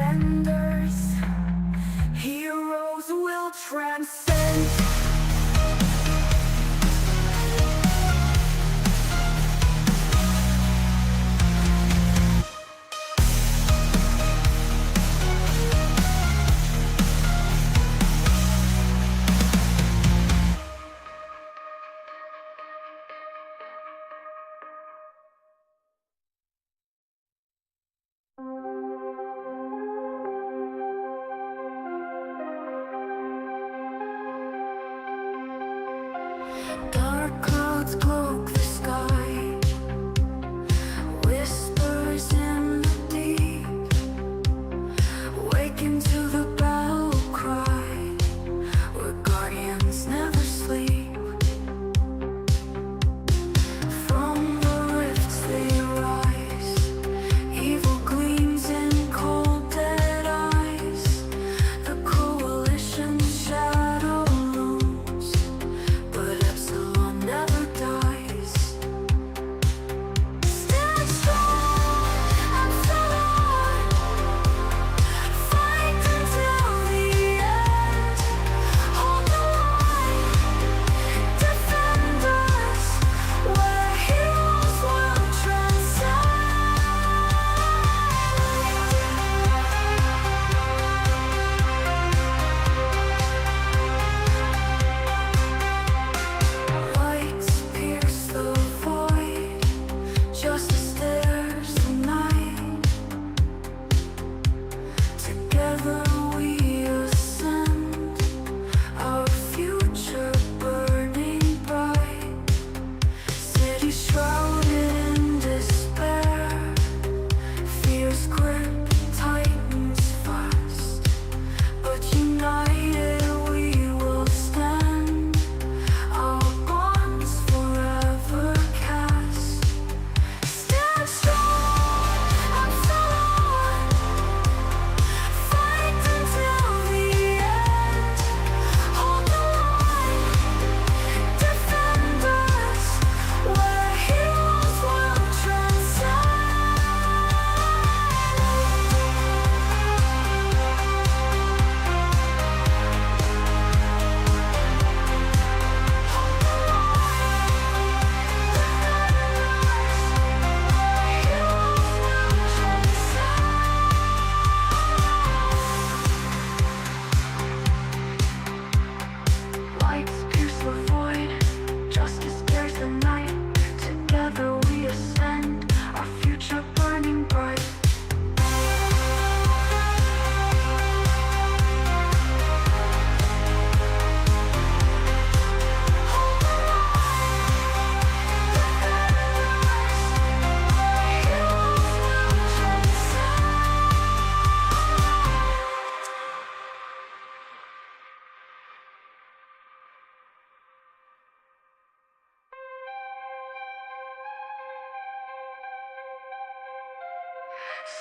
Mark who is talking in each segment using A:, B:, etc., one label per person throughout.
A: defenders, heroes will transcend. Dark clouds cloak the sky, whispers in the deep, waken to the battle cry, where guardians never sleep. From the rifts they rise, evil gleams in cold dead eyes. The coalition's shadow looms, but Epsilon never dies. Stand strong and follow on, fight until the end. Hold the line, defend us, where heroes will transcend. Lights pierce the void, justice dares the night. Together we ascend, our future burning bright. Cities shrouded in despair, fear's grip tightens fast. But united we will stand, our bonds forever cast. Stand strong and follow on, fight until the end. Hold the line, defend us, where heroes will transcend. Lights pierce the void, justice dares the night. Together we ascend, our future burning bright.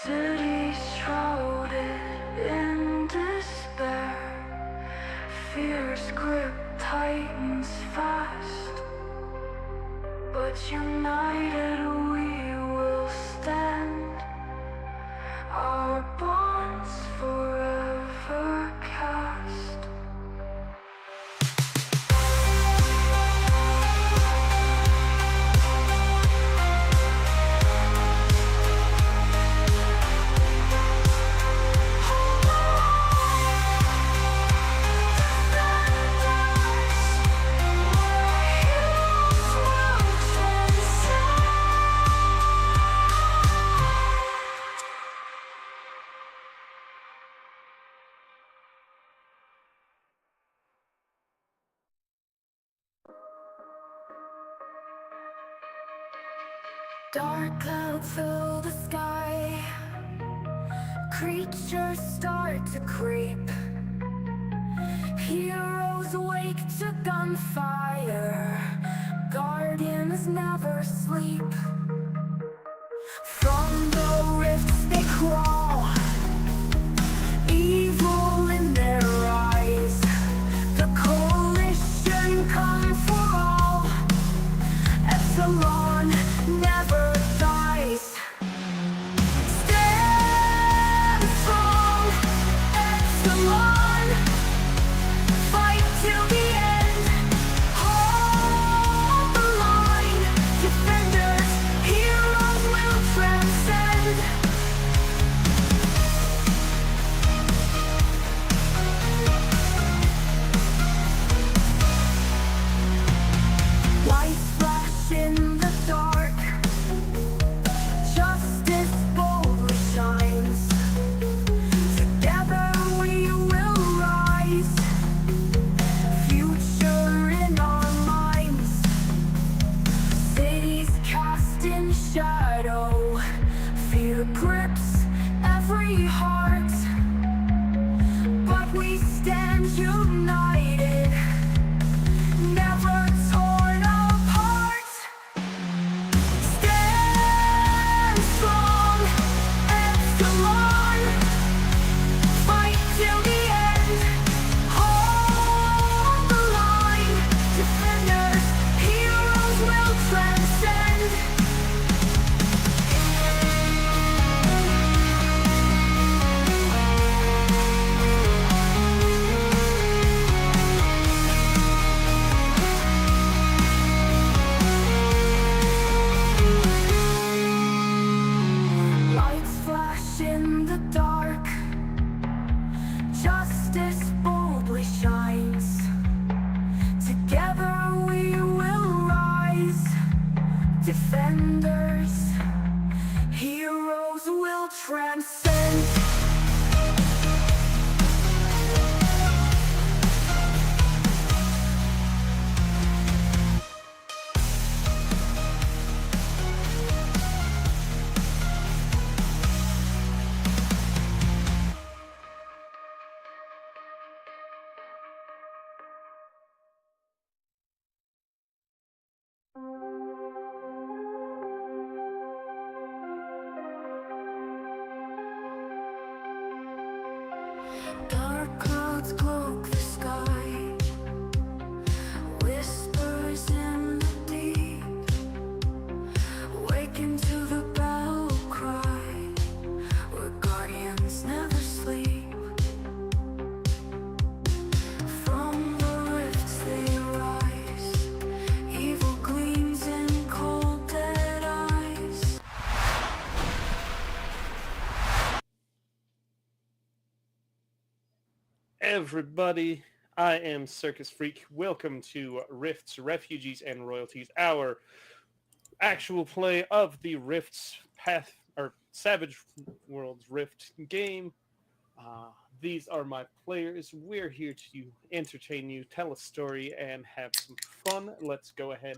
A: Cities shrouded in despair, fear's grip tightens fast. But united we will stand, our bonds forever cast. Dark clouds fill the sky, creatures start to creep. Heroes awake to gunfire, guardians never sleep. From the rifts they crawl, evil in their eyes. The coalition come for all, Epsilon never dies. Stand strong fear grips every heart, but we stand united, never torn apart. Stand strong, Epsilon, fight till the end, hold the line. Defenders, heroes will transcend. Lights flash in the dark, justice boldly shines. Together we will rise, defenders, heroes will transcend. Dark clouds cloak the sky, whispers in the deep, waken to the battle cry, where guardians never sleep. From the rifts they rise, evil gleams in cold dead eyes.
B: Everybody, I am Circus Freak. Welcome to Rifts, Refugees, and Royalties, our actual play of the Rifts Path or Savage Worlds Rift game. These are my players. We're here to entertain you, tell a story, and have some fun. Let's go ahead,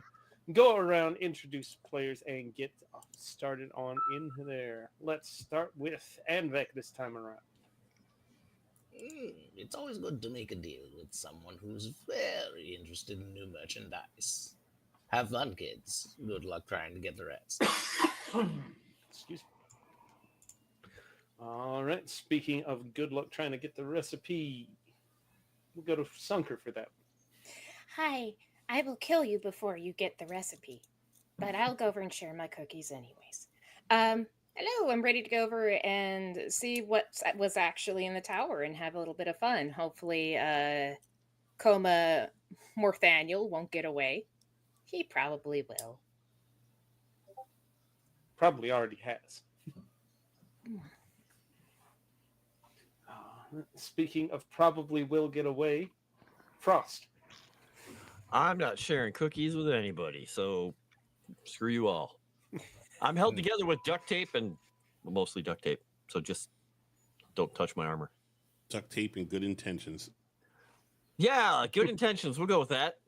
B: go around, introduce players, and get started on in there. Let's start with Anvek this time around.
C: It's always good to make a deal with someone who's very interested in new merchandise. Have fun, kids. Good luck trying to get the rest.
B: Excuse me. All right. Speaking of good luck trying to get the recipe, we'll go to Sunker for that.
D: Hi, I will kill you before you get the recipe, but I'll go over and share my cookies anyways. Hello, I'm ready to go over and see what was actually in the tower and have a little bit of fun. Hopefully, Coma Morthaniel won't get away. He probably will.
B: Probably already has. Speaking of probably will get away, Frost.
E: I'm not sharing cookies with anybody, so screw you all. I'm held together with duct tape and mostly duct tape, so just don't touch my armor.
F: Duct tape and good intentions.
E: Yeah, good intentions. We'll go with that.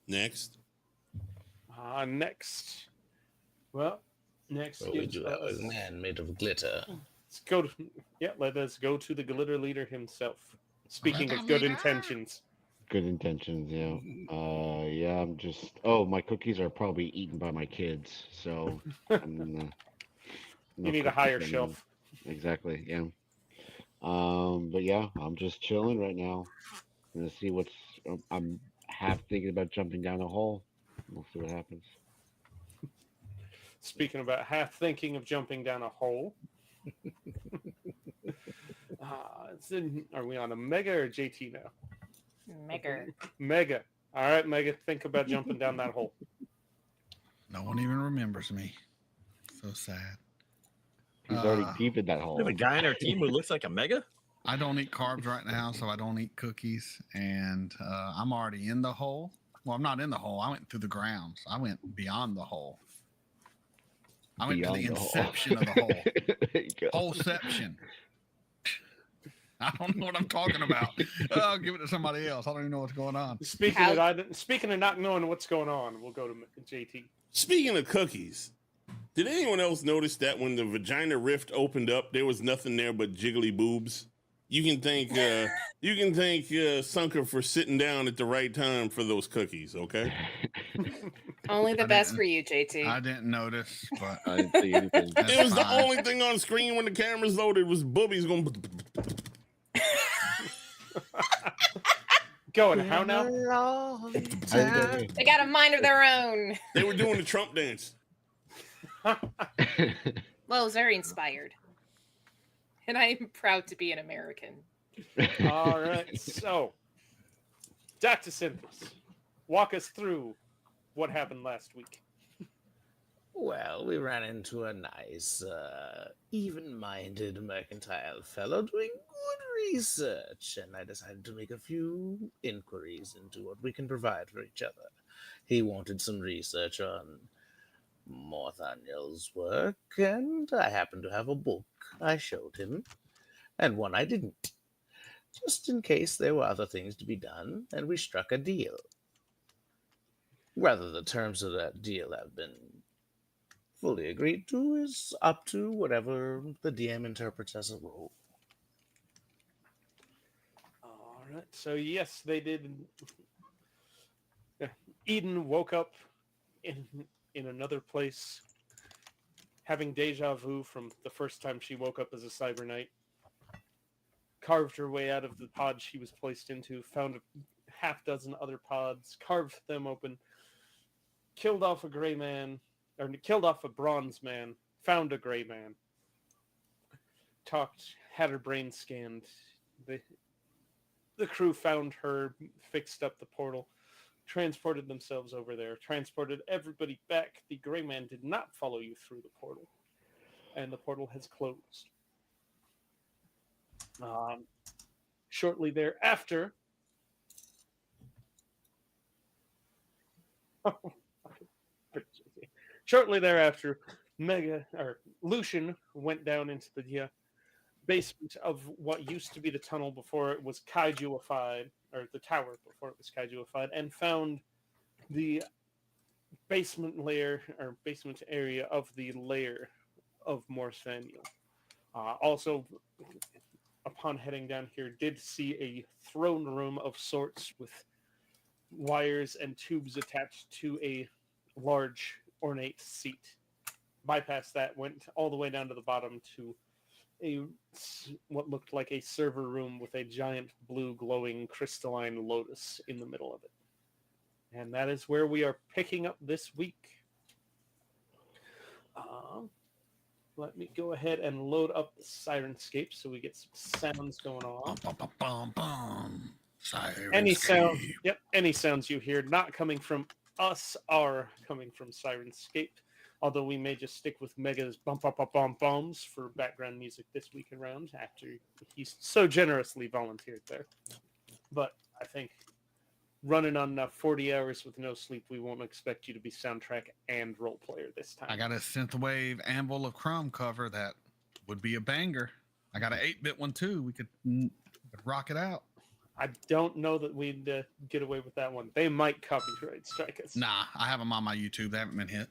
F: Next.
B: Next. Well, next
C: So we
B: is
C: do have a man made of glitter.
B: let's go to let us go to the glitter leader himself. Speaking of good intentions.
G: Good intentions, yeah. Yeah, I'm just. Oh, my cookies are probably eaten by my kids, so I'm,
B: You need a higher shelf.
G: Exactly, yeah. But yeah, I'm just chilling right now. Gonna see what's. I'm half thinking about jumping down a hole. We'll see what happens.
B: Speaking about half thinking of jumping down a hole. Are we on a Mega or JT now?
D: Mega.
B: Mega. All right, Mega, think about jumping down that hole.
H: No one even remembers me. So sad.
G: He's already deep in that
E: We
G: hole.
E: have a guy on our team who looks like a mega.
H: I don't eat carbs right now, so I don't eat cookies. And I'm already in the hole. Well, I'm not in the hole. I went through the grounds. I went beyond the hole. I went
G: Beyond
H: to the
G: the hole.
H: inception of the hole.
G: There you go.
H: Holeception. I don't know what I'm talking about. I'll give it to somebody else. I don't even know what's going on.
B: Speaking of not knowing what's going on, we'll go to JT.
F: Speaking of cookies, did anyone else notice that when the vagina rift opened up, there was nothing there but jiggly boobs? You can thank Sunker for sitting down at the right time for those cookies. Okay.
D: Only the
H: I
D: best
H: didn't-
D: for you, JT.
H: I didn't notice, but
E: I didn't see anything.
H: that's
F: It was the
H: fine.
F: only thing on screen when the cameras loaded was boobies going.
B: Going how now?
D: They got a mind of their own.
F: They were doing the Trump dance.
D: Well, it was very inspired. And I am proud to be an American.
B: All right. So, Dr. Synthos, walk us through what happened last week.
C: Well, we ran into a nice, even-minded mercantile fellow doing good research, and I decided to make a few inquiries into what we can provide for each other. He wanted some research on Morthaniel's work, and I happened to have a book I showed him, and one I didn't, just in case there were other things to be done, and we struck a deal. Whether the terms of that deal have been fully agreed to is up to whatever the DM interprets as a role.
B: All right. So, yes, they did. Eden woke up in another place, having deja vu from the first time she woke up as a cyber knight. Carved her way out of the pod she was placed into, found a half dozen other pods, carved them open, killed off a gray man, or killed off a bronze man, found a gray man, talked, had her brain scanned. The crew found her, fixed up the portal, transported themselves over there, transported everybody back. The gray man did not follow you through the portal, and the portal has closed. Shortly thereafter, Lucian went down into the basement of what used to be the tunnel before it was Kaijuified, or the tower before it was Kaijuified, and found the basement layer, or basement area of the lair of Morthaniel. Also, upon heading down here, did see a throne room of sorts with wires and tubes attached to a large ornate seat. Bypassed that, went all the way down to the bottom to what looked like a server room with a giant blue glowing crystalline lotus in the middle of it. And that is where we are picking up this week. Let me go ahead and load up the Sirenscape so we get some sounds going on. Any sound, any sounds you hear not coming from us are coming from Sirenscape. Although we may just stick with Mega's bombs for background music this week around after he's so generously volunteered there. But I think running on 40 hours with no sleep, we won't expect you to be soundtrack and role player this time.
H: I got a synthwave Anvil of Crumb cover that would be a banger. I got an 8-bit one too. We could rock it out.
B: I don't know that we'd get away with that one. They might copyright strike us.
H: Nah, I have them on my YouTube. They haven't been hit.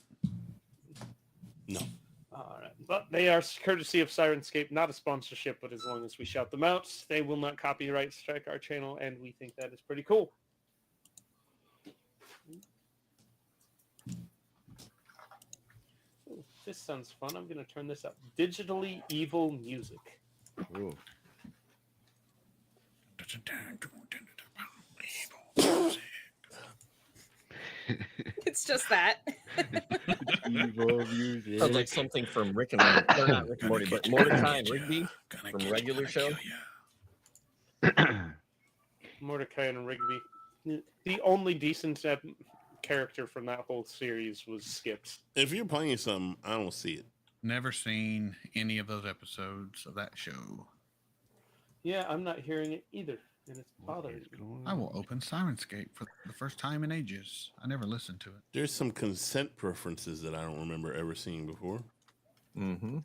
F: No.
B: All right. But they are courtesy of Sirenscape, not a sponsorship, but as long as we shout them out, they will not copyright strike our channel, and we think that is pretty cool. Ooh, this sounds fun. I'm going to turn this up. Digitally evil music.
G: Ooh.
D: It's just that.
G: Evil music.
E: Sounds like something from Rick and Morty. Or not Rick and Morty, but Mordecai and Rigby from regular show.
B: Mordecai and Rigby. The only decent character from that whole series was skipped.
F: If you're playing something, I don't see it.
H: Never seen any of those episodes of that show.
B: Yeah, I'm not hearing it either, and it's bothering me.
H: I will open Sirenscape for the first time in ages. I never listened to it.
F: There's some consent preferences that I don't remember ever seeing before.
E: Mm-hmm.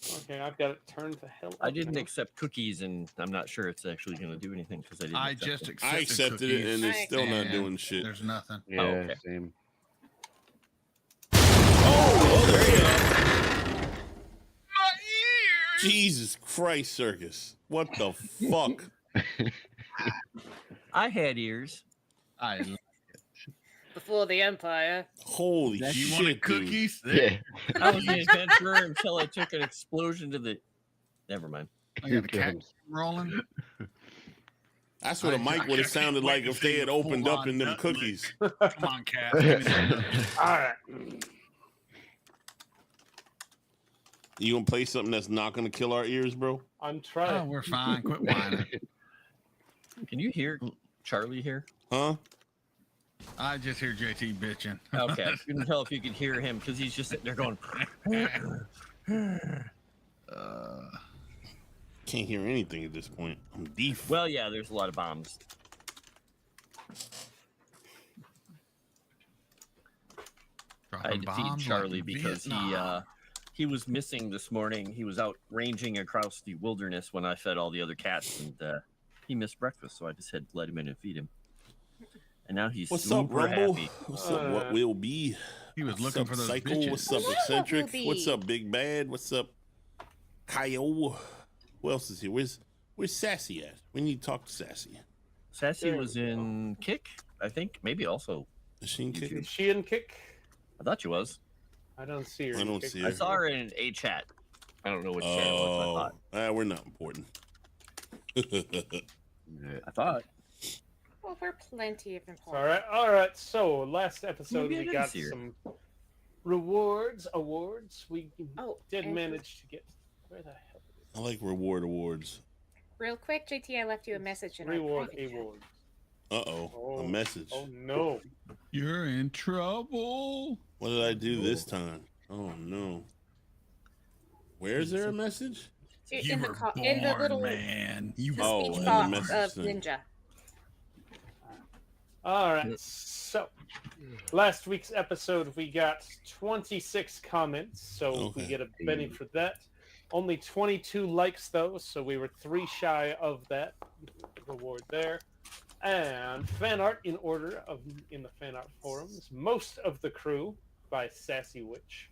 B: Okay, I've got it turned the hell up.
E: I didn't
B: now.
E: accept cookies, and I'm not sure it's actually going to do anything because I didn't.
H: I
E: accept
H: just
E: them.
H: accepted
F: I accepted
H: cookies,
F: it, and it's still not
H: and
F: doing shit.
H: There's nothing.
G: Yeah,
E: okay.
G: same.
F: Oh, there you go. Jesus Christ, Circus. What the fuck?
E: I had ears.
D: Before the Empire.
F: Holy
H: You
F: shit,
H: wanted
F: dude.
H: cookies?
G: Yeah.
E: I was an adventurer until I took an explosion to the. Never mind.
H: I got a
G: Here
H: cat
G: comes.
H: rolling.
F: That's what a mic would have sounded like if they had opened up in them cookies.
H: Come on, cat. Give me some nuts.
B: All right.
F: You gonna play something that's not gonna kill our ears, bro?
B: I'm
H: Oh,
B: trying.
H: we're fine. Quit whining.
E: Can you hear Charlie here?
F: Huh?
H: I just hear JT bitching.
E: Okay, I couldn't tell if you could hear him because he's just sitting there going.
F: Can't hear anything at this point. I'm deaf.
E: Well, yeah, there's a lot of bombs. I had to feed Charlie because he was missing this morning. He was out ranging across the wilderness when I fed all the other cats, and he missed breakfast, so I just had to let him in and feed him. And now he's
F: What's up,
E: super
F: Rumble?
E: happy.
F: What's up, what will be?
H: He was
F: What's
H: looking
F: up,
H: for those
F: Psycho?
H: bitches.
F: What's up,
D: Hello,
F: Eccentric?
D: Ruby.
F: What's up, Big Bad? What's up, Kyle? Who else is here? Where's Sassy at? We need to talk to Sassy.
E: Sassy was in Kick, I think. Maybe also.
F: Is she in
B: Is
F: Kick?
B: she in kick?
E: I thought she was.
B: I don't see her.
F: I
B: in
F: don't
B: kick.
F: see
E: I
F: her.
E: saw her in a chat. I don't know which chat it was.
F: We're not important.
E: I thought.
D: Well, we're plenty of important.
B: All right. So last episode
E: Maybe I
B: we
E: didn't
B: got
E: see her.
B: some awards. We did
D: and
B: manage to get. Where the hell?
F: I like reward awards.
D: Real quick, JT, I left you a message in our
B: Reward
D: private chat.
B: awards.
F: A message.
B: Oh no.
H: You're in trouble.
F: What did I do this time? Oh no. Where is there a message?
H: You
D: In the,
H: were
D: co-
H: born,
D: in the little
H: man. You
D: the
H: were
F: Oh,
D: speech
F: in the
D: box
F: message
D: of
F: thing.
D: Ninja.
B: All right. So last week's episode we got 26 comments, so we
F: Okay.
B: get a Benny for that. Only 22 likes though, so we were 3 shy of that reward there. And fan art in order in the fan art forums. Most of the Crew by Sassy Witch,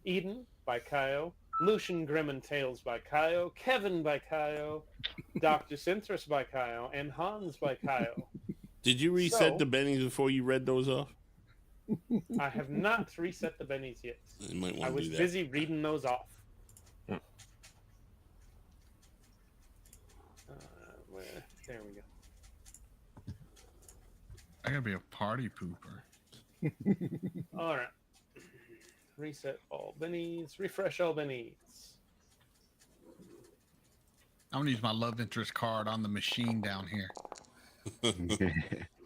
B: Eden by Kaio, Lucian Grim and Tales by Kaio, Kevin by Kaio, Dr. Synthris by Kaio, and Hans by Kaio.
F: Did you reset
B: So-
F: the bennies before you read those off?
B: I have not reset the bennies yet.
F: You might
B: I
F: want to
B: was
F: do that.
B: busy reading those off. There we go.
H: I gotta be a party pooper.
B: All right. Reset all bennies. Refresh all bennies.
H: I'm gonna use my love interest card on the machine down here.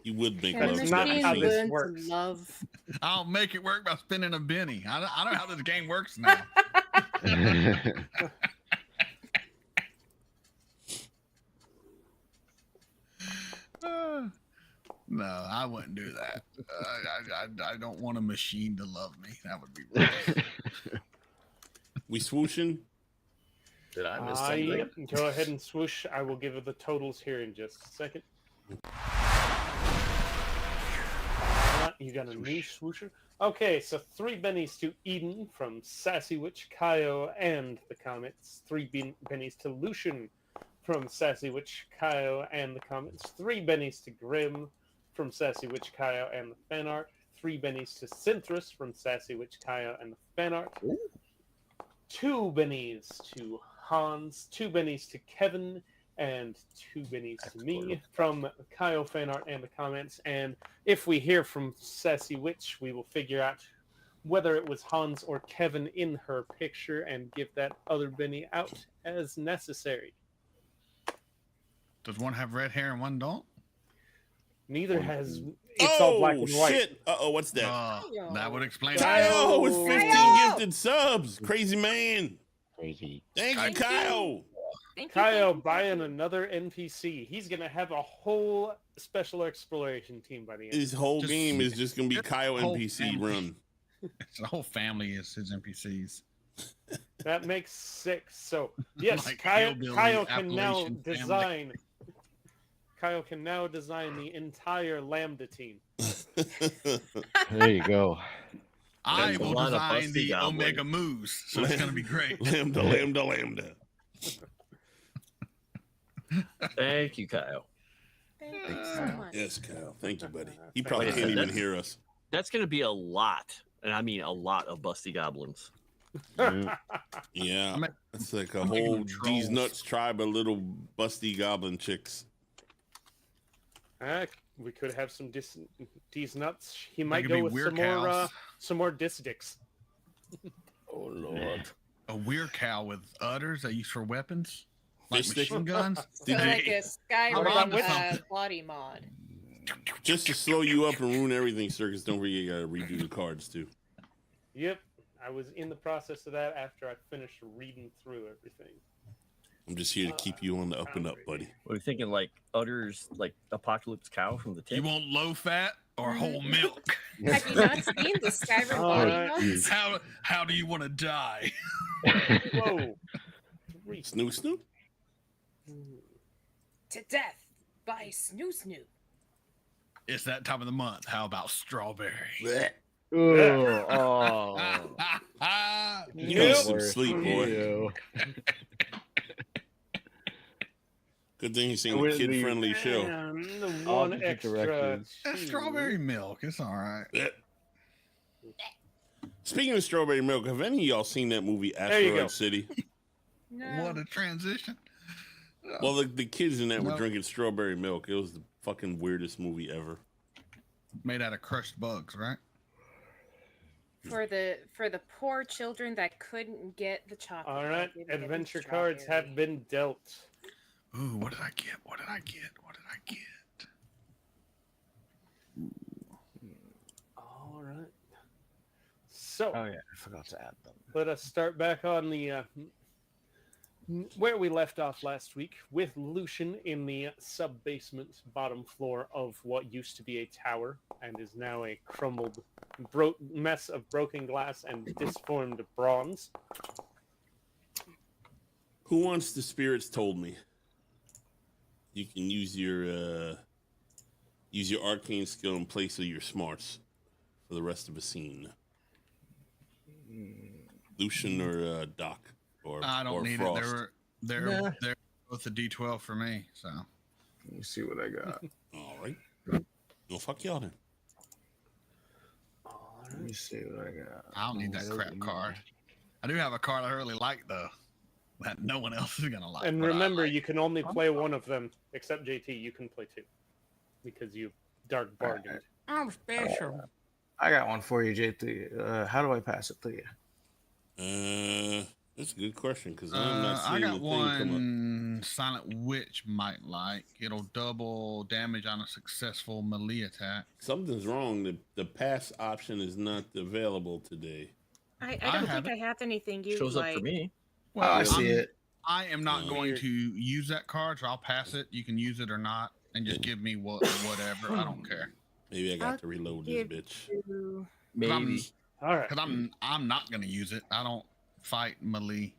F: You would make
D: Can
F: love
B: That's
F: to
B: not
F: the
B: how
F: machine.
B: this
D: learn to
B: works.
D: love?
H: I'll make it work by spinning a Benny. I don't know how this game works now. No, I wouldn't do that. I don't want a machine to love me. That would be rough.
F: We swooshing?
C: Did I miss something?
B: Yep. Go ahead and swoosh. I will give you the totals here in just a second. You got a new swoosher? Okay, so 3 bennies to Eden from Sassy Witch, Kaio, and the comments. 3 bennies to Lucian from Sassy Witch, Kaio, and the comments. 3 bennies to Grim from Sassy Witch, Kaio, and the fan art. 3 bennies to Synthris from Sassy Witch, Kaio, and the fan art. 2 bennies to Hans, 2 bennies to Kevin, and 2 bennies to me from Kaio fan art and the comments. And if we hear from Sassy Witch, we will figure out whether it was Hans or Kevin in her picture and give that other Benny out as necessary.
H: Does one have red hair and one don't?
B: Neither has. It's all black and white.
F: Shit. What's that?
H: That would explain
F: Kyle with 15
D: Kyle!
F: gifted subs. Crazy man.
G: Crazy.
F: Thank you,
D: Thank
F: Kyle.
D: Thank you,
B: Kaio
D: thank you.
B: buying another NPC. He's gonna have a whole special exploration team by the end.
F: His whole
H: Just-
F: game is just gonna be Kyle
H: whole
F: NPC
H: family.
F: run.
H: The whole family is his NPCs.
B: That makes 6. So yes,
H: Like
B: Kyle
H: hillbilly
B: can now
H: Appalachian family.
B: design. Kyle can now design the entire Lambda team.
G: There you go.
H: I
E: That's a
H: will
E: lot of
H: design
E: busty
H: the
E: goblins.
H: Omega Moose, so it's gonna be great.
F: Lambda.
E: Thank you, Kyle.
D: Thank you so much.
F: Yes, Kyle. Thank you, buddy. He probably
E: Wait a
F: can't
E: second,
F: even
E: that's-
F: hear us.
E: That's going to be a lot, and I mean a lot of busty goblins.
F: Yeah,
H: I'm at-
F: it's like a
H: I'm making
F: whole
H: them
F: D's
H: trolls.
F: nuts tribe of little busty goblin chicks.
B: We could have some D's nuts. He might
H: could
B: go
H: be
B: with
H: weird
B: some more
H: cows.
B: Disdicks.
E: Oh, Lord.
H: A weird cow with udders they use for weapons, like
F: Fish stick?
H: machine guns.
D: So
F: Did you-
D: like a
H: I'm onto
D: Skyrim
H: something.
D: body mod.
F: Just to slow you up and ruin everything, Circus, don't forget you gotta redo the cards too.
B: Yep, I was in the process of that after I finished reading through everything.
F: I'm just here to keep you on the up and up, buddy.
E: What are you thinking, like udders, like Apocalypse Cow from the
H: You
E: tip?
H: want low fat or whole milk?
D: Have you not seen the Skyrim body
B: Alright.
D: mods?
H: How do you want to die?
B: Whoa!
F: Snoop.
D: To death by Snoo Snoo.
H: It's that time of the month. How about strawberry?
G: Oh,
F: You need some sleep, boy.
G: Ew.
F: Good thing he's saying a
G: Wouldn't be-
F: kid-friendly show.
B: And the one
G: Opposite
B: extra.
G: directions.
H: That's
B: cheese.
H: strawberry milk. It's all right.
F: Speaking of strawberry milk, have any of y'all seen that movie
B: you go.
F: Asteroid City?
D: No.
H: What a transition.
F: Well, the kids in that were
H: No.
F: drinking strawberry milk. It was the fucking weirdest movie ever.
H: Made out of crushed bugs, right?
D: For the poor children that couldn't get the chocolate.
B: All right,
D: they didn't get the
B: adventure cards have
D: strawberry.
B: been dealt.
H: Ooh, what did I get? What did I get? What did I get?
B: All right. So
C: Oh yeah, I forgot to add them.
B: let us start back on the where we left off last week with Lucian in the sub-basement bottom floor of what used to be a tower and is now a crumbled mess of broken glass and disformed bronze.
F: Who wants the spirits told me? You can use your arcane skill in place of your smarts for the rest of the scene. Lucian or Doc or
H: I don't
F: or
H: need
F: Frost.
H: it. They're both a D12 for me. So
C: Let me see what I got.
F: All right. Well, fuck y'all then.
C: Let me see what I got.
H: I don't need that crap card. I do have a card I really like though, that no one else is gonna like.
B: And
H: but I
B: remember,
H: like.
B: you can only play one of them, except JT. You can play 2 because you dark bargained.
C: I'm special. I got one for you, JT. How do I pass it to you?
F: That's a good question because I'm not
H: I
F: seeing
H: got
F: the thing come up.
H: one Silent Witch might like. It'll double damage on a successful melee attack.
F: Something's wrong. The pass option is not available today.
D: I
H: I
D: don't
H: have
D: think I have anything you
E: Shows
D: like.
E: up for me.
H: Well,
C: I see
H: I'm-
C: it.
H: I am not going
B: Weird.
H: to use that card, so I'll pass it. You can use it or not, and just give me whatever. I don't care.
F: Maybe I got
D: I'll
F: to reload this
D: give
F: bitch.
D: You-
E: Maybe.
B: All right.
H: Because I'm not going to use it. I don't fight melee.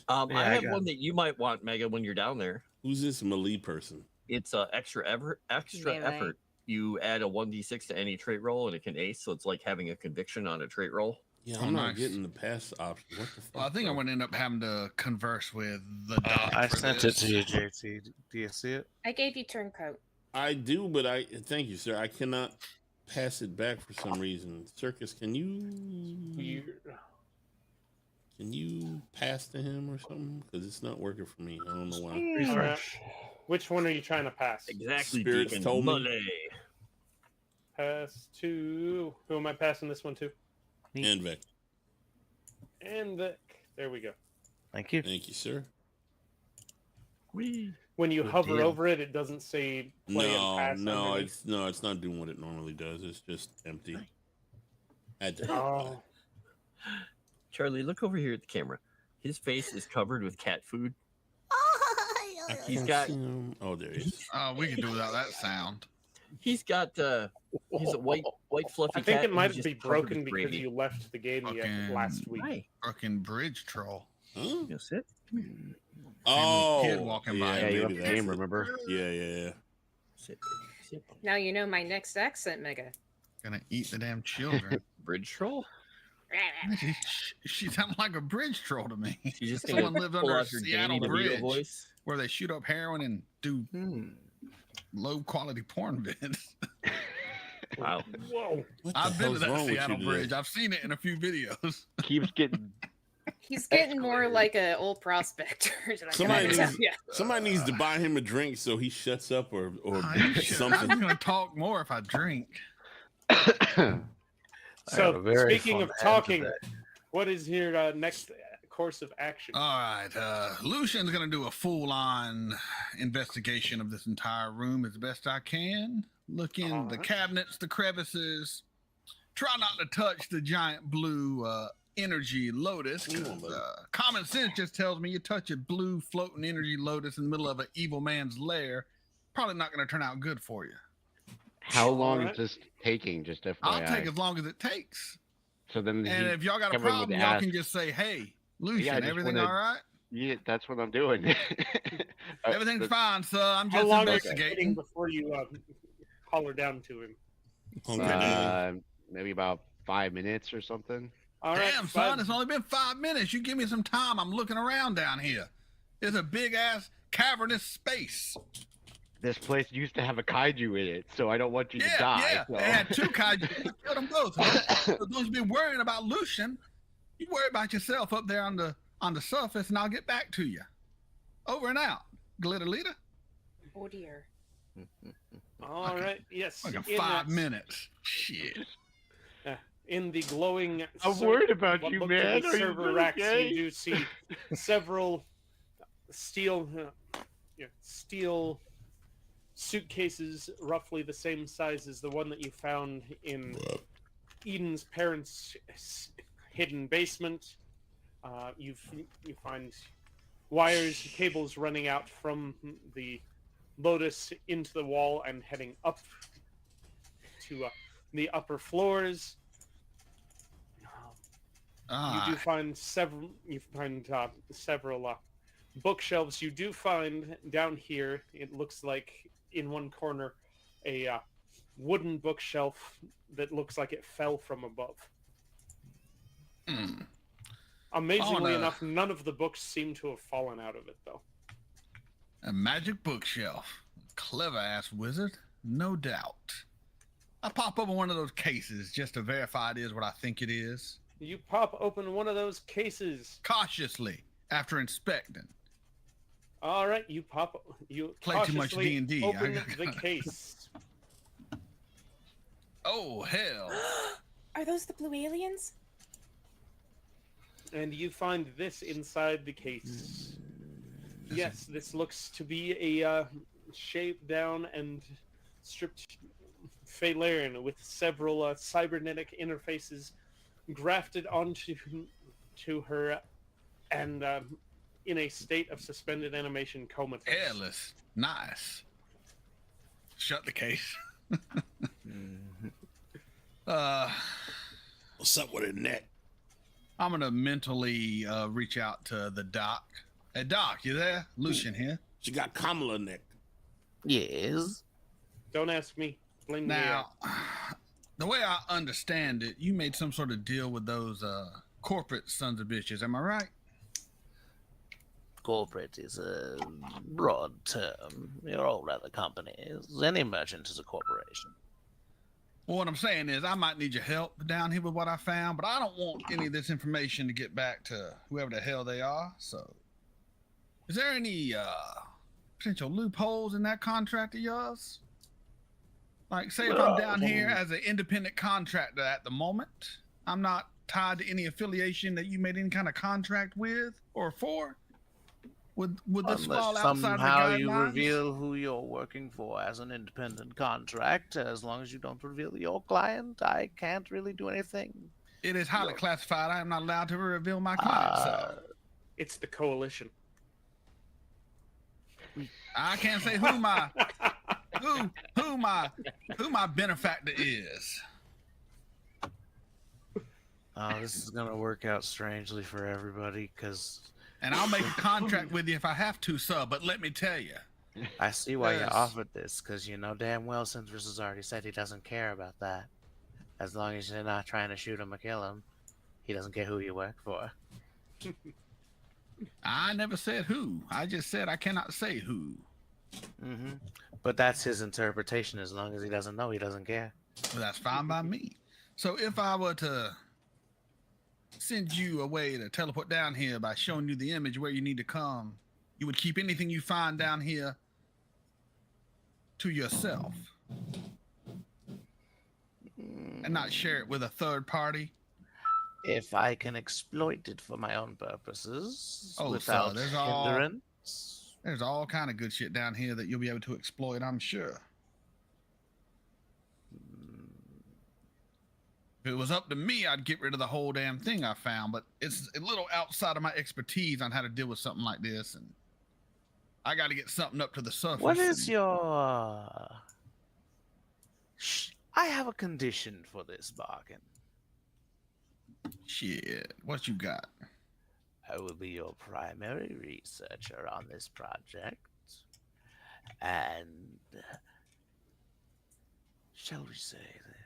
E: I
C: Yeah, I
E: have
C: got
E: one that you might want, Mega, when you're down there.
F: Who's this melee person?
E: It's extra
D: Melee.
E: effort. You add a 1d6 to any trait roll, and it can ace. So it's like having a conviction on a trait roll.
F: Yeah,
H: Oh,
F: I'm not
H: nice.
F: getting the pass option. What the fuck?
H: Well, I think I'm
F: bro?
H: going to end up having to converse with the doc.
C: I
H: for
C: sent it
H: this.
C: to you, JT. Do you see it?
D: I gave you turncoat.
F: I do, but thank you, sir. I cannot pass it back for some reason. Circus, can you pass to him or something? Because it's not working for me. I don't know why.
B: All right. Which one are you trying to pass?
E: Exactly.
F: Spirits
E: Deacon.
F: told me.
E: Melee.
B: Pass to who am I passing this one to?
F: And Vec.
B: And Vic. There we go.
C: Thank you.
F: Thank you, sir.
E: Whee.
B: When you
C: Good
B: hover
C: deal.
B: over it, it doesn't say play and pass. underneath.
F: It's not doing what it normally does. It's just empty. Had to-
B: Oh,
E: Charlie, look over here at the camera. His face is covered with cat food.
F: I
E: He's
F: can't
E: got-
F: see him. Oh, there he is.
H: We can do without that sound.
E: He's got he's a white fluffy
B: I think
E: cat.
B: it
E: and
B: might
E: he's
B: be
E: just covered
B: broken
E: with
B: because
E: gravy.
B: you left the game
H: Fucking-
B: last week.
E: Hi.
H: Fucking bridge troll.
F: Huh?
E: You sit.
F: Oh,
H: kid walking by.
G: Yeah, you're up
F: maybe
G: the
F: that's
G: game,
F: it.
G: remember?
F: Yeah.
E: Sit, baby. Sit.
D: Now you know my next accent, Mega.
H: Gonna eat the damn children.
E: Bridge troll?
H: She sounded like a bridge troll to me.
E: You just
H: Someone
E: gonna
H: lived
E: pull
H: under a
E: out your
H: Seattle
E: Danny
H: bridge
E: DeVito voice?
H: where they shoot up heroin and do low quality porn vids.
E: Wow.
B: Whoa.
F: What the
H: I've been to
F: hell's
H: that
F: wrong with
H: Seattle
F: you today?
H: bridge. I've seen it in a few videos.
G: Keeps getting.
D: He's getting more like an old prospector.
F: Somebody needs to buy him a drink so he shuts up or
H: I'm
F: something.
H: gonna talk more if I drink.
B: So, speaking of talking, what is your next course of action?
H: All right, Lucian's gonna do a full-on investigation of this entire room as best I can. Look in the
B: Alright.
H: cabinets, the crevices. Try not to touch the giant blue energy lotus. 'Cause, common sense just tells me you touch a blue floating energy lotus in the middle of an evil man's lair, probably not gonna turn out good for you.
G: How long
B: Alright.
G: is this taking? Just FYI.
H: I'll take as long as it takes.
G: So then,
H: And if y'all got a
G: everyone would
H: problem, y'all
G: ask-
H: can just say, "Hey, Lucian,
G: I just
H: everything
G: wanna-
H: all right?
G: yeah, that's what I'm doing.
H: Everything's
G: but-
H: fine, sir. I'm
B: How
H: just
B: long are you waiting
H: investigating."
B: before you holler down to him?
F: Okay.
G: Maybe about 5 minutes or something.
B: All right,
H: Damn, son, it's only been 5 minutes. You give me some time. I'm looking around down here. There's a big ass cavernous space.
G: This place used to have a kaiju in it, so I don't want you to
H: Yeah,
G: die.
H: yeah.
G: so-
H: They had 2 kaiju. You killed them both. Huh? So don't you be worrying about Lucian. You worry about yourself up there on the surface, and I'll get back to you. Over and out. Glitter leader.
D: Oh dear.
B: all right. Yes.
H: Like
B: in
H: 5
B: that-
H: minutes. Shit.
B: In the glowing.
G: I'm worried about
B: what
G: you,
B: look to be
G: man. Are you
B: server
G: really
B: racks,
G: gay?
B: you do see several steel suitcases, roughly the same size as the one that you found in Eden's parents' hidden basement. You find wires, cables running out from the Lotus into the wall and heading up to the upper floors. You do find several. You find several bookshelves. You do find down here. It looks like in one corner a wooden bookshelf that looks like it fell from above. Amazingly
H: wanna-
B: enough, none of the books seem to have fallen out of it, though.
H: A magic bookshelf. Clever ass wizard, no doubt. I pop open one of those cases just to verify it is what I think it is.
B: You pop open one of those cases.
H: Cautiously, after inspecting.
B: All right, you
H: Play too much
B: cautiously
H: D&D.
B: open the case.
H: Oh, hell.
D: Are those the blue aliens?
B: And you find this inside the case. Yes, this looks to be a shaved down and stripped Phalarian with several cybernetic interfaces grafted onto her and in a state of suspended animation comatose.
H: Hairless. Nice. Shut the case.
F: What's up with her neck?
H: I'm going to mentally reach out to the doc. Hey, Doc, you there? Lucian here.
F: She got Kamala neck.
C: Yes.
B: Don't ask me. Blame me.
H: Now, the way I understand it, you made some sort of deal with those corporate sons of bitches. Am I right?
C: Corporate is a broad term. You're all rather companies. Any merchant is a corporation.
H: Well, what I'm saying is I might need your help down here with what I found, but I don't want any of this information to get back to whoever the hell they are. So, is there any potential loopholes in that contract of yours? Like, say if I'm down here as an independent contractor at the moment, I'm not tied to any affiliation that you made any kind of contract with or for? Would this fall
C: Unless
H: outside of the
C: somehow you
H: guidelines?
C: reveal who you're working for as an independent contract, as long as you don't reveal your client, I can't really do anything.
H: It is highly classified. I am not allowed to reveal my client, sir.
B: It's the coalition.
H: I can't say who my who my benefactor is.
C: Oh, this is gonna work out strangely for everybody because
H: And I'll make a contract with you if I have to, sir. But let me tell you,
C: I see why you
H: Yes.
C: offered this, because you know damn well Citrus has already said he doesn't care about that. As long as you're not trying to shoot him or kill him, he doesn't care who you work for.
H: I never said who. I just said I cannot say who.
C: Hmm. But that's his interpretation. As long as he doesn't know, he doesn't care.
H: Well, that's fine by me. So if I were to send you a way to teleport down here by showing you the image where you need to come, you would keep anything you find down here to yourself and not share it with a third party.
C: If I can exploit it for my own purposes
H: Oh,
C: without
H: so there's all-
C: hindrance.
H: There's all kind of good shit down here that you'll be able to exploit, I'm sure. If it was up to me, I'd get rid of the whole damn thing I found, but it's a little outside of my expertise on how to deal with something like this, and I got to get something up to the surface.
C: What is
H: and-
C: your... I have a condition for this bargain.
H: Shit, what you got?
C: I will be your primary researcher on this project. And shall we say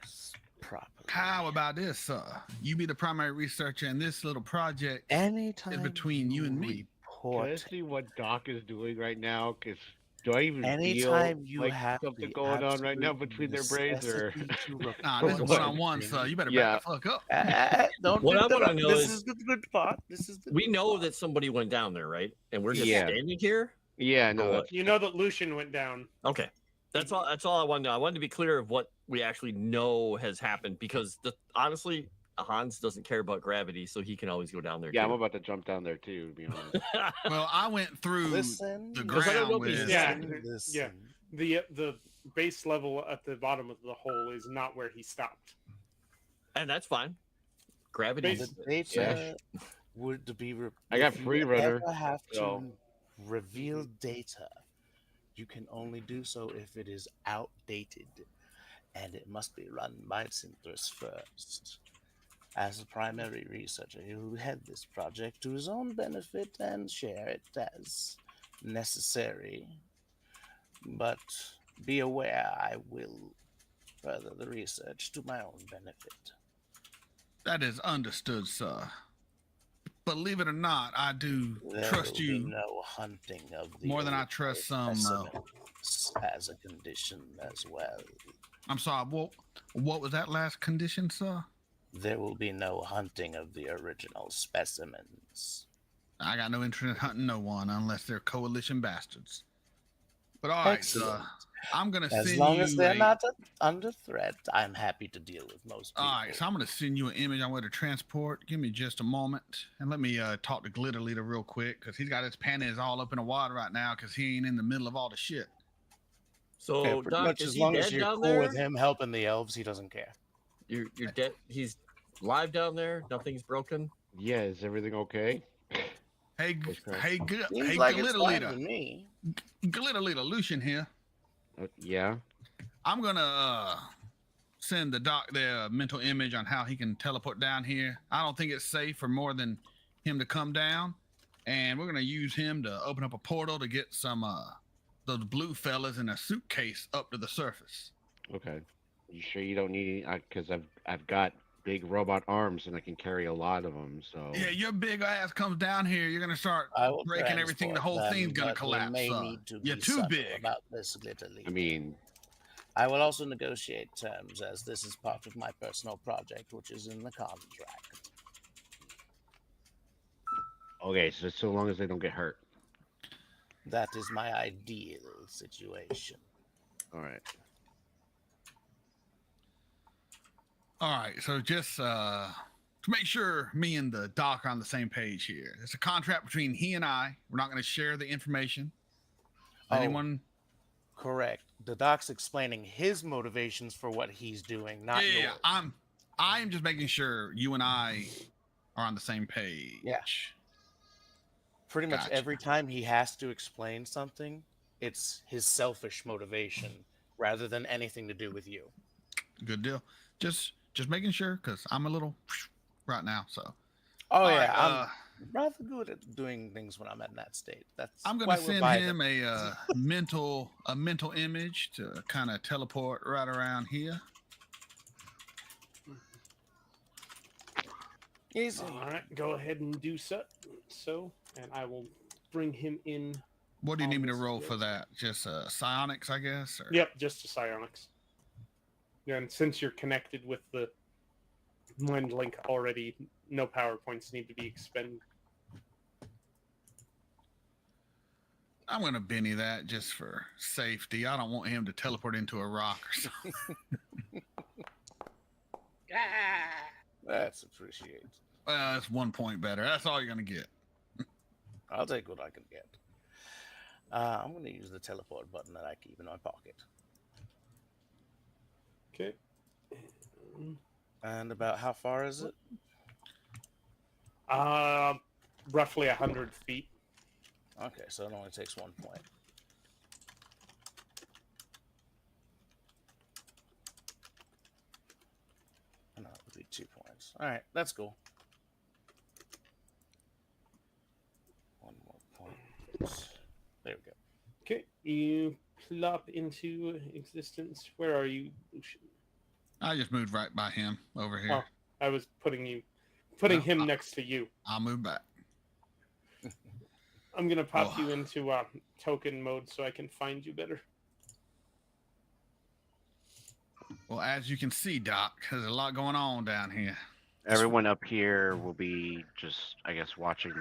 C: this properly?
H: How about this, sir? You be the primary researcher in this little project.
C: Anytime
H: between you and me.
G: Can I
C: report,
G: see what Doc is doing right now? Because do I even
C: anytime
G: feel
C: you
G: like
C: have
G: something
C: the
G: going on right now
C: absolute
G: between their brains? Or
C: necessity to
H: Nah, this is
C: report
H: one-on-one, sir. You better
G: Yeah.
H: back the fuck up.
C: Don't
E: What I wanna
C: interrupt.
E: know
C: This
E: is-
C: is the good part. This is the
E: We
C: good
E: know
C: part.
E: that somebody went down there, right? And we're just
G: Yeah.
E: standing here.
G: yeah, no,
E: Or
G: that's
B: You know that Lucian went down.
E: Okay. That's all I wanted to know. I wanted to be clear of what we actually know has happened because honestly, Hans doesn't care about gravity, so he can always go down there.
G: yeah. I'm
E: too.
G: about to jump down there too. To be honest.
H: Well, I went through
C: Listen,
H: the
E: Because I don't know
H: ground
E: if he's-
H: with.
B: Yeah.
C: listen.
B: The base level at the bottom of the hole is not where he stopped.
E: And that's fine. Gravity.
B: Base-
C: The data would be.
G: I got
C: if you
G: free runner,
C: ever have to
G: so-
C: reveal data, you can only do so if it is outdated, and it must be run by Synthros first. As a primary researcher, he will head this project to his own benefit and share it as necessary. But be aware, I will further the research to my own benefit.
H: That is understood, sir. Believe it or not, I do
C: There
H: trust
C: will be
H: you
C: no hunting of the
H: more than I
C: original
H: trust some.
C: specimens as a condition as well.
H: I'm sorry. What was that last condition, sir?
C: There will be no hunting of the original specimens.
H: I got no interest in hunting no one unless they're coalition bastards. But all right, sir.
C: Excellent.
H: I'm gonna
C: As
H: send
C: long
H: you
C: as they're
H: a-
C: not under threat, I'm happy to deal with most people.
H: All right, so I'm gonna send you an image on where to transport. Give me just a moment, and let me talk to Glitter Leader real quick because he's got his panties all up in the water right now because he ain't in the middle of all the shit.
E: So,
C: Okay, pretty
E: Doc,
C: much
E: is
C: as
E: he
C: long
E: dead
C: as you're
E: down
C: cool
E: there?
C: with him helping the elves, he doesn't care.
E: You're dead. He's live down there. Nothing's broken.
G: Yeah, is everything okay?
H: Hey,
G: Okay.
H: hey,
C: Seems
H: hey,
C: like it's
H: Glitter
C: fine
H: Leader,
C: to me.
H: Glitter Leader, Lucian here.
G: Yeah.
H: I'm gonna send the doc their mental image on how he can teleport down here. I don't think it's safe for more than him to come down, and we're gonna use him to open up a portal to get some those blue fellas in a suitcase up to the surface.
G: Okay. You sure you don't need any? Because I've got big robot arms and I can carry a lot of them. So
H: Yeah, your big ass comes down here, you're gonna start
C: I will
H: breaking everything. The
C: transport
H: whole
C: them,
H: thing's gonna
C: but we
H: collapse.
C: may need to
H: You're
C: be
H: too
C: subtle
H: big.
C: about this, Glitter Leader.
G: I mean,
C: I will also negotiate terms, as this is part of my personal project, which is in the contract.
G: okay, so long as they don't get hurt.
C: That is my ideal situation.
G: All right.
H: All right, so just to make sure me and the doc are on the same page here, it's a contract between he and I. We're not going to share the information.
C: Oh.
H: Anyone?
C: Correct. The doc's explaining his motivations for what he's doing, not
H: Yeah,
C: yours.
H: I'm just making sure you and I are on the same page.
C: Yeah. Pretty much
H: Gotcha.
C: every time he has to explain something, it's his selfish motivation rather than anything to do with you.
H: Good deal. Just making sure because I'm a little right now. So
C: Oh
H: All
C: yeah,
H: right,
C: rather good at doing things when I'm in that state. That's
H: I'm gonna
C: why we're
H: send
C: by
H: him
C: the-
H: a mental image to kind of teleport right around here.
C: Easy.
B: All right, go ahead and do so, and I will bring him in.
H: What do you need me to
B: this
H: roll for
B: field.
H: that? Just psionics, I guess. Or...
B: Yep, just a psionics. And since you're connected with the mind link already, no power points need to be expended.
H: I'm gonna Benny that just for safety. I don't want him to teleport into a rock or something.
C: That's appreciated.
H: Well, that's 1 point better. That's all you're gonna get.
C: I'll take what I can get. I'm going to use the teleport button that I keep in my pocket.
B: Okay.
C: And about how far is it?
B: Roughly 100 feet.
C: Okay, so it only takes 1 point. No, it would be 2 points. All right, that's cool. 1 more point. There we go.
B: Okay, you plop into existence. Where are you, Lucian?
H: I just moved right by him over here.
B: Oh, I was putting him next to you.
H: I'll move back.
B: I'm gonna pop you into token mode so I can find you better.
H: Well, as you can see, Doc, there's a lot going on down here.
G: Everyone up here will be just, I guess, watching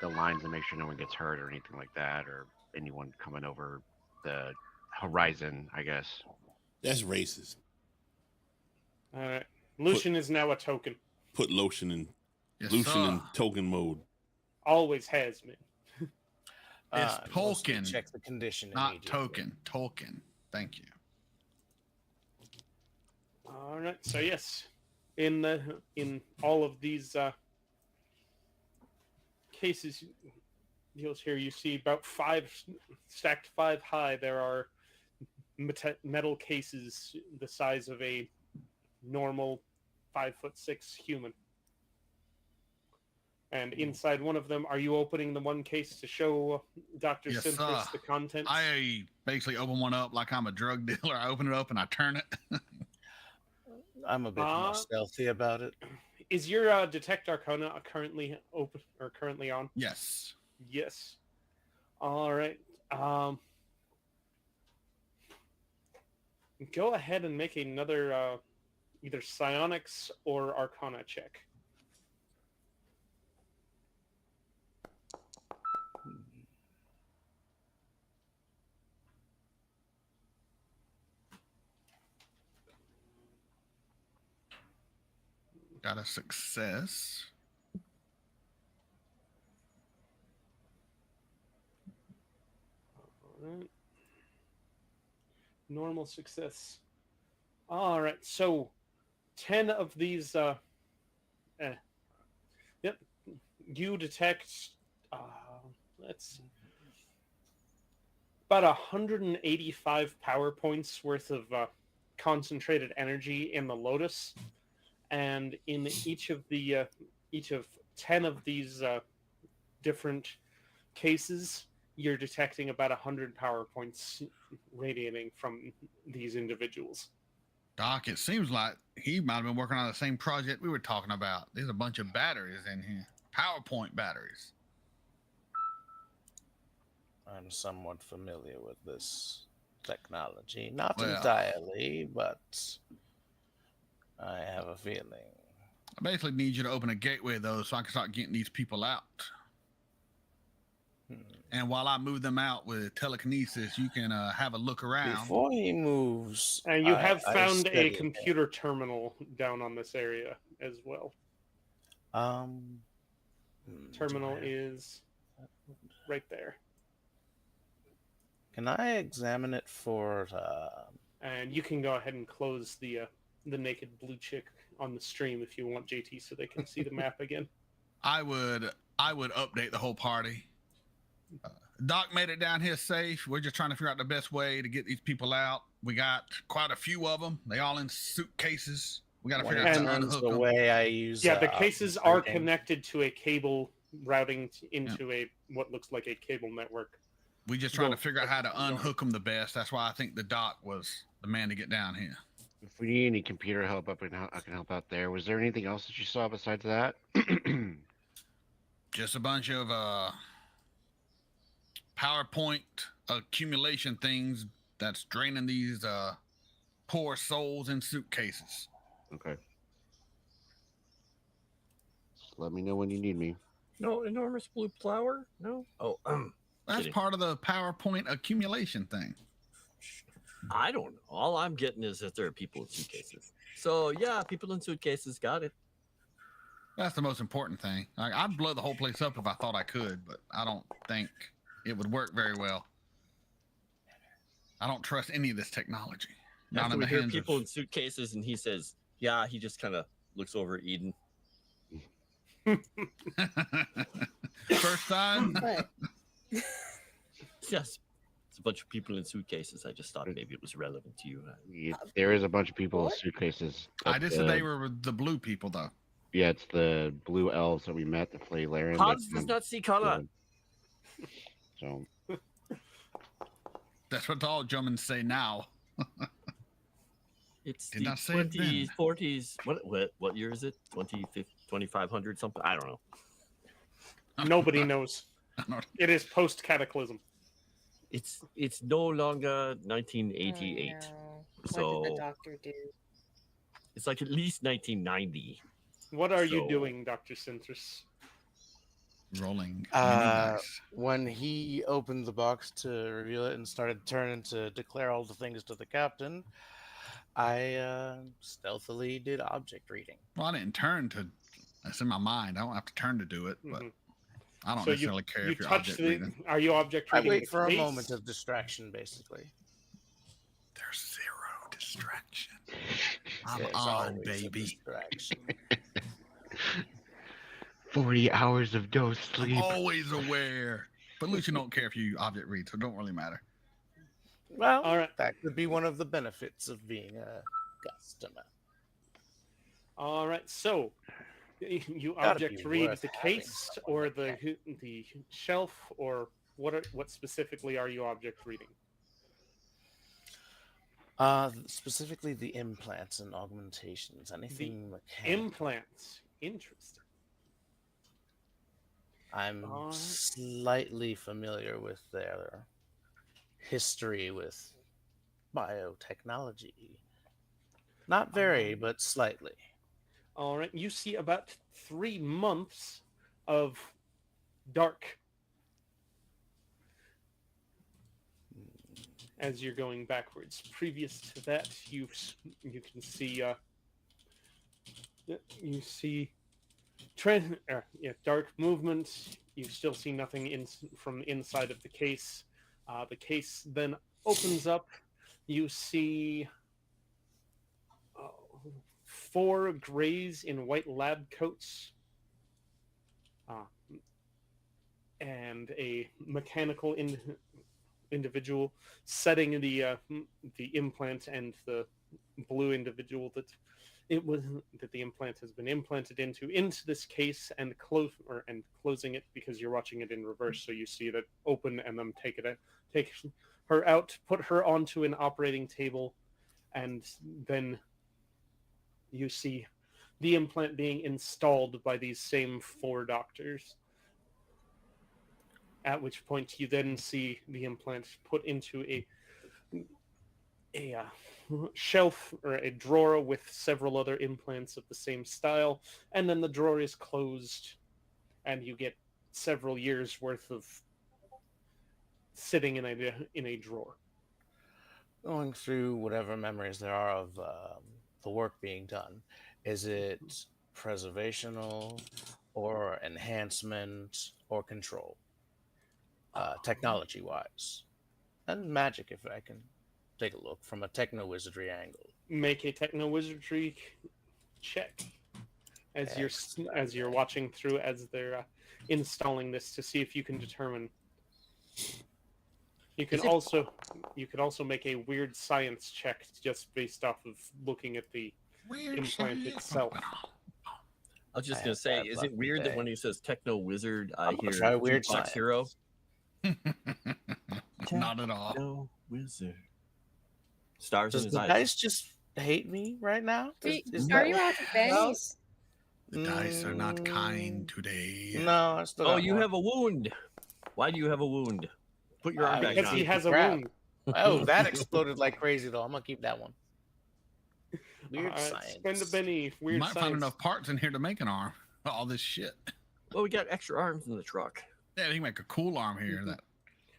G: the lines and make sure no one gets hurt or anything like that, or anyone coming over the horizon, I guess.
F: That's racist.
B: All right, Lucian is now a token.
F: Put lotion in
H: Yes,
F: Lucian
H: sir.
F: in token mode.
B: Always has been.
H: It's
C: mostly
H: Tolkien,
C: Check the condition.
H: not
C: immediately.
H: token. Tolkien. Thank you.
B: All right, so yes, in all of these cases, here you see about 5 stacked 5 high. There are metal cases the size of a normal 5'6" human. And inside one of them, are you opening the one case to show Dr.
H: Yes,
B: Synthris
H: sir.
B: the contents?
H: I basically open one up like I'm a drug dealer. I open it up and I turn it.
C: I'm a bit more stealthy about it.
B: Is your Detect Arcana currently open or currently on?
H: Yes.
B: Yes. All right. Go ahead and make another either psionics or Arcana check.
H: Got a success.
B: All right. Normal success. All right. So 10 of these yep, you detect let's see, about 185 power points worth of concentrated energy in the Lotus, and in each of 10 of these different cases, you're detecting about 100 power points radiating from these individuals.
H: Doc, it seems like he might have been working on the same project we were talking about. There's a bunch of batteries in here. PowerPoint batteries.
C: I'm somewhat familiar with this technology. Not
H: Well.
C: entirely, but I have a feeling.
H: I basically need you to open a gateway, though, so I can start getting these people out. And while I move them out with telekinesis, you can have a look around.
C: Before he moves,
B: And you have
C: I
B: found a
C: study it.
B: computer terminal down on this area as well. Terminal is right there.
C: Can I examine it for?
B: And you can go ahead and close the naked blue chick on the stream if you want, JT, so they can see the map again.
H: I would update the whole party. Doc made it down here safe. We're just trying to figure out the best way to get these people out. We got quite a few of them. They all in suitcases. We got to figure out how to
C: Turns
H: unhook
C: the
H: them.
C: way I use.
B: Yeah, the cases are
C: freaking-
B: connected to a cable routing into a what looks like a cable network.
H: We just trying to
B: Go-
H: figure out how to unhook them the best. That's why I think the doc was the man to get down here.
G: If we need any computer help, I can help out there. Was there anything else that you saw besides that?
H: Just a bunch of PowerPoint accumulation things that's draining these poor souls in suitcases.
G: Okay. Just let me know when you need me.
E: No enormous blue flower? No? Oh,
H: That's
E: kidding.
H: part of the PowerPoint accumulation thing.
E: I don't know. All I'm getting is that there are people in suitcases. So, yeah, people in suitcases got it.
H: That's the most important thing. Like, I'd blow the whole place up if I thought I could, but I don't think it would work very well. I don't trust any of this technology. Not
E: After
H: in
E: we
H: the
E: hear
H: hands
E: people
H: of...
E: in suitcases and he says, yeah, he just kind of looks over at Eden.
H: First time?
D: But
E: Yes. It's a bunch of people in suitcases. I just thought maybe it was relevant to you.
G: There is a bunch of people
D: What?
G: in suitcases.
H: I
G: but,
H: just said they were the blue people, though.
G: Yeah, it's the blue elves that we met that play Laren.
E: Hans does not see color.
G: So
H: That's what all Germans say now.
E: It's
H: Did
E: the
H: not say it
E: 20s,
H: then.
E: 40s. What year is it? 2500 something? I don't know.
B: Nobody knows.
H: I don't-
B: It is post Cataclysm.
E: It's no longer 1988.
D: oh, no.
E: So
D: What did the doctor do?
E: it's like at least 1990.
B: What are you
E: So-
B: doing, Dr. Sintress?
H: Rolling.
I: When he opened the box to reveal it and started turning to declare all the things to the captain, I stealthily did object reading.
H: Well, I didn't turn to. That's in my mind. I don't have to turn to do it, but
B: Mhm.
H: I don't
B: So
H: necessarily care
B: You
H: if you're
B: touch
H: object
B: the.
H: reading.
B: Are you object
I: I
B: reading?
I: wait
B: the
I: for a
B: case?
I: moment of distraction, basically.
H: There's zero distraction. I'm
I: There's
H: on,
I: always a
H: baby.
I: distraction.
G: 40 hours of no sleep.
H: Always aware. But Lucian don't care if you object read, so it don't really matter.
I: Well,
B: All right.
I: that could be one of the benefits of being a customer.
B: All right. So you
I: Gotta
B: object
I: be
B: read
I: worth
B: the
I: having
B: case
I: someone
B: or
I: like
B: the shelf, or what specifically are you object reading?
I: Specifically the implants and augmentations, anything mechanical.
B: Implants. Interesting.
I: I'm
B: Alright.
I: slightly familiar with their history with biotechnology. Not very, but slightly.
B: All right. You see about 3 months of dark as you're going backwards. Previous to that, you can see you see dark movement. You still see nothing from inside of the case. The case then opens up. You see 4 grays in white lab coats, and a mechanical individual setting the implant, and the blue individual that the implant has been implanted into this case, and closing it, because you're watching it in reverse, so you see that open and then take her out, put her onto an operating table, and then you see the implant being installed by these same 4 doctors. At which point you then see the implant put into a shelf or a drawer with several other implants of the same style, and then the drawer is closed, and you get several years worth of sitting in a drawer.
I: Going through whatever memories there are of the work being done, is it preservational or enhancement or control? Technology wise, and magic, if I can take a look from a techno wizardry angle.
B: Make a techno wizardry check as you're watching through as they're installing this, to see if you can determine. You could also make a weird science check just based off of looking at the
H: Weird
B: implant
H: science.
B: itself.
E: I was just
I: I
E: gonna
I: have
E: say,
I: bad
E: is
I: luck
E: it weird that
I: today.
E: when he says techno wizard, I
I: I'm gonna
E: hear
I: try weird
E: Jukebox
I: science.
E: Hero?
H: Not at all.
E: Techno wizard. Stars in
I: Does
E: his
I: the
E: eyes.
I: dice just hate me right now? Is
D: Are
I: that
D: you
I: what
D: out
I: it's
D: of
I: about?
D: bennies?
H: The dice are not kind
I: Mm,
H: today.
I: No, I still
E: Oh,
I: got
E: you
I: more.
E: have a wound. Why do you have a wound? Put your arm
I: I
E: back
B: Because
E: on.
B: he has a
I: Crap.
B: wound.
I: Oh, that exploded like crazy though. I'm gonna keep that one. Weird
B: Spend a
I: science.
B: benny.
H: You
B: Weird
H: might find
B: science.
H: enough parts in here to make an arm. All this shit.
E: Well, we got extra arms in the truck.
H: Yeah, you can make a cool arm here that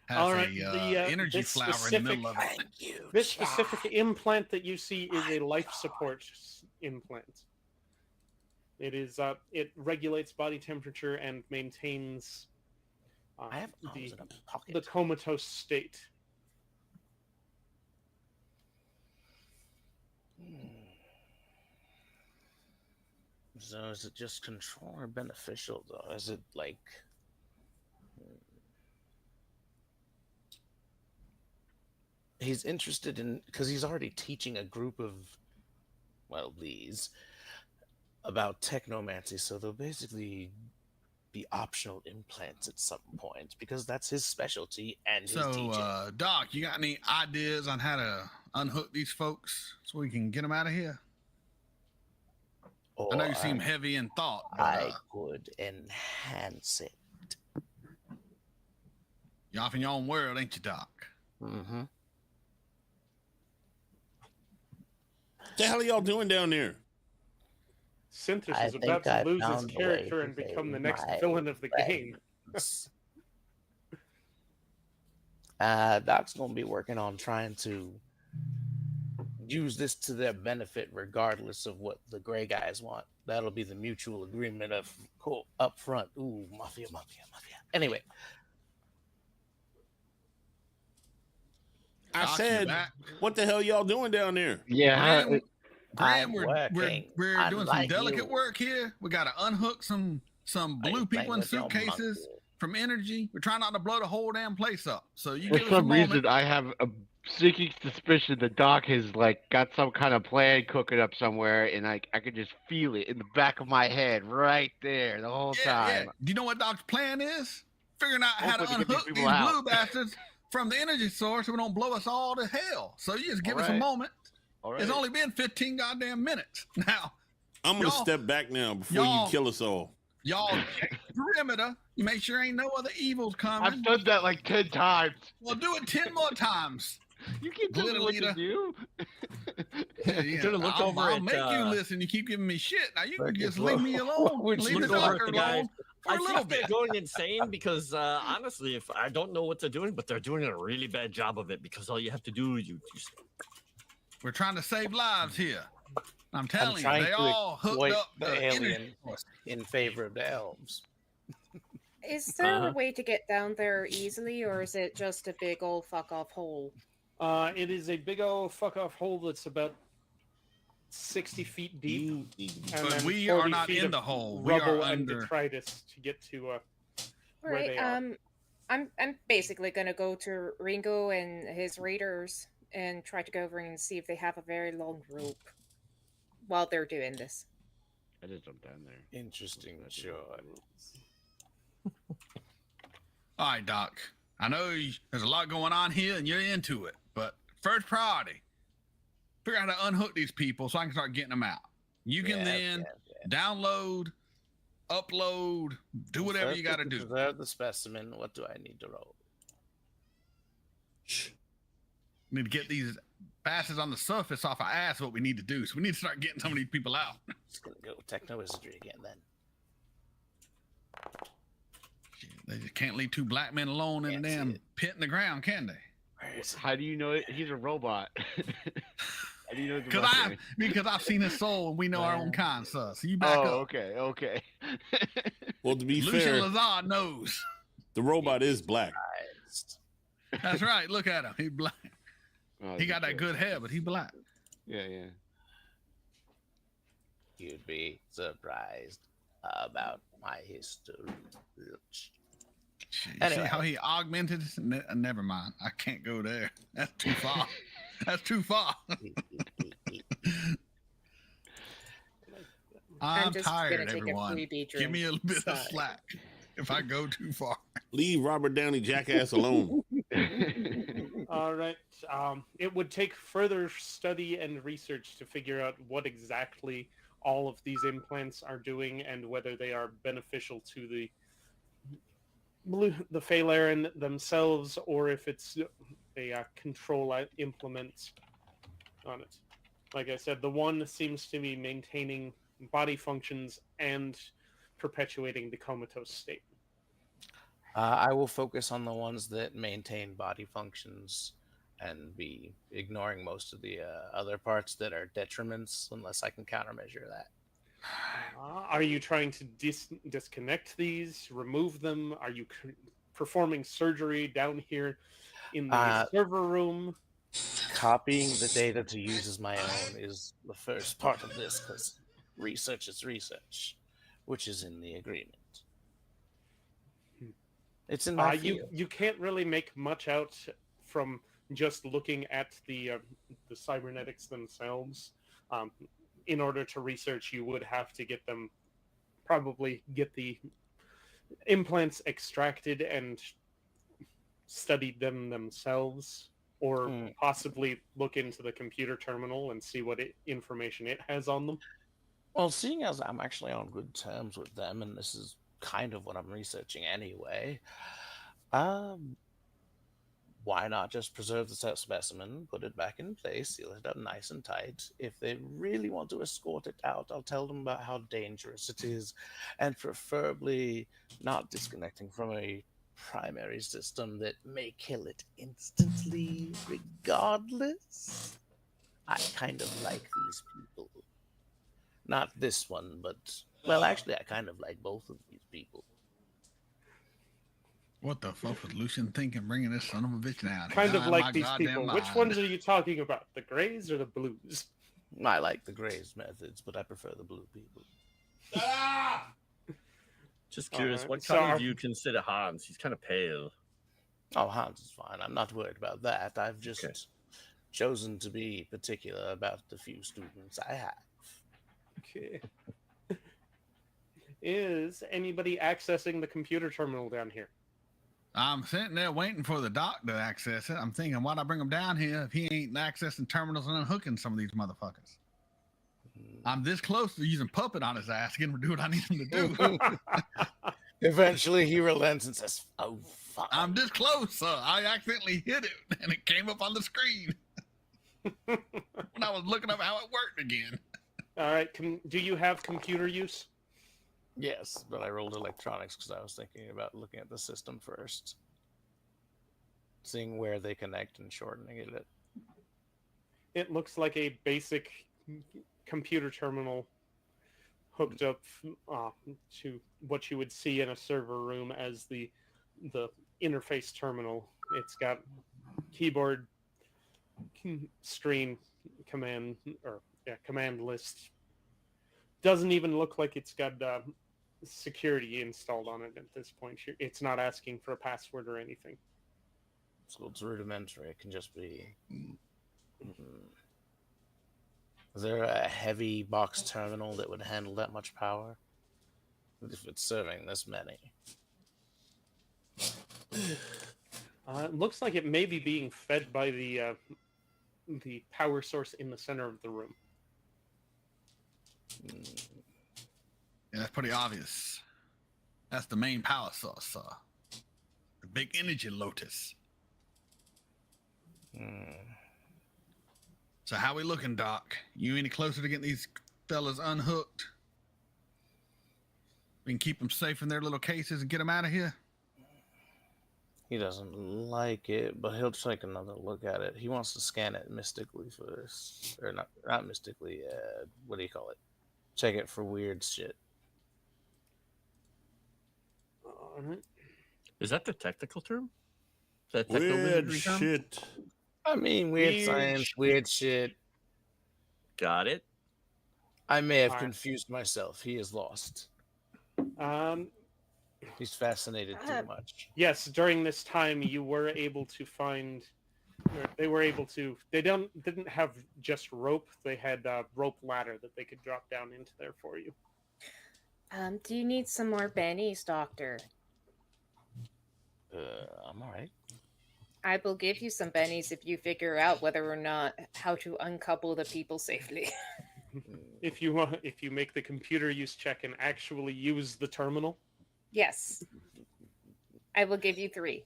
H: has
B: All right,
H: energy
B: this
H: flower in the
B: specific-
H: middle of it.
I: Thank you.
B: This
I: Chad.
B: specific implant that you see is a life support implant. It is it regulates body temperature and maintains
I: I have arms in a pocket.
B: the comatose state.
I: So is it just control or beneficial though? Is it like he's interested in because he's already teaching a group of these about technomancy, so they'll basically be optional implants at some point because that's his specialty and his
H: So,
I: teaching.
H: Doc, you got any ideas on how to unhook these folks so we can get them out of here? I know you seem
I: Or
H: heavy in thought, but
I: I could enhance it.
H: you're off in your own world, ain't you, Doc?
I: Mm-hmm.
F: What the hell are y'all doing down there?
B: Synthesis
I: I
B: is about
I: think I
B: to lose his
I: found a way
B: character
I: to
B: and become the
I: save
B: next
I: my
B: villain of the game.
I: Doc's gonna be working on trying to use this to their benefit, regardless of what the gray guys want. That'll be the mutual agreement of cool up front. Ooh, mafia. Anyway,
F: I
H: Doc, you
F: said,
H: back?
F: what the hell y'all doing down there?
G: Yeah,
H: Graham,
I: I'm
H: we're
I: working.
H: doing some
I: Unlike
H: delicate
I: you.
H: work here. We got to unhook some
I: Are
H: blue
I: you playing
H: people in
I: with your
H: suitcases
I: monkey?
H: from energy. We're trying not to blow the whole damn place up. So you
G: for
H: give us a
G: some
H: moment.
G: reason, I have a sneaking suspicion that Doc has got some kind of plan cooking up somewhere, and I could just feel it in the back of my head right there the whole
H: Yeah.
G: time.
H: Do you know what Doc's plan is? Figuring out how to
G: Hopefully to get these
H: unhook
G: people
H: these
G: out.
H: blue bastards from the energy source so we don't blow us all to hell. So you just give us a
G: Alright.
H: moment.
G: All right.
H: It's only been 15 goddamn minutes. Now,
F: I'm gonna
H: Y'all-
F: step back now before you
H: y'all-
F: kill us all.
H: y'all check the perimeter. Make sure ain't no other evils coming.
G: I've done that like 10 times.
H: Well, do it 10 more times.
G: You keep telling me what to
H: Glitter
G: do.
H: Yeah,
E: should've looked over
H: I'll
E: at,
H: make you listen. You keep giving me shit. Now you can
I: Look,
H: just
I: look,
H: leave me alone.
I: would
H: Leave
I: you
H: the
E: look over at
H: doctor
E: the guy?
H: alone for
E: I
H: a little
E: think they're
H: bit.
E: going insane because honestly, if I don't know what they're doing, but they're doing a really bad job of it because all you have to do is you just
H: We're trying to save lives here. I'm telling you,
I: trying
H: they
I: to
H: all hooked
I: exploit
H: up
I: the
H: energy
I: alien.
H: source.
I: In favor of the elves.
D: Is there
E: Uh-huh.
D: a way to get down there easily, or is it just a big old fuck off hole?
B: It is a big old fuck off hole that's about 60 feet deep. And
H: But
B: then
H: we
B: 40
H: are not
B: feet
H: in
B: of
H: the hole. We are
B: Rubble and
H: under.
B: detritus to get to
D: All
B: where
D: right.
B: they are.
D: I'm basically gonna go to Ringo and his raiders and try to go over and see if they have a very long rope while they're doing this.
G: I just jumped down there.
I: Interesting choice.
H: All right, Doc. I know there's a lot going on here and you're into it, but first priority, figure out how to unhook these people so I can start getting them out. You can then download, upload, do whatever
I: First,
H: you got to
I: to
H: do.
I: preserve the specimen. What do I need to roll?
H: We need to get these bastards on the surface off our ass. What we need to do, so we need to start getting some of these people out.
I: Just gonna go techno wizardry again then.
H: They just can't leave two black men alone in a
I: Can't see
H: damn
I: it.
H: pit in the ground, can they?
I: Where is it?
G: How do you know it? He's a robot? How do you know it's a
H: Because I've seen his soul and we know our own kind, sir. So you back
G: Oh,
H: up.
G: okay.
F: Well, to be
H: Lucian
F: fair,
H: Lazard knows.
F: the robot is black.
I: Surprised.
H: That's right. Look at him. He black.
G: Oh,
H: He got that good hair, but he black.
G: Yeah.
I: You'd be surprised about my history.
H: You
I: Anyway.
H: see how he augmented? Never mind. I can't go there. That's too far. That's too far. I'm
D: just gonna
H: tired,
D: take a
H: everyone.
D: freebie
H: Give me a
D: drink.
H: bit of
D: Sorry.
H: slack if I go too far.
F: Leave Robert Downey jackass alone.
B: All right. It would take further study and research to figure out what exactly all of these implants are doing and whether they are beneficial to the Phalaren themselves, or if it's a control implement on it. Like I said, the one seems to be maintaining body functions and perpetuating the comatose state.
I: I will focus on the ones that maintain body functions and be ignoring most of the other parts that are detriments unless I can countermeasure that.
B: Are you trying to disconnect these, remove them? Are you performing surgery down here in the server room?
I: Copying the data to use as my own is the first part of this, because research is research, which is in the agreement. It's in my field.
B: You can't really make much out from just looking at the cybernetics themselves. In order to research, you would have to probably get the implants extracted and studied them themselves, or possibly look into the computer terminal and see what information it has on them.
I: Well, seeing as I'm actually on good terms with them, and this is kind of what I'm researching anyway, why not just preserve the specimen, put it back in place, seal it up nice and tight? If they really want to escort it out, I'll tell them about how dangerous it is, and preferably not disconnecting from a primary system that may kill it instantly, regardless. I kind of like these people. Not this one, but, well, actually, I kind of like both of these people.
H: What the fuck was Lucian thinking bringing this son of a bitch down?
B: Kind of
H: Out
B: like
H: my
B: these
H: goddamn
B: people.
H: mind.
B: Which ones are you talking about? The Greys or the Blues?
I: I like the Greys methods, but I prefer the blue people.
E: Just curious,
B: Alright,
E: what
B: so
E: color do you consider Hans? He's kind of pale.
I: Oh, Hans is fine. I'm not worried about that. I've just chosen to be particular about the few students I have.
B: Okay. Is anybody accessing the computer terminal down here?
H: I'm sitting there waiting for the doc to access it. I'm thinking, why'd I bring him down here if he ain't accessing terminals and unhooking some of these motherfuckers? I'm this close to using puppet on his ass, getting him to do what I need him to do.
I: Eventually, he relents and says, "Oh, fuck."
H: I'm this close. I accidentally hit it, and it came up on the screen when I was looking up how it worked again.
B: All right. Do you have computer use?
I: Yes, but I rolled electronics because I was thinking about looking at the system first, seeing where they connect and shortening it.
B: It looks like a basic computer terminal hooked up to what you would see in a server room as the interface terminal. It's got keyboard, screen, command list. Doesn't even look like it's got security installed on it at this point. It's not asking for a password or anything.
I: So it's rudimentary. It can just be. Is there a heavy box terminal that would handle that much power? If it's serving this many.
B: It looks like it may be being fed by the power source in the center of the room.
H: Yeah, that's pretty obvious. That's the main power source, the big energy lotus. So how we looking, Doc? You any closer to getting these fellas unhooked? We can keep them safe in their little cases and get them out of here?
I: He doesn't like it, but he'll take another look at it. He wants to scan it mystically first. Or not mystically, what do you call it? Check it for weird shit.
B: All right.
E: Is that the technical term? Is that
F: Weird
E: techno-wizardry term?
F: shit.
I: I mean, weird science, weird shit.
E: Got it.
I: I may have
B: Alright.
I: confused myself. He is lost.
B: Um,
I: He's fascinated too much.
B: yes, during this time you were able to find They were able to. They didn't have just rope. They had a rope ladder that they could drop down into there for you.
D: Do you need some more bennies, Doctor?
I: I'm all right.
D: I will give you some bennies if you figure out whether or not how to uncouple the people safely.
B: If you make the computer use check and actually use the terminal,
D: Yes. I will give you 3.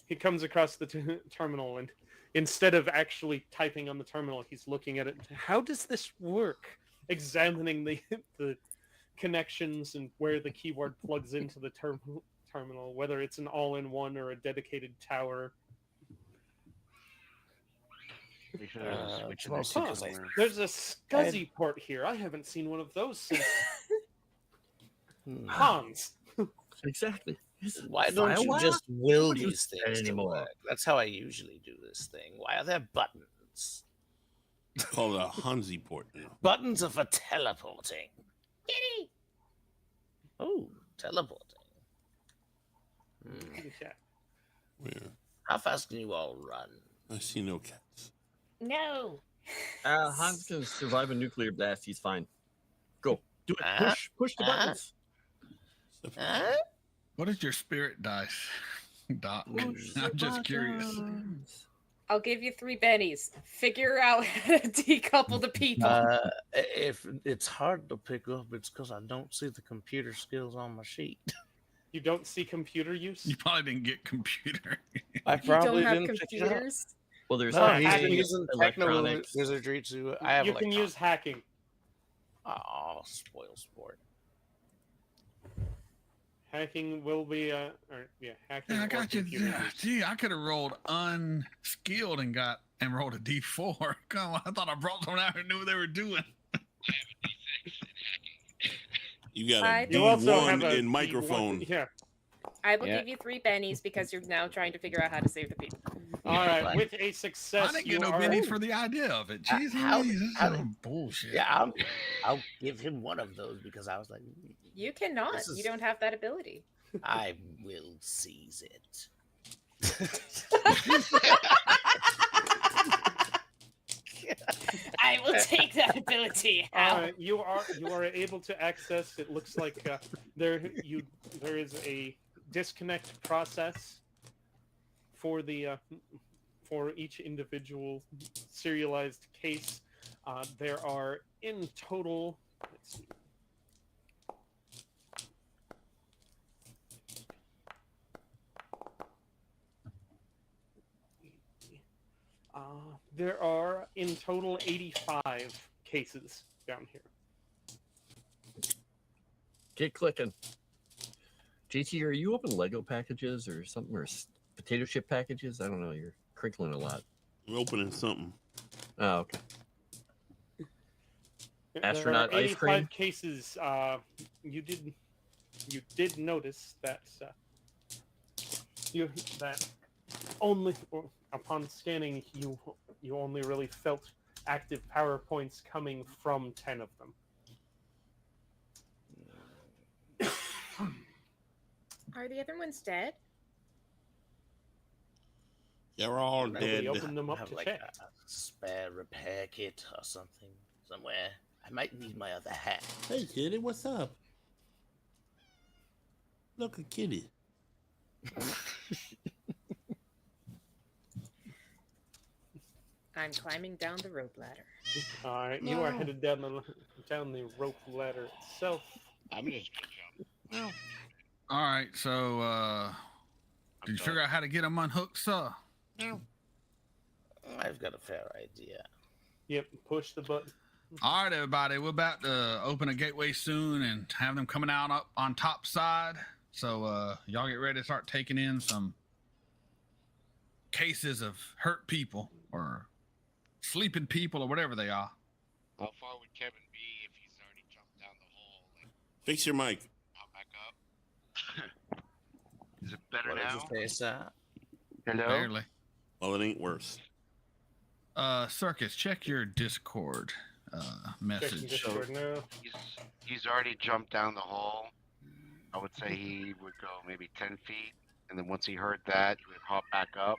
B: he comes across the terminal, and instead of actually typing on the terminal, he's looking at it. How does this work? Examining the connections and where the keyboard plugs into the terminal, whether it's an all-in-one or a dedicated tower.
G: We should have
I: Uh,
G: switched
I: well,
G: it
I: see,
B: Huh,
I: 'cause I-
B: there's a SCSI port here. I haven't seen one of those since
I: Hmm.
B: Hans.
E: Exactly.
I: Why don't you
E: Firewall?
I: just will
E: Nobody
I: these
E: uses that
I: things to
E: anymore.
I: work? That's how I usually do this thing. Why are there buttons?
F: It's called a Hansi port now.
I: Buttons are for teleporting.
D: Kitty!
I: Oh, teleporting. Hmm.
B: Yeah.
F: Where?
I: How fast can you all run?
F: I see no cats.
D: No.
E: Hans can survive a nuclear blast. He's fine. Go. Do it.
I: Uh,
E: Push the buttons.
I: Huh?
H: What is your spirit dice, Doc?
E: Push the
H: I'm just curious.
E: buttons.
D: I'll give you 3 bennies. Figure out how to decouple the people.
I: If it's hard to pick up, it's because I don't see the computer skills on my sheet.
B: You don't see computer use?
H: You probably didn't get computer.
I: I
D: You
I: probably
D: don't have
I: didn't pick it up.
D: computers?
E: Well, there's
I: No,
B: hacking,
I: he's using techno
E: electronics.
I: wizardry to. I have
B: You can use hacking.
I: Oh, spoil sport.
B: Hacking will be hacking.
H: Yeah, I
B: or
H: got you.
B: computer use.
H: Gee, I could have rolled unskilled and rolled a D4. Come on, I thought I brought someone out who knew what they were doing.
F: You got
D: I
F: a
B: You also have
F: D1
B: a
F: in microphone.
B: D1. Yeah.
D: I will
G: Yeah.
D: give you 3 bennies because you're now trying to figure out how to save the people.
B: All right.
I: Right.
B: With a success,
H: I didn't
B: you
H: get no
B: are.
H: bennies for the idea of it. Jeez,
I: how-
H: Louise, this is
I: how-
H: some bullshit.
I: Yeah, I'll give him one of those because I was like,
D: You cannot.
I: This
D: You
I: is-
D: don't have that ability.
I: I will seize it.
D: I will take that ability. Ow.
B: You are able to access. It looks like there is a disconnect process for the for each individual serialized case. There are in total. Let's see. There are in total 85 cases down here.
E: Get clicking. JT, are you open Lego packages or something, or potato chip packages? I don't know. You're crinkling a lot.
F: We're opening something.
E: Oh, okay.
B: There
E: Astronaut
B: are
E: ice
B: 85
E: cream?
B: cases. You did notice that that only upon scanning you only really felt active power points coming from 10 of them.
D: Are the other ones dead?
F: Yeah, we're all
B: Nobody
F: dead.
B: opened them up
I: have
B: to
I: like
B: check.
I: a spare repair kit or something somewhere. I might need my other hat.
F: Hey, kitty, what's up? Look, a kitty.
D: I'm climbing down the rope ladder.
B: All right, you are headed down the rope ladder itself.
G: I'm just gonna jump.
H: All right, so did you figure out how to get them unhooked, sir?
I: I've got a fair idea.
B: Yep, push the button.
H: All right, everybody, we're about to open a gateway soon and have them coming out up on top side. So y'all get ready to start taking in some cases of hurt people or sleeping people or whatever they are.
G: How far would Kevin be if he's already jumped down the hole? Like,
F: Fix your mic.
G: hop back up. Is it better
I: What did
G: now?
I: you say, sir?
G: Hello.
H: Barely.
F: Well, it ain't worse.
H: Circus, check your Discord
B: Checking
H: message.
B: Discord now.
G: He's already jumped down the hole. I would say he would go maybe 10 feet, and then once he heard that, he would hop back up.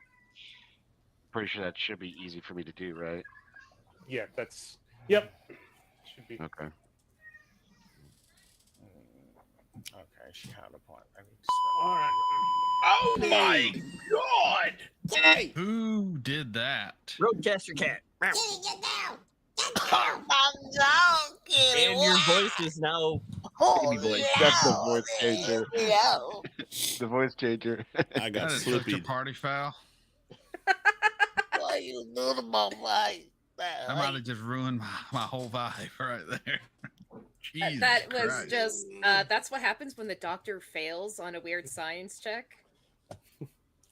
G: pretty sure that should be easy for me to do, right?
B: Yeah, that's yep. Should be.
G: Okay.
I: Okay, she had a point. I need to
B: All right.
C: Oh my god! Hey!
H: Who did that?
E: Roadcaster cat.
C: Get down! I'm joking!
E: And your voice is now baby voice.
G: That's the voice changer.
C: No.
G: The voice changer.
F: I got
H: That is such a
F: slippy.
H: party foul.
C: What you do to my wife?
H: That might have just ruined my whole vibe right there. Jesus
D: That was
H: Christ.
D: just that's what happens when the doctor fails on a weird science check.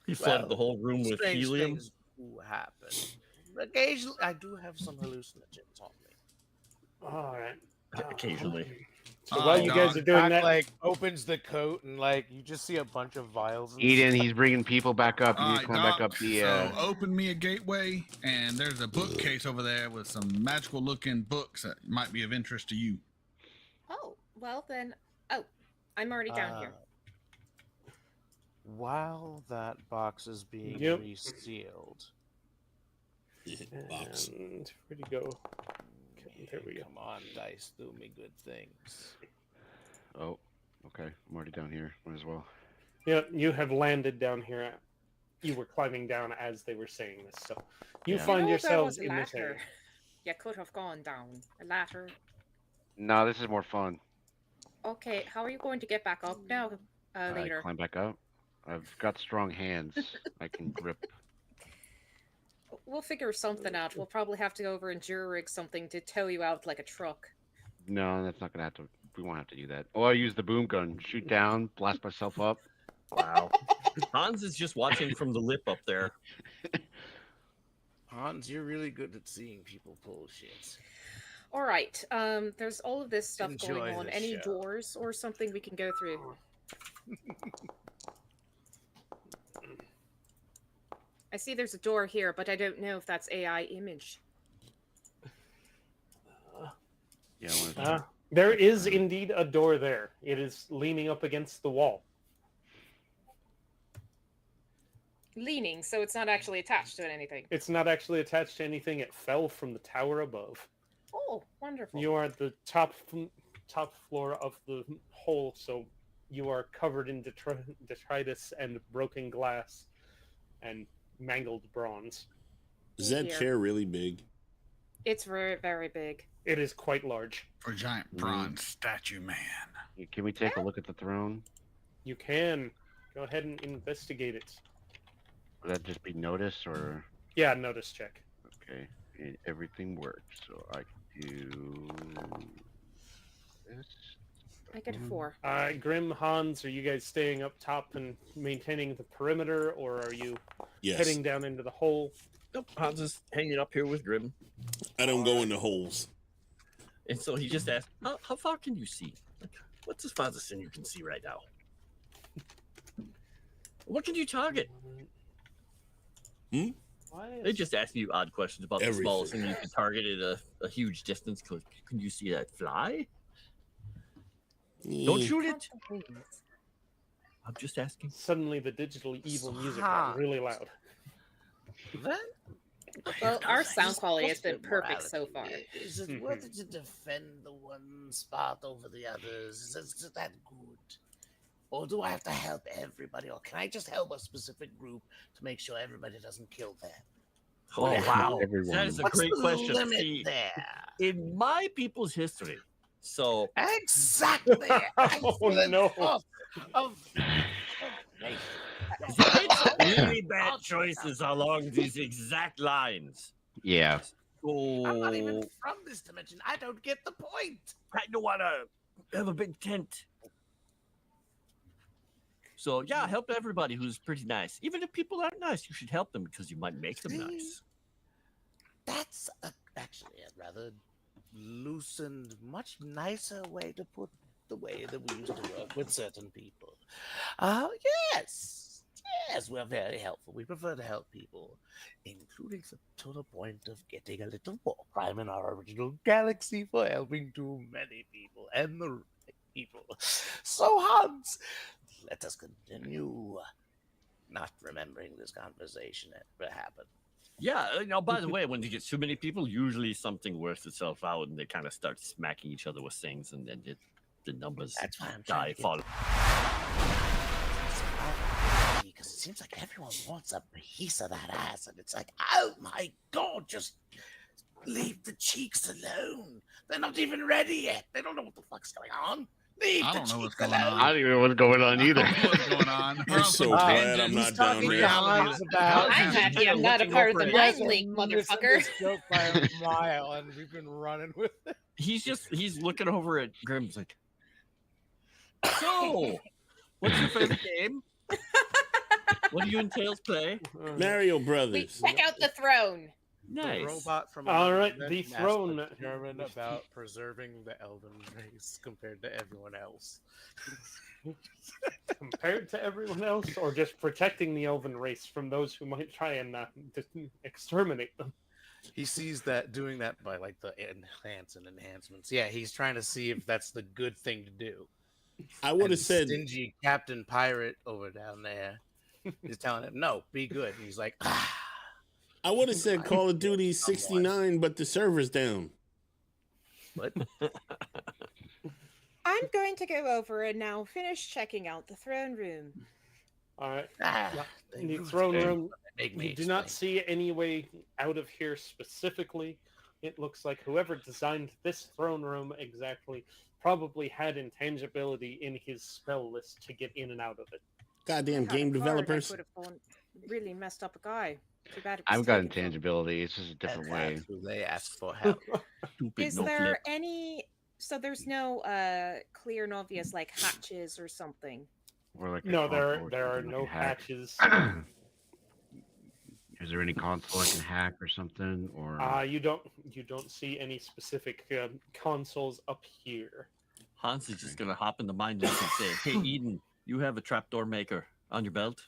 E: He flooded the whole room with
I: Strange
E: helium.
I: things do happen. Occasionally, I do have some hallucinogens on me.
B: All right.
E: Occasionally.
B: So while you guys are doing
I: Doc,
B: that,
I: like opens the coat and like you just see a bunch of vials. And
G: Eden, he's bringing people back up. You
H: All
G: need to
H: right,
G: climb back
H: Doc,
G: up the.
H: so open me a gateway, and there's a bookcase over there with some magical-looking books that might be of interest to you.
D: Oh, well then. Oh, I'm already down here.
I: While that box is being
B: Yep.
I: resealed,
F: Box.
B: and where'd you go? Okay, there we go.
I: Come on, dice, do me good things.
G: Oh, okay. I'm already down here. Might as well.
B: Yep, you have landed down here. You were climbing down as they were saying this, so you
G: Yeah.
B: find
D: there
B: yourselves
D: was a
B: in this
D: ladder.
B: area.
D: You could have gone down a ladder.
G: No, this is more fun.
D: Okay, how are you going to get back up now?
G: I
D: Later.
G: climb back up. I've got strong hands. I can grip.
D: We'll figure something out. We'll probably have to go over and jury rig something to tow you out like a truck.
G: No, that's not gonna have to. We won't have to do that. Or I use the boom gun, shoot down, blast myself up.
E: Wow. Hans is just watching from the lip up there.
I: Hans, you're really good at seeing people pull shit.
D: All right. There's all of this stuff
I: Enjoy
D: going on.
I: the
D: Any
I: show.
D: doors or something we can go through? I see there's a door here, but I don't know if that's AI image.
G: Yeah. I wanna-
B: There is indeed a door there. It is leaning up against the wall.
D: Leaning, so it's not actually attached to anything.
B: It's not actually attached to anything. It fell from the tower above.
D: Oh, wonderful.
B: You are at the top floor of the hole, so you are covered in detritus and broken glass and mangled bronze.
F: Is that
D: Here.
F: chair really big?
D: It's very, very big.
B: It is quite large.
H: For a giant bronze statue man.
G: Can we take a look at the throne?
B: You can go ahead and investigate it.
G: Would that just be notice or?
B: Yeah, notice check.
G: Okay, everything works. So I can do this.
D: I get a 4.
B: Grim, Hans, are you guys staying up top and maintaining the perimeter, or are you
F: Yes.
B: heading down into the hole?
E: Nope, Hans is hanging up here with Grim.
F: I don't go in the holes.
E: And so he just asked, how far can you see? Like, what's as farthest thing you can see right now? What can you target? They just ask you odd questions about the smallest thing you can target at a huge distance. Can you see that fly? Don't shoot it. I'm just asking.
B: Suddenly the digital evil music got really loud.
D: Well, our sound quality has been perfect so far.
C: Is it worth it to defend the one spot over the others? Is that good? Or do I have to help everybody? Or can I just help a specific group to make sure everybody doesn't kill them?
E: Oh, wow.
G: Everyone.
E: That is a
C: What's
E: great
C: the
E: question.
C: limit
E: See,
C: there?
E: in my people's history, so
C: Exactly.
B: Oh, no.
E: it's really bad choices along these exact lines.
G: Yeah.
C: I'm not even
E: So
C: from this dimension. I don't get the point.
E: I don't want to have a big tent. So yeah, help everybody who's pretty nice. Even if people aren't nice, you should help them because you might make them nice.
C: That's actually a rather loosened, much nicer way to put the way that we used to work with certain people. Yes, we're very helpful. We prefer to help people, including to the point of getting a little war crime in our original galaxy for helping too many people and the right people. So, Hans, let us continue. Not remembering this conversation ever happened.
E: Yeah, by the way, when you get too many people, usually something works itself out and they kind of start smacking each other with things, and then the numbers
I: That's why I'm
E: die,
I: trying to
E: fall.
I: Because it seems like everyone wants a piece of that ass, and it's like, oh my god, just leave the cheeks alone. They're not even ready yet. They don't know what the fuck's going on. Leave
H: I
I: the
H: don't know what's
I: cheeks
H: going
I: alone.
H: on.
G: I don't even know what's going on either.
H: I don't know what's going on. We're
F: I'm
H: on
F: so
H: some
F: glad
H: tangent.
F: I'm not
I: He's
F: down
I: talking
F: here.
I: to Hans about.
D: I'm happy I'm not a part of the mind league, motherfucker.
C: Joke by a mile, and we've been running with it.
E: He's looking over at Grimm's like, so, what's your favorite game? What do you and Tails play?
F: Mario
D: We
F: Brothers.
D: check out the throne.
E: Nice.
C: The robot from
B: All right,
C: another
B: the
C: dimension
B: throne.
C: asked German about preserving the elven race compared to everyone else.
B: Compared to everyone else, or just protecting the elven race from those who might try and exterminate them?
C: He sees that doing that by like the enhancements. Yeah, he's trying to see if that's the good thing to do.
F: I would
C: And
F: have said
C: stingy Captain Pirate over down there is telling him, "No, be good." And he's like, "Ah."
F: I would have said Call of Duty 69, but the server's down.
C: What?
D: I'm going to go over and now finish checking out the throne room.
B: All right.
C: Ah,
B: In the
C: they
B: throne
G: Okay.
B: room,
C: make me
B: you do not
C: explain.
B: see any way out of here specifically. It looks like whoever designed this throne room exactly probably had intangibility in his spell list to get in and out of it.
F: Goddamn game developers.
D: Could have really messed up a guy. Too bad it was
G: I've got
D: taken from him.
G: intangibility. It's just a different way.
C: That's who they ask for help.
E: Stupid
D: Is
E: no
D: there
E: flip.
D: any? So there's no clear and obvious like hatches or something.
G: Or like a
B: No, there
G: console or
B: are
G: something I
B: no
G: can hack.
B: hatches.
G: Is there any console I can hack or something? Or
B: You don't see any specific consoles up here.
E: Hans is just gonna hop in the mind link and say, "Hey, Eden, you have a trapdoor maker on your belt."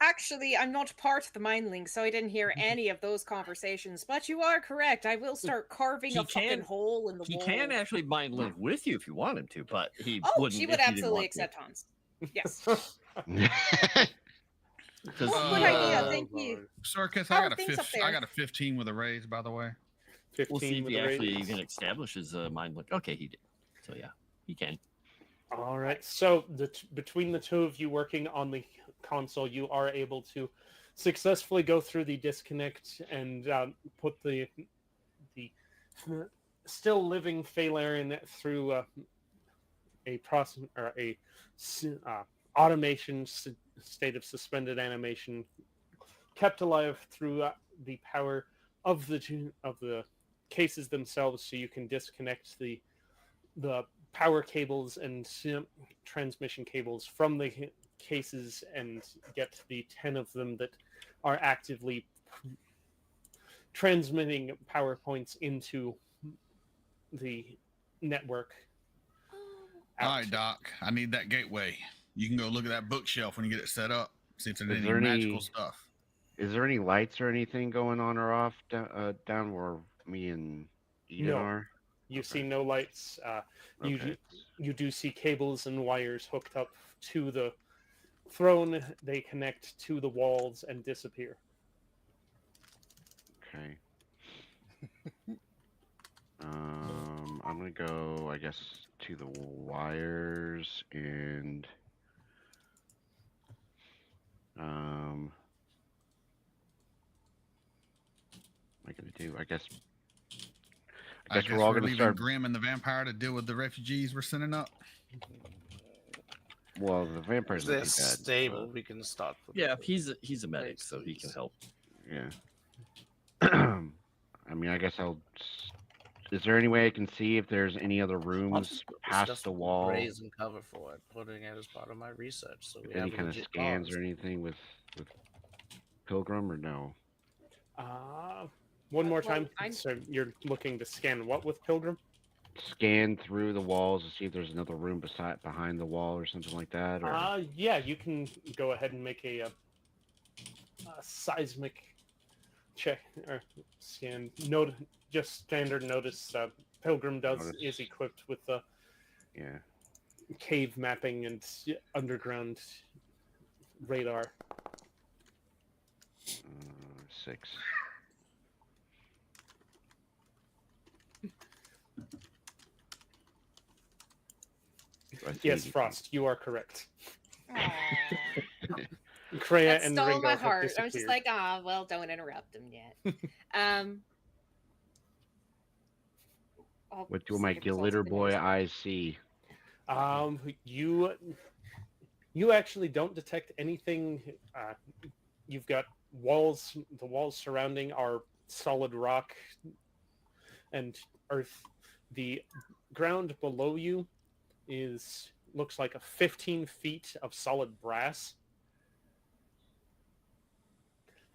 D: Actually, I'm not part of the mind link, so I didn't hear any of those conversations. But you are correct. I will start carving
E: He
D: a fucking
E: can-
D: hole in the
E: He
D: wall.
E: can actually mind link with you if you want him to, but he
D: Oh,
E: wouldn't.
D: she
E: if
D: would
E: he didn't
D: absolutely
E: want to.
D: accept Hans. Yes.
E: 'Cause
D: Oh,
H: good
E: he,
H: idea,
D: thank you.
H: Circus,
D: Oh,
H: I got a
D: things up
H: I
D: there.
H: got a 15 with a raise, by the way.
B: 15
E: we'll see if
B: with
E: he
B: a
E: actually
B: raise.
E: even establishes a mind link. Okay, he did. So yeah, he can.
B: All right. So between the two of you working on the console, you are able to successfully go through the disconnect and put the still living Phalarian through a process or a automation state of suspended animation, kept alive through the power of the cases themselves, so you can disconnect the power cables and transmission cables from the cases and get the 10 of them that are actively transmitting power points into the network.
H: All right, Doc. I need that gateway. You can go look at that bookshelf when you get it set up. See if there's
G: Is
H: any
G: there
H: magical
G: any-
H: stuff.
G: Is there any lights or anything going on or off down where me and Eden
B: No.
G: are?
B: You
G: Okay.
B: see no lights.
G: Okay.
B: You do see cables and wires hooked up to the throne. They connect to the walls and disappear.
G: Okay. I'm gonna go, I guess, to the wires and what am I gonna do? I guess we're all gonna
H: leaving
G: start.
H: Grim and the vampire to deal with the refugees we're sending up.
G: Well, the vampires
C: They're
G: are dead.
C: stable. We can start. With
E: Yeah,
C: the-
E: he's a medic, so he can help.
G: Yeah. I mean, I guess I'll. Is there any way I can see if there's any other
C: I'll
G: rooms
C: just
G: past
C: just
G: the wall?
C: raise and cover for it, putting it as part of my research. So we
G: Any
C: have
G: kind of
C: legit
G: scans
C: cause.
G: or anything with Pilgrim or no?
B: One more
D: Well,
B: time.
D: I'm-
B: So you're looking to scan what with Pilgrim?
G: Scan through the walls to see if there's another room behind the wall or something like that. Or
B: Yeah, you can go ahead and make a seismic check or scan. Note, just standard notice. Pilgrim is
G: Notice.
B: equipped with the
G: yeah.
B: cave mapping and underground radar.
G: 6. I say
B: Yes,
G: you-
B: Frost, you are correct.
D: Aw.
B: Kreia
D: That
B: and
D: stole
B: Ringo
D: my
B: have
D: heart. I was just
B: disappeared.
D: like, ah, well, don't interrupt him yet. I'll
G: What do
D: see
G: my
D: the results
G: glitter
D: of the
G: boy
D: news.
G: eyes see?
B: You actually don't detect anything. You've got walls. The walls surrounding are solid rock and earth. The ground below you looks like a 15 feet of solid brass,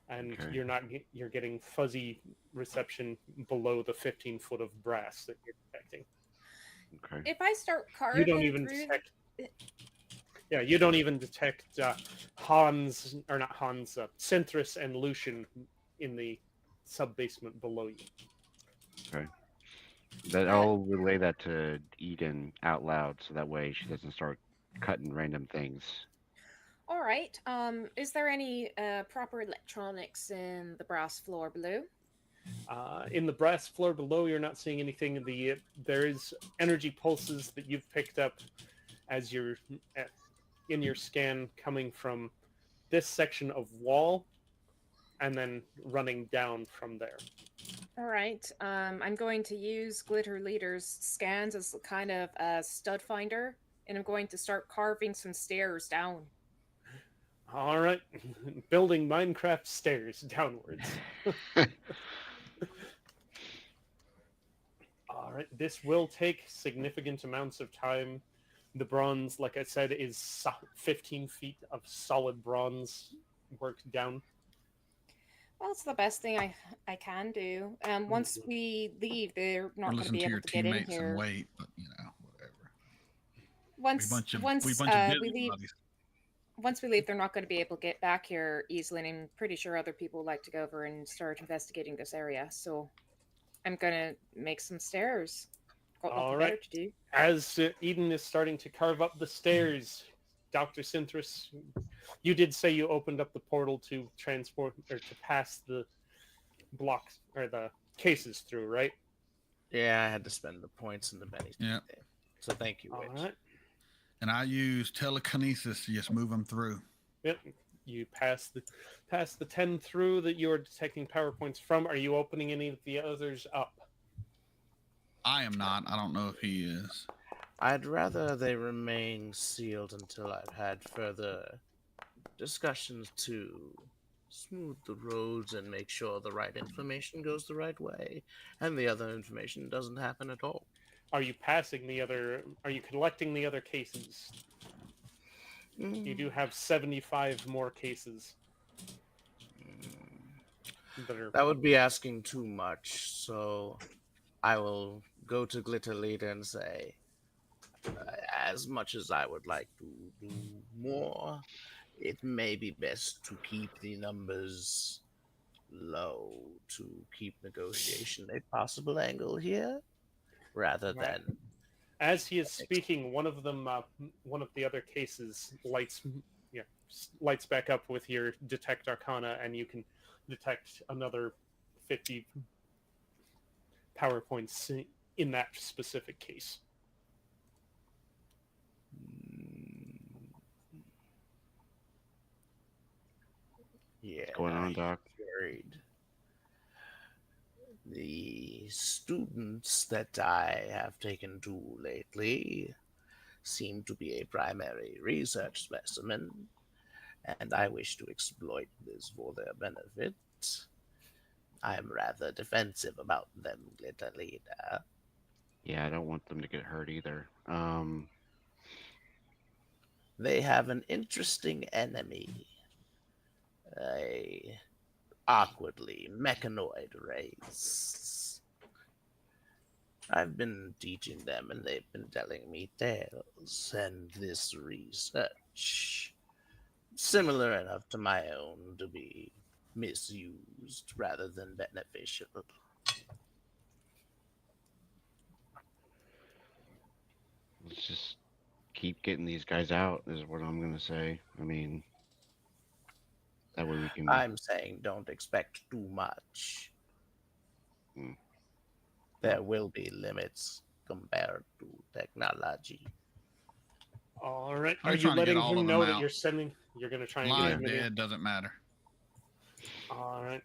B: and
G: Okay.
B: you're getting fuzzy reception below the 15 foot of brass that you're detecting.
G: Okay.
D: If I start
B: You
D: carving
B: don't even
D: through,
B: detect. Yeah, you don't even detect Hans, or not Hans, Synthris and Lucian in the sub basement below you.
G: Okay. That
D: Uh,
G: I'll relay that to Eden out loud, so that way she doesn't start cutting random things.
D: all right. Is there any proper electronics in the brass floor below?
B: In the brass floor below, you're not seeing anything. There is energy pulses that you've picked up as you're in your scan coming from this section of wall and then running down from there.
D: All right. I'm going to use Glitter Leader's scans as kind of a stud finder, and I'm going to start carving some stairs down.
B: All right, building Minecraft stairs downwards. All right, this will take significant amounts of time. The bronze, like I said, is 15 feet of solid bronze worked down.
D: Well, it's the best thing I can do. Once we leave, they're
H: Or
D: not going to
H: listen
D: be
H: to
D: able
H: your
D: to get in
H: teammates and
D: here.
H: wait, but whatever.
D: Once
H: we
D: once
H: bunch of
D: we leave,
H: busybodies.
D: once we leave, they're not going to be able to get back here easily. And I'm pretty sure other people would like to go over and start investigating this area. So I'm gonna make some stairs. Got nothing
B: All
D: better
B: right.
D: to do.
B: As Eden is starting to carve up the stairs, Dr. Synthris, you did say you opened up the portal to transport or to pass the blocks or the cases through, right?
I: Yeah, I had to spend the points in the bennies.
H: Yeah.
I: So thank you,
B: All
I: Witch.
B: right.
H: And I use telekinesis to just move them through.
B: Yep. You pass the 10 through that you are detecting power points from. Are you opening any of the others up?
H: I am not. I don't know if he is.
I: I'd rather they remain sealed until I've had further discussions to smooth the roads and make sure the right information goes the right way and the other information doesn't happen at all.
B: Are you collecting the other cases? You do have 75 more cases that are...
I: That would be asking too much, so I will go to Glitter Leader and say, as much as I would like to do more, it may be best to keep the numbers low to keep negotiation a possible angle here, rather
B: Right.
I: than...
B: As he is speaking, one of the other cases lights back up with your detect arcana, and you can detect another 50 power points in that specific case.
I: Yeah,
G: What's going on, Doc?
I: worried. The students that I have taken to lately seem to be a primary research specimen, and I wish to exploit this for their benefit. I am rather defensive about them, Glitter Leader.
G: Yeah, I don't want them to get hurt either.
I: They have an interesting enemy. A awkwardly mechanoid race. I've been teaching them and they've been telling me tales and this research, similar enough to my own to be misused rather than beneficial.
G: Let's just keep getting these guys out, is what I'm going to say. I mean, That way we can.
I: I'm saying don't expect too much.
G: Hmm.
I: There will be limits compared to technology.
B: All right.
H: I'm
B: Are you
H: trying to get
B: letting
H: all
B: him
H: of them
B: know that
H: out.
B: you're sending? You're going to try and get
H: Live,
B: as many.
H: dead, doesn't matter.
B: All right.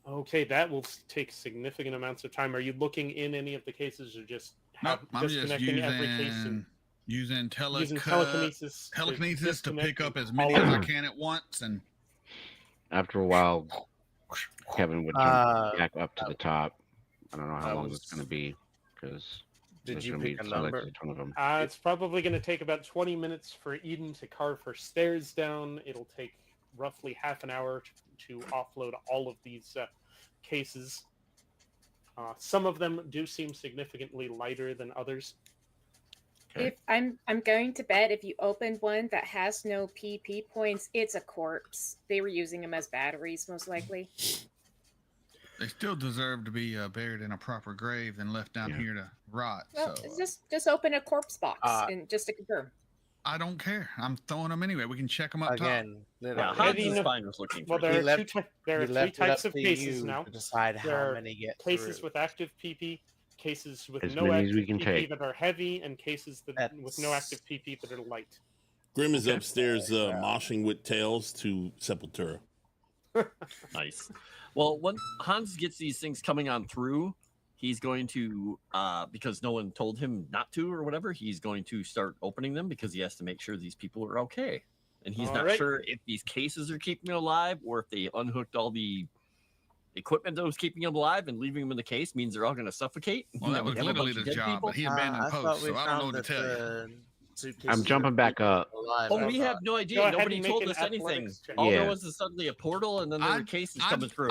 B: Okay, that will take significant amounts of time. Are you looking in any of the cases, or just
H: Nope, I'm just
B: disconnecting every case and
H: using
B: using telekinesis
H: to pick up as
B: all
H: many
B: of
H: as I
B: them?
H: can at once, and
G: After a while, Kevin would jump
I: Uh,
G: back up to the top. I don't know how
I: I
G: long it's
I: was-
G: going to be because
I: Did
G: there's
I: you
G: going to be
I: pick a
G: sound like
I: number?
G: a ton of them.
B: It's probably going to take about 20 minutes for Eden to carve her stairs down. It'll take roughly half an hour to offload all of these cases. Some of them do seem significantly lighter than others.
E: Okay.
D: If I'm going to bet if you open one that has no PP points, it's a corpse. They were using them as batteries, most likely.
H: they still deserve to be buried in a proper grave than left down
G: Yeah.
H: here to rot.
D: Well,
H: So
D: just open a corpse box
I: Uh,
D: and just to confirm.
H: I don't care. I'm throwing them anyway. We can check them up top.
I: Again,
E: Yeah,
I: literally,
E: Hans
B: Heavy
E: is
B: no-
E: fine with looking
B: Well,
E: for
B: there
I: He
B: are
I: left-
B: there
I: he
B: are three
I: left it
B: types
I: up
B: of
I: to
B: cases
I: you
B: now.
I: to decide
B: There
I: how
B: are
I: many get
B: Cases
I: through.
B: with active PP, cases with
G: As
B: no
G: many as
B: active
G: we can
B: PP
G: take.
B: that are heavy, and cases that with no
I: That's-
B: active PP that are light.
F: Grim is
E: Okay.
F: upstairs moshing with tails to Sepultura.
E: Nice. Well, when Hans gets these things coming on through, he's going to, because no one told him not to or whatever, he's going to start opening them because he has to make sure these people are okay. And he's
B: All
E: not
B: right.
E: sure if these cases are keeping them alive or if they unhooked all the equipment that was keeping them alive and leaving them in the case means they're all going to suffocate.
H: Well, that was
E: We have a
H: literally
E: bunch of
H: the
E: dead
H: job,
E: people.
H: but he abandoned
I: I thought
H: post,
I: we
H: so I don't know
I: found
H: what to
I: that
H: tell you.
I: the suitcases
G: I'm jumping
I: were
G: back up.
I: alive,
E: Oh,
I: I
E: we
I: thought.
E: have no
B: Go
E: idea.
B: ahead
E: Nobody
B: and make
E: told
B: an
E: us anything.
B: athletics check.
E: All there
G: Yeah.
E: was is suddenly a portal and then there were cases coming through.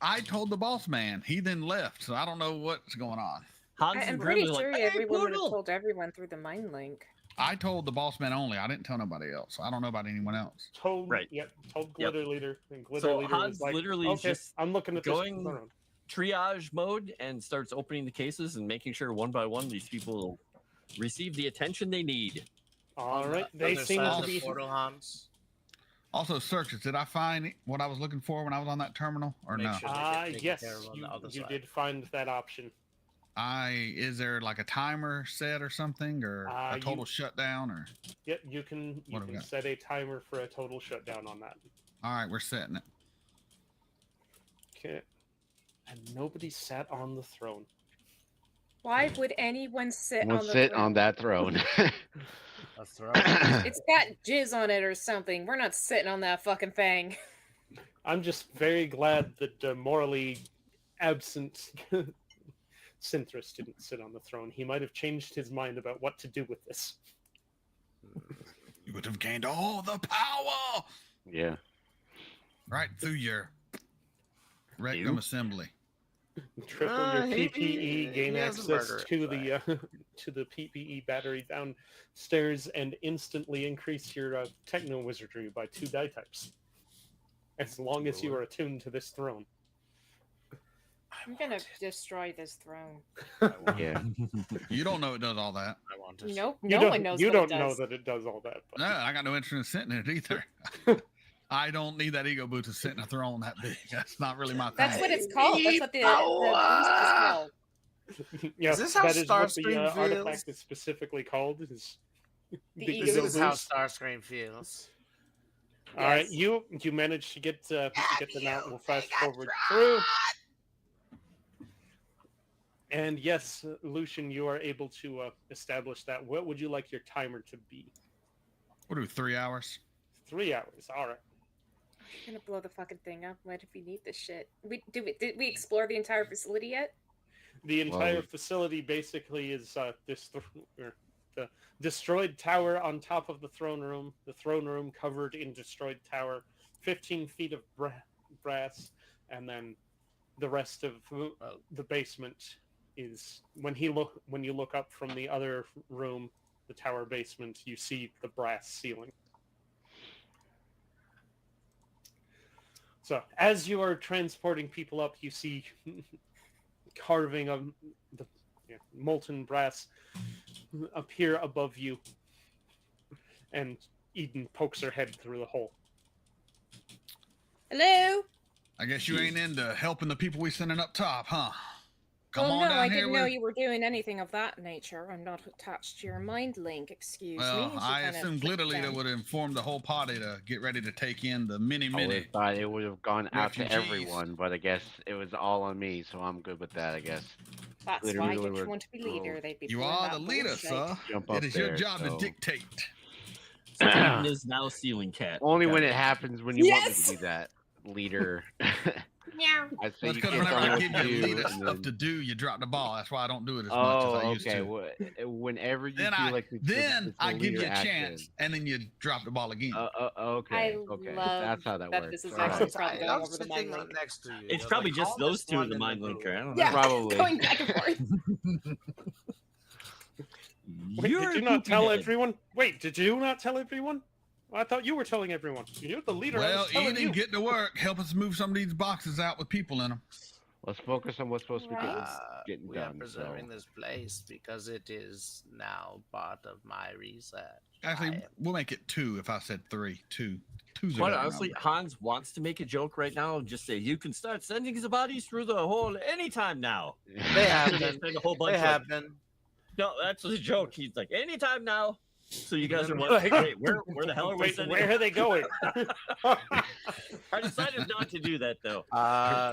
H: I told the boss man. He then left, so I don't know what's going on.
E: Hans
D: I'm
E: and Grim
D: pretty
E: are
D: sure
E: like, hey,
D: everyone would have
E: portal!
D: told everyone through the mind link.
H: I told the boss man only. I didn't tell nobody else. So I don't know about anyone else.
B: Told
E: Right.
B: Yep. Told Glitter Leader, and Glitter
E: So
B: Leader
E: Hans
B: was like,
E: literally is
B: "Okay,
E: just
B: I'm looking at
E: going-
B: this." Around.
E: Triage mode and starts opening the cases and making sure one by one these people receive the attention they need.
B: All
I: On
B: right,
I: the
B: they
I: other
B: seem
I: side
B: to
I: of the
B: be.
I: portal, Hans.
H: Also, searches. Did I find what I was looking for when I was on that terminal, or
I: Make
H: no?
I: sure. they get taken
B: Yes,
I: care of on
B: you
I: the other
B: you
I: side.
B: did find that option.
H: Is there like a timer set or something, or a total
B: you-
H: shutdown, or?
B: Yep, you can
H: What do we got?
B: set a timer for a total shutdown on that.
H: All right, we're setting it.
B: Okay. And nobody sat on the throne.
D: Why would anyone sit
G: We'll
D: on the
G: sit
D: throne?
G: on that throne.
I: A throne.
D: It's got jizz on it or something. We're not sitting on that fucking thing.
B: I'm just very glad that the morally absent Synthras didn't sit on the throne. He might have changed his mind about what to do with this.
H: You would have gained all the power
G: Yeah.
H: right through your rectum assembly.
B: Triple your
I: he-
B: PPE, gain
I: he has a
B: access
I: murderous
B: to the to the PPE battery downstairs, and instantly increase your techno wizardry by 2 die types. As long as you are attuned to this throne.
D: I'm gonna destroy this throne.
G: Yeah.
H: You don't know it does all that.
I: I want to.
D: Nope,
B: You
D: no
B: don't,
D: one knows
B: you
D: what
B: don't
D: it
B: know
D: does.
B: that it does all that. But
H: No, I got no interest in sitting in it either. I don't need that ego boot to sit in a throne that big. That's not really my thing.
D: That's what it's called. That's what the beast is called.
B: yeah,
I: Is this how
B: that is what the
I: Starscream
B: artifact
I: feels?
B: is specifically called. Is
D: The
B: the
D: ego
I: This
B: ego
I: is how
B: boost.
I: Starscream feels.
B: All right,
D: Yes.
B: you managed to get them out. We'll fast forward through. And yes, Lucian, you are able to establish that. What would you like your timer to be?
H: We'll do 3 hours.
B: 3 hours. All right.
D: I'm gonna blow the fucking thing up. What if we need this shit? Did we explore the entire facility yet?
B: The entire
G: Wow.
B: facility basically is the destroyed tower on top of the throne room. The throne room covered in destroyed tower, 15 feet of brass, and then the rest of the basement is when you look up from the other room, the tower basement, you see the brass ceiling. So as you are transporting people up, you see carving of the molten brass appear above you, and Eden pokes her head through the hole.
D: Hello?
H: I guess you ain't into helping the people we sending up top, huh? Come
D: Well,
H: on
D: no,
H: down
D: I
H: here
D: didn't know
H: with...
D: you were doing anything of that nature. I'm not attached to your mind link, excuse me.
H: Well,
D: She
H: I
D: kinda
H: assumed
D: flipped
H: Glitter Leader
D: down.
H: would inform the whole party to get ready to take in the mini
G: I would
H: mini.
G: have thought it would have gone out to
H: refugees.
G: everyone, but I guess it was all on me, so I'm good with that. I guess.
D: That's
G: Glitter
D: why I
G: Leader
D: didn't
G: would
D: want to be
G: go
D: leader. They'd be
H: You
D: pulling
H: are
D: that
H: the leader,
D: bullshit.
H: sir.
G: jump
H: It
G: up
H: is your
G: there.
H: job to
G: So
H: dictate.
E: So Eden is now ceiling cat.
G: only
E: Got
G: when
E: it.
G: it happens when you want me to
D: Yes!
G: do that, leader.
D: Meow.
G: I say
H: Well,
G: you
H: because
G: can't
H: whenever
G: tell me
H: I
G: what
H: give
G: to
H: you
G: do,
H: leader
G: and
H: stuff to
G: then...
H: do, you drop the ball. That's why I don't do it as much as I
G: Oh,
H: used
G: okay.
H: to.
G: Whenever you
H: Then
G: feel like it's
H: I
G: a
H: give
G: leader
H: you a
G: action.
H: chance, and then you drop the ball again.
G: Okay.
D: I
G: Okay.
D: love
G: That's how that
D: that
G: works.
D: this is
G: All
D: actually
G: right.
D: probably
I: I
D: going
I: love
D: over the mind
I: sitting
D: link.
I: next to you.
E: It's
I: You're
E: probably
I: the
E: just those
I: calmest
E: two,
I: one
E: the
I: in
E: mind
I: group.
E: linker. I don't know.
D: Yeah,
G: Probably.
D: going back and forth.
B: Wait,
E: You're
B: did you
E: a
B: not
E: poopy
B: tell
E: head.
B: everyone? Wait, did you not tell everyone? I thought you were telling everyone. You're the leader. I
H: Well,
B: was telling
H: Eden,
B: you.
H: get to work. Help us move some of these boxes out with people in them.
G: Let's focus on what's supposed to be
D: Right.
G: getting
I: We are
G: done.
I: preserving
G: So.
I: this place because it is now part of my research.
H: Actually, we'll make it 2 if I said 3. 2. Two's a
E: Quite
H: better
E: honestly,
H: number.
E: Hans wants to make a joke right now and just say, you can start sending the bodies through the hole anytime now.
I: They
E: So
I: have
E: they
I: been.
E: spend a whole bunch
I: They
E: of,
I: have been.
E: no, that's a joke. He's like, anytime now. So you guys are
I: Like-
E: wondering, wait, where the hell are we
B: Wait,
E: sending
B: where are they going?
E: I decided not to do that, though.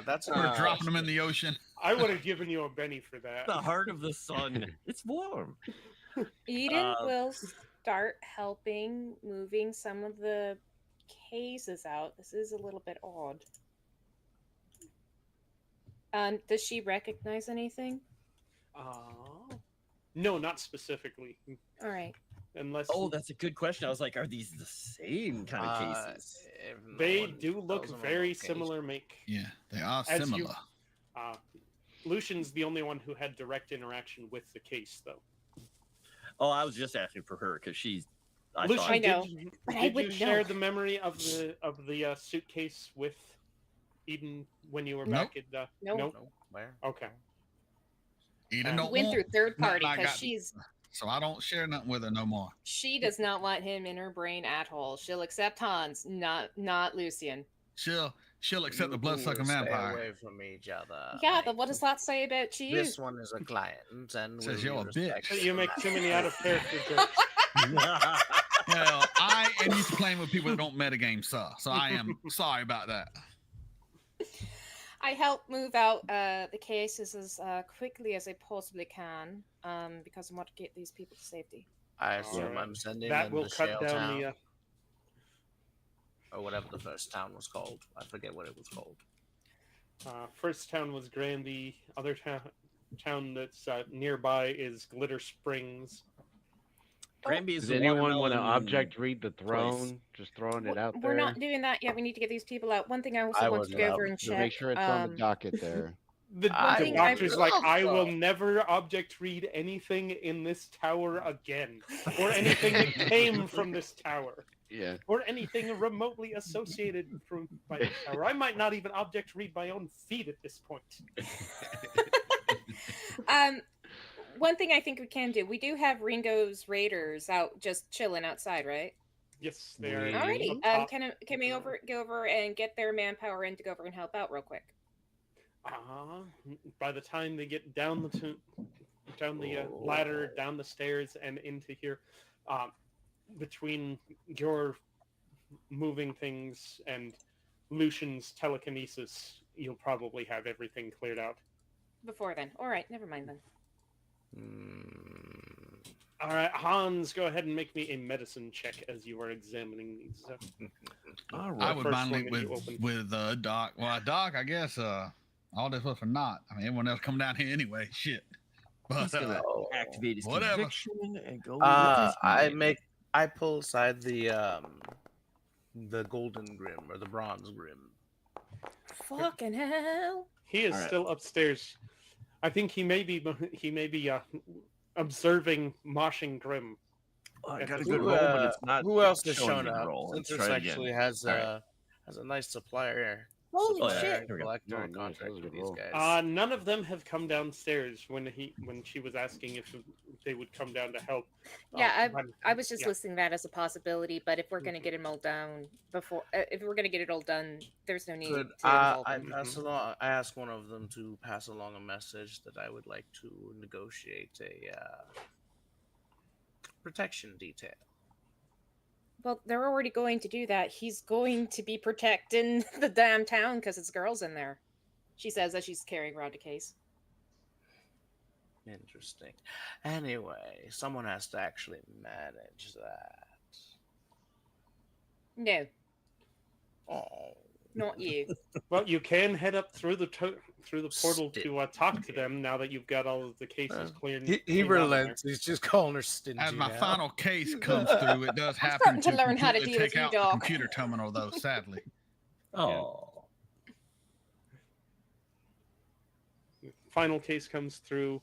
I: That's
H: We're dropping them in the ocean.
B: I would have given you a Benny for that.
E: The heart of the sun. It's warm.
D: Eden will start helping moving some of the cases out. This is a little bit odd. Does she recognize anything?
B: No, not specifically.
D: All right.
B: Unless
E: Oh, that's a good question. I was like, are these the same kind of cases?
I: if no
B: they
I: one
B: do look
I: tells them
B: very
I: about
B: similar make.
H: Yeah, they are
B: As you-
H: similar.
B: Lucian's the only one who had direct interaction with the case, though.
E: Oh, I was just asking for her because she's. I
B: Lucian,
E: thought,
D: I know,
B: did,
D: but I
B: did you
D: wouldn't
B: share
D: know.
B: the memory of the suitcase with Eden when you were
H: Nope.
B: back at?
D: Nope.
B: Nope.
I: No, where?
B: Okay.
H: Eden
B: You
H: don't
D: Went
H: want,
D: through third
H: nothing
D: party
H: I
D: because
H: got- so I don't share nothing with her no more.
D: she does not want him in her brain at all. She'll accept Hans, not Lucian.
H: She'll accept the blood-sucking
I: Stay
H: vampire.
I: away from each other.
D: Yeah, but what does that say about you?
I: This one is a client, and
H: Says
I: will
H: you're
I: be
H: a bitch.
I: respected.
B: You make too many out of character jokes.
H: Well, I am used to playing with people that don't metagame, sir. So I am sorry about that.
D: I help move out the cases as quickly as I possibly can because I want to get these people to safety.
I: I assume
B: Alright.
I: I'm sending
B: That
I: them
B: will
I: to
B: cut
I: Shale
B: down
I: Town,
B: the.
I: or whatever the first town was called. I forget what it was called.
B: First town was Grand. The other town that's nearby is Glitter Springs.
E: Granby is
G: Does
E: the
G: anyone want to
E: watermelon
G: object read the throne?
E: place.
G: Just throwing it out there.
D: We're not doing that yet. We need to get these people out. One thing I also
I: I
D: want
I: would
D: to go
I: love
D: over and
G: So
D: check.
G: make sure it's on the docket there.
B: The
I: I
B: doctor's like,
I: love
B: I will
I: that.
B: never object read anything in this tower again, or anything that came from this tower,
G: Yeah.
B: or anything remotely associated by this tower. I might not even object read my own feet at this point.
D: One thing I think we can do. We do have Ringo's Raiders out just chilling outside, right?
B: Yes, they are.
D: Alrighty.
B: up top.
D: Can we go over and get their manpower in to go over and help out real quick?
B: By the time they get down the ladder, down the stairs, and into here, between your moving things and Lucian's telekinesis, you'll probably have everything cleared out.
D: Before then. All right, never mind then.
B: All right, Hans, go ahead and make me a medicine check as you are examining these.
E: All
H: I
E: right.
H: would
B: first
H: mind
B: one
H: link
B: that you
H: with
B: opened.
H: Doc. Well, Doc, I guess all this was for naught. I mean, everyone else come down here anyway. Shit. But
E: He's gonna activate his
H: whatever.
E: conviction and go. with his mind.
I: I pull aside the golden grim or the bronze grim.
D: Fucking hell.
B: He is
E: All right.
B: still upstairs. I think he may be observing Moshing Grim.
E: Oh, I
B: Who,
E: got a good roll, but it's not.
I: Who else has
E: showing
I: shown
E: good
I: up?
E: roll. Let's
I: Since
E: try
I: this
E: it again.
I: actually has
E: All right.
I: has a nice supplier here.
D: Holy
E: Oh, yeah.
D: shit!
E: Here we go.
I: Collector
G: No,
I: and
G: nice, that
I: contract
G: was a
I: with
G: good
I: these
G: roll.
I: guys.
B: None of them have come downstairs when she was asking if they would come down to help.
D: Yeah,
B: But-
D: I was just
B: yeah.
D: listing that as a possibility, but if we're gonna get it all down before, if we're gonna get it all done, there's no need
I: Could
D: to involve
I: I
D: them.
I: pass along? I asked one of them to pass along a message that I would like to negotiate a protection detail.
D: Well, they're already going to do that. He's going to be protecting the damn town because it's girls in there. She says as she's carrying around a case.
I: Interesting. Anyway, someone has to actually manage that.
D: No,
I: Oh,
D: not you.
B: Well, you can head up through the portal
I: Still.
B: to talk to them now that you've got all of the cases cleared.
I: he
B: cleaned out of there.
I: relents. He's just calling her stingy.
H: As my
I: now.
H: final case comes through, it does happen
D: starting to learn how to
H: completely
D: deal with
H: take
D: you,
H: out
D: Doc.
H: the computer terminal, though. Sadly,
E: Oh.
B: Final case comes through.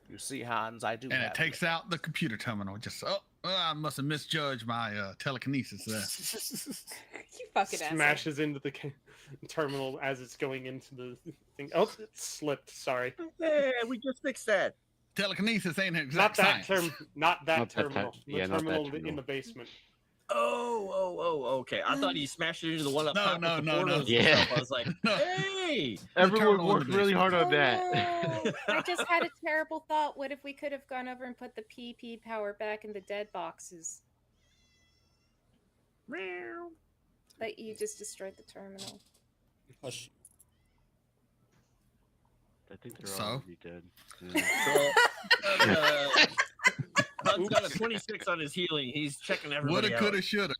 I: You see, Hans, I do.
H: and it
I: have
H: takes out the computer terminal. Just I must have misjudged my telekinesis there.
D: You fucking asshole.
B: Smashes into the terminal as it's going into the thing. Oh, it slipped. Sorry.
E: Hey, we just fixed that.
H: Telekinesis ain't an
B: Not
H: exact
B: that
H: science.
B: Not that
G: Not that
B: terminal.
G: te- yeah,
B: the
G: not that
B: terminal in
G: terminal.
B: the basement.
E: Oh, okay. I thought he smashed it into the one up
H: No,
E: top.
H: no,
E: with the
H: no, no.
E: portals and
G: Yeah.
E: stuff. I was like,
H: No.
E: hey.
G: Everyone
H: terminal in
G: worked
H: the
G: really hard on
D: Oh,
G: that.
D: no. I just had a terrible thought. What if we could have gone over and put the PP power back in the dead boxes? But you just destroyed the terminal.
F: Hush.
G: I think they're
H: So?
G: all already dead. Yeah.
E: So, Hunt's got a 26 on his healing. He's checking everybody
H: Woulda,
E: out.
H: coulda, shoulda.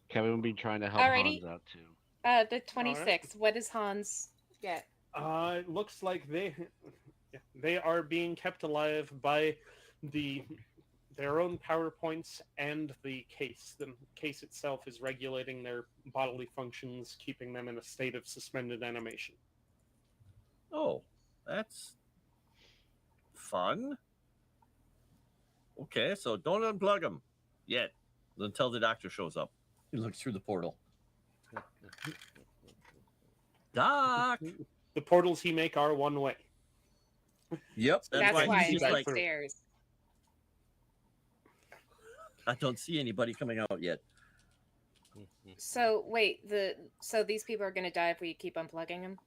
G: Kevin will be trying to help
D: Alrighty.
G: Hans out too.
D: The 26. What does Hans get?
B: It looks like they are being kept alive by their own PowerPoints and the case. The case itself is regulating their bodily functions, keeping them in a state of suspended animation.
E: Oh, that's fun. Okay, so don't unplug them yet until the doctor shows up. He looks through the portal. Doc.
B: The portals he make are one way.
E: Yep.
D: That's why
E: he's
D: it's
E: just like,
D: upstairs.
E: I don't see anybody coming out yet.
D: So wait, so these people are gonna die if we keep unplugging them?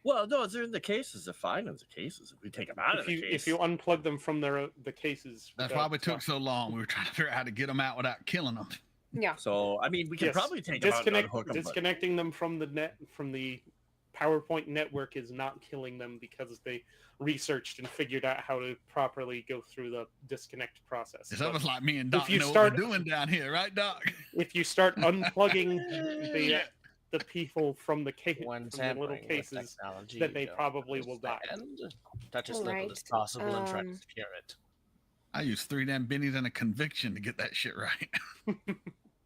E: Well, no, they're in the cases. They're fine in the cases. If we take them out of the case.
B: If you unplug them from the cases.
H: That's why we took so long. We were trying to figure out how to get them out without killing them.
D: Yeah.
E: So, I mean, we could probably take them out and unhook them.
B: Disconnecting them from the PowerPoint network is not killing them because they researched and figured out how to properly go through the disconnect process.
H: It's almost like me and
B: if
H: Doc
B: you
H: know
B: start-
H: what we're doing down here, right, Doc?
B: If you start unplugging the people from the
I: When
B: from the little
I: tampering with
B: cases,
I: technology,
B: then they
I: don't
B: probably will die.
I: understand. Touch as little
D: Alright,
I: as possible and try to
D: um,
I: secure it.
H: I used 3 damn bennies and a conviction to get that shit right.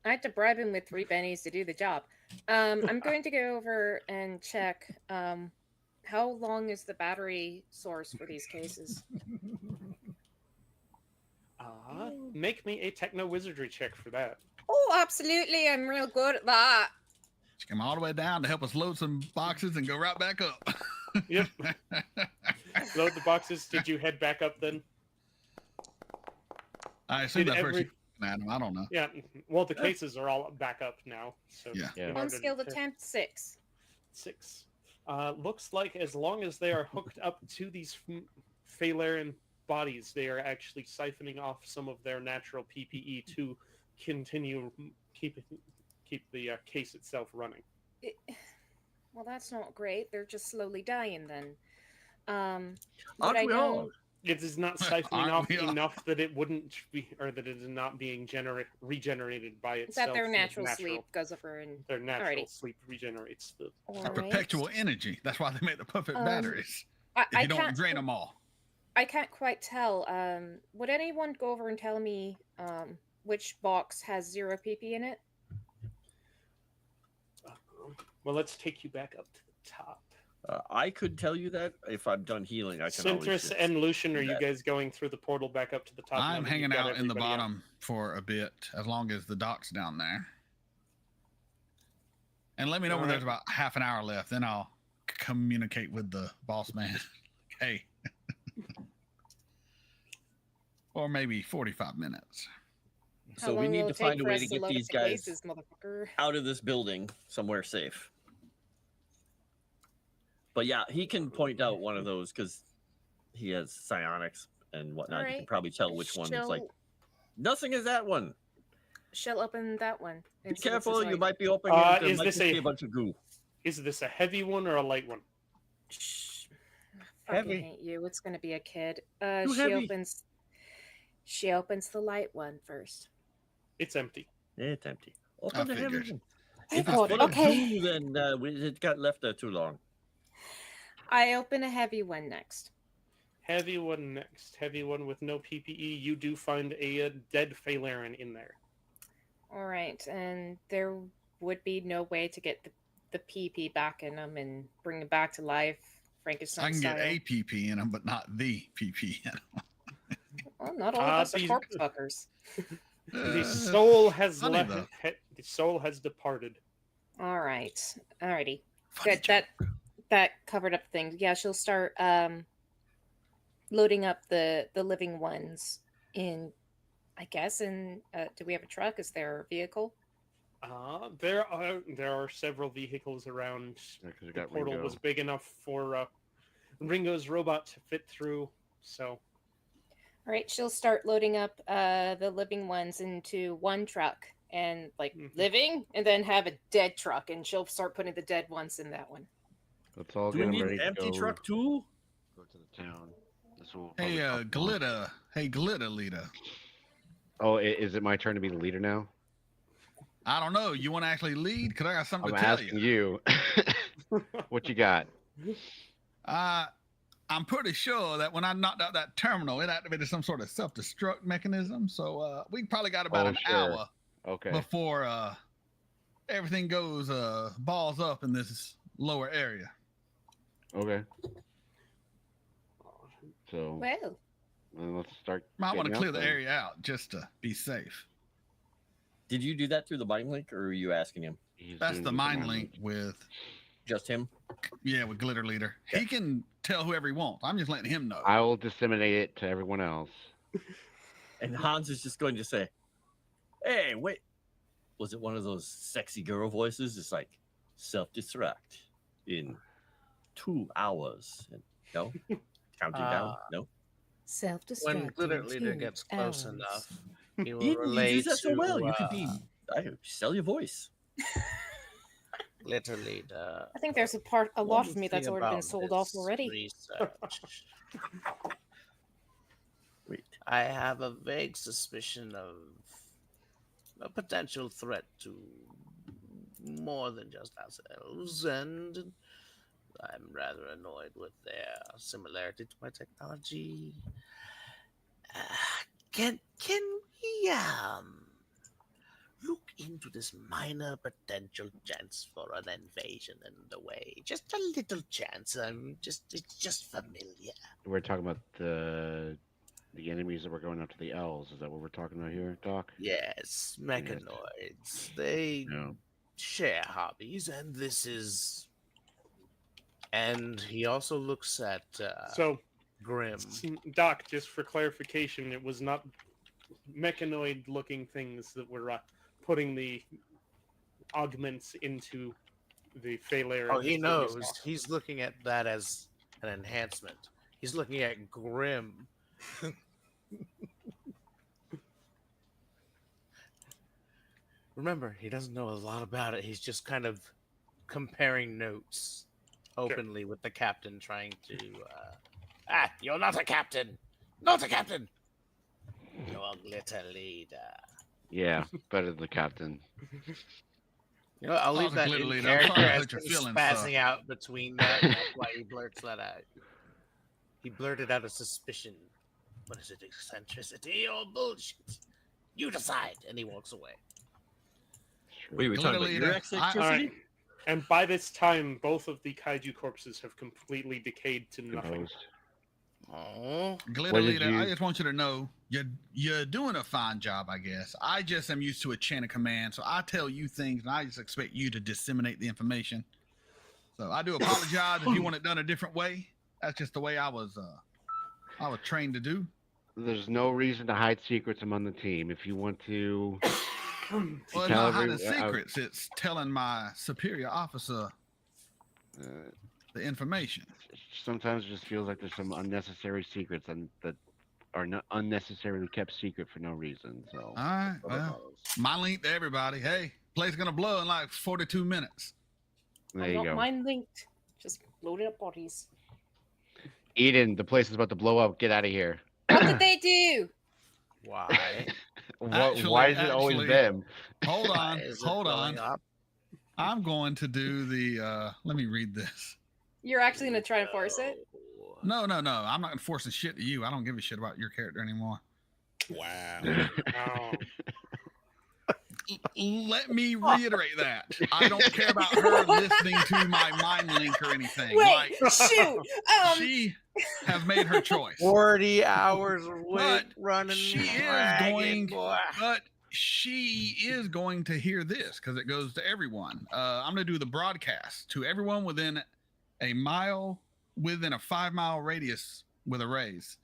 D: I had to bribe him with 3 bennies to do the job. I'm going to go over and check. How long is the battery source for these cases?
B: Make me a techno wizardry check for that.
D: Oh, absolutely. I'm real good at that.
H: She came all the way down to help us load some boxes and go right back up.
B: Yep. Load the boxes. Did you head back up then?
H: I assume
B: Did
H: that's where
B: every-
H: she's at him. I don't know.
B: Yeah. Well, the cases are all back up now. So
H: Yeah.
G: Yeah.
B: in
D: On
B: order
D: scale
B: to-
D: of 10 to 6.
B: 6. Looks like as long as they are hooked up to these Phalarian bodies, they are actually siphoning off some of their natural PPE to continue keep the case itself running.
D: Well, that's not great. They're just slowly dying then. But
E: Aren't
D: I
E: we all?
D: don't.
B: It is not
H: Aren't
B: siphoning off
H: we all?
B: enough that it wouldn't be, or that it is not being regenerated by
D: Is
B: itself.
D: that their
B: with
D: natural sleep goes over and.
B: Their natural
D: Alrighty.
B: sleep regenerates the.
H: It's
D: Alright.
H: perpetual energy. That's why they make the perfect batteries.
D: I
H: If you don't
D: can't.
H: drain them all.
D: I can't quite tell. Would anyone go over and tell me which box has 0 PP in it?
B: Well, let's take you back up to the top.
E: I could tell you that if I'm done healing. I can always
B: Synthris
E: just
B: and Lucian,
E: do
B: are you
E: that.
B: guys going through the portal back up to the top? now
H: I'm
B: that
H: hanging
B: you've got
H: out in the
B: everybody out?
H: bottom for a bit, as long as the dock's down there. And let me know when there's about half an hour left. Then I'll communicate with the boss man. Hey. Or maybe 45 minutes.
D: How
E: So we
D: long
E: need
D: will
E: to
D: it take
E: find a
D: for
E: way
D: us
E: to get
D: load up
E: these
D: the
E: guys
D: cases, motherfucker?
E: out of this building somewhere safe. But yeah, he can point out one of those because he has psionics and whatnot. You can
D: Alright.
E: probably tell which one is like,
D: She'll-
E: nothing is that one.
D: She'll open that one.
E: Be
D: and see what's
E: careful, you
D: inside.
E: might be opening
B: Is
E: there might
B: this
E: just be
B: a-
E: a bunch of goo.
B: Is this a heavy one or a light one?
D: Shh. I fucking
E: Heavy.
D: hate you. It's gonna be a kid.
E: Too
D: She
E: heavy.
D: opens the light one first.
B: It's empty.
E: It's empty.
H: I
E: Open the heavy
H: figured.
E: one.
D: Oh
E: If it's
D: god,
E: full of
D: okay.
E: goo, then it got left there too long.
D: I open a heavy one next.
B: Heavy one next. Heavy one with no PPE. You do find a dead Phalaren in there.
D: All right, and there would be no way to get the PP back in them and bring them back to life, Frankenstein
H: I can
D: style.
H: get a PP in them, but not the PP in them.
D: Well, not all of us are
B: these-
D: corpse fuckers.
B: The soul has
H: funny
B: left.
H: though.
B: The soul has departed.
D: All right, alrighty.
H: Funny
D: That
H: joke.
D: that covered up things. Yeah, she'll start loading up the living ones in, I guess. In do we have a truck? Is there a vehicle?
B: There are several vehicles around.
G: Yeah, 'cause we
B: The
G: got
B: portal
G: Ringo.
B: was big enough for Ringo's robot to fit through. So
D: All right, she'll start loading up the living ones into one truck and like
B: Mhm.
D: living, and then have a dead truck, and she'll start putting the dead ones in that one.
G: Let's all
E: Do
G: get
E: we
G: them
E: need
G: ready
E: an
G: to
E: empty
G: go,
E: truck too?
G: go to the town. This will
H: Hey,
G: probably cost more.
H: Glitta. Hey, Glitta leader.
G: Oh, is it my turn to be the leader now?
H: I don't know. You want to actually lead? Because I got something
G: I'm
H: to tell
G: asking
H: you.
G: you. What you got?
H: I'm pretty sure that when I knocked out that terminal, it activated some sort of self-destruct mechanism. So we probably got about
G: Oh,
H: an
G: sure.
H: hour
G: Okay.
H: before everything goes balls up in this lower area.
G: Okay. So
D: Well,
G: let's start.
H: Might want to
G: getting
H: clear
G: out
H: the
G: there.
H: area out just to be safe.
E: Did you do that through the mind link, or are you asking him?
G: He's
H: That's
G: doing
H: the
G: it with
H: mind link with
E: Just him?
H: with Glitter Leader. He can tell whoever he wants. I'm just letting him know.
G: I will disseminate it to everyone else.
E: And Hans is just going to say, "Hey, wait, was it one of those sexy girl voices? It's like self-destruct in 2 hours." And, no, counting down. No,
D: self-destruct.
I: When Glitter
D: in
I: Leader
D: 2
I: gets close
D: hours.
I: enough, he will
E: you
I: relay
E: do that so
I: to,
E: well. You could be. I sell your voice.
I: Glitter Leader.
D: I think there's a lot
I: one
D: for me that's
I: thing
D: already been
I: about
D: sold off
I: this
D: already.
I: research.
E: Wait,
I: I have a vague suspicion of a potential threat to more than just ourselves, and I'm rather annoyed with their similarity to my technology. Can we look into this minor potential chance for an invasion in the way? Just a little chance. It's just familiar.
G: We're talking about the enemies that were going after the elves. Is that what we're talking about here, Doc?
I: Yes, mechanoids. They
G: No.
I: share hobbies, and this is. And he also looks at
B: So,
I: Grim.
B: Doc, just for clarification, it was not mechanoid-looking things that were putting the augments into the Phalaren.
I: Oh, he
B: that you
I: knows.
B: saw.
I: He's looking at that as an enhancement. He's looking at Grim. Remember, he doesn't know a lot about it. He's just kind of comparing notes openly with the captain, trying to. You're not a captain! Not a captain! You're a glitter leader.
G: Yeah, better than the captain.
I: You know, I'll
H: I
I: leave
H: was a
I: that
H: glitter
I: in
H: leader. I'm
I: character
H: sorry to
I: as
H: hurt your
I: him
H: feelings,
I: spazzing
H: sir.
I: out between that. And that's why he blurts that out. He blurted out a suspicion. What is it, eccentricity or bullshit? You decide. And he walks away.
E: wait, we're
H: Glitter
E: talking about your
H: leader,
E: eccentricity?
B: All right. And by this time, both of the kaiju corpses have completely decayed to nothing.
G: Composed.
I: Oh,
G: What did
H: Glitter Leader, I
G: you-
H: just want you to know you're doing a fine job, I guess. I just am used to a chain of command, so I tell you things and I just expect you to disseminate the information. So I do apologize if you want it done a different way. That's just the way I was trained to do.
G: There's no reason to hide secrets among the team. If you want to,
H: Well, it's
G: tell
H: not hiding
G: every-
H: secrets. It's telling my superior officer
G: uh,
H: the information.
G: sometimes it just feels like there's some unnecessary secrets that are not unnecessarily kept secret for no reason. So,
H: All right, well, my link to everybody. Hey, place gonna blow in like 42 minutes.
G: there
D: I'm
G: you
D: not
G: go.
D: mind linked. Just loading up bodies.
G: Eden, the place is about to blow up. Get out of here.
D: What did they do?
I: why?
G: Why is it always
H: Actually-
G: them?
H: Hold
I: Why
H: on,
I: is it
H: hold
I: blowing
H: on.
I: up?
H: I'm going to do the. Let me read this.
D: You're actually gonna try and force it?
H: No. I'm not enforcing shit to you. I don't give a shit about your character anymore.
F: Wow.
B: Oh.
H: Let me reiterate that. I don't care about her listening to my mind link or anything.
D: Wait, shoot.
H: She has made her choice.
I: 40 hours of
H: But
I: running.
H: she is
I: dragon,
H: going-
I: boy.
H: But she is going to hear this because it goes to everyone. I'm going to do the broadcast to everyone within a 5-mile radius with a raise.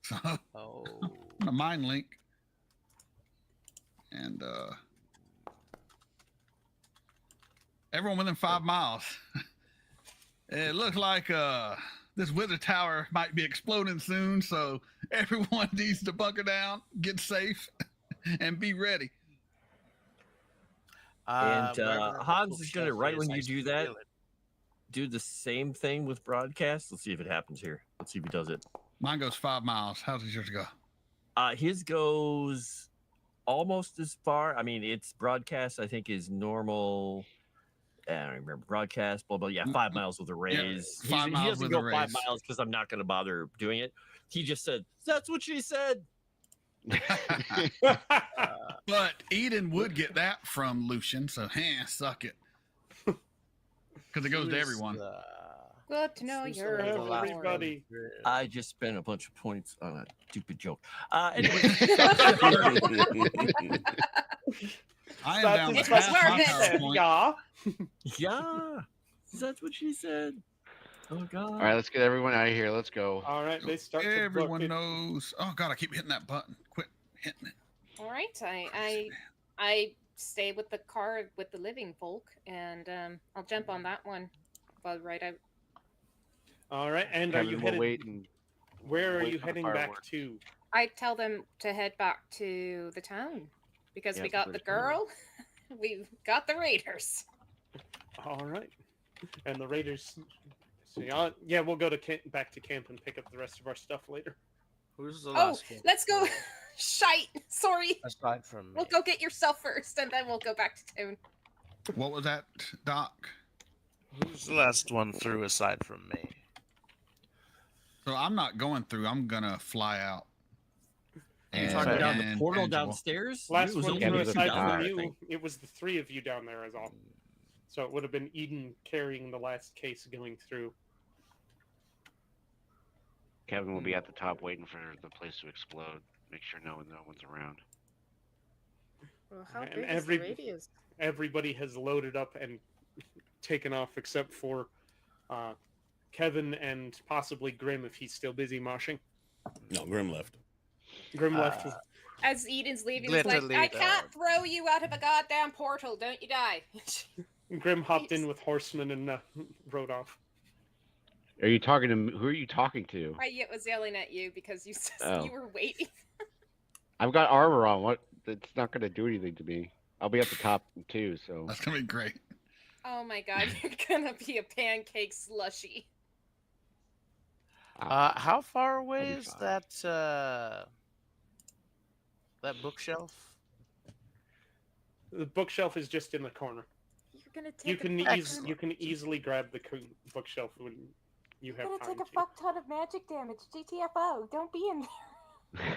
H: So I'm
I: Oh.
H: going to mind link. And everyone within 5 miles. It looks like this wizard tower might be exploding soon, so everyone needs to bunker down, get safe, and be ready.
E: And
I: wherever
E: Hans is
I: bookshelf
E: gonna, right
I: is,
E: when
I: I
E: you do
I: still
E: that,
I: feel it.
E: do the same thing with broadcast. Let's see if it happens here. Let's see if he does it.
H: Mine goes 5 miles. How does yours go?
E: His goes almost as far. I mean, it's broadcast, I think, is normal. I don't remember broadcast, blah blah. Yeah, 5 miles with a raise.
H: 5
E: he
H: miles
E: doesn't
H: with
E: go
H: a
E: 5
H: raise.
E: miles because I'm not going to bother doing it. He just said, "That's what she said."
H: But Eden would get that from Lucian, so suck it. Because it goes to
I: Who's
H: everyone.
I: the-
D: Good to know
I: who's the
D: you're
I: one with the last
B: Everybody.
I: one?
E: I just spent a bunch of points on a stupid joke. Anyway,
H: I am down to
D: It was
H: half
D: worth
H: my
D: it.
H: PowerPoint.
B: Yeah.
E: yeah, that's what she said. Oh God!
G: All right, let's get everyone out of here. Let's go.
B: All right, they start to
H: Everyone
B: book it.
H: knows. Oh God, I keep hitting that button. Quit hitting it.
D: All right, I stay with the car with the living folk, and I'll jump on that one. Well, right out.
B: All right, and are
G: Kevin
B: you
G: will
B: headed?
G: wait and
B: Where are
G: wait
B: you
G: for the
B: heading back
G: fireworks.
B: to?
D: I tell them to head back to the town because we
G: Yes,
D: got the
G: please,
D: girl, we've got the raiders.
B: All right, and the raiders. So yeah, we'll go to back to camp and pick up the rest of our stuff later.
I: Who's the
D: Oh,
I: last one?
D: let's go. Shite. Sorry.
I: Aside from me.
D: We'll go get yourself first, and then we'll go back to town.
H: What was that, Doc?
I: Who's the last one through aside from me?
H: So I'm not going through. I'm gonna fly out.
E: Are you
G: And-
E: talking down the
H: and
E: portal
H: Angela.
E: downstairs?
B: Last
E: It was
B: one
E: only
B: through
G: Kevin's
E: two
B: aside
E: down
B: from
E: there, I
B: you,
E: think.
B: it was the 3 of you down there as all. So it would have been Eden carrying the last case going through.
G: Kevin will be at the top waiting for the place to explode. Make sure no one's around.
D: Well, how
B: And
D: big is
B: every-
D: the radius?
B: Everybody has loaded up and taken off except for Kevin and possibly Grim if he's still busy moshing.
F: No, Grim left.
B: Grim left.
D: As Eden's leaving, he's
I: Glitter
D: like, I
I: leader.
D: can't throw you out of a goddamn portal. Don't you die.
B: Grim hopped in with horsemen and rode off.
G: Are you talking to? Who are you talking to?
D: I was yelling at you because you said
G: Oh.
D: you were waiting.
G: I've got armor on. What? It's not going to do anything to me. I'll be at the top too. So
H: That's gonna be great.
D: Oh my god, you're gonna be a pancake slushy.
I: How far away
G: That'd be
I: is
G: fine.
I: that bookshelf?
B: The bookshelf is just in the corner.
D: You're gonna take
B: You can
I: Excellent.
B: you can easily grab the bookshelf when you have
D: You're
B: time
D: gonna take
B: to.
D: a fuck ton of magic damage. GTFO, don't be in there.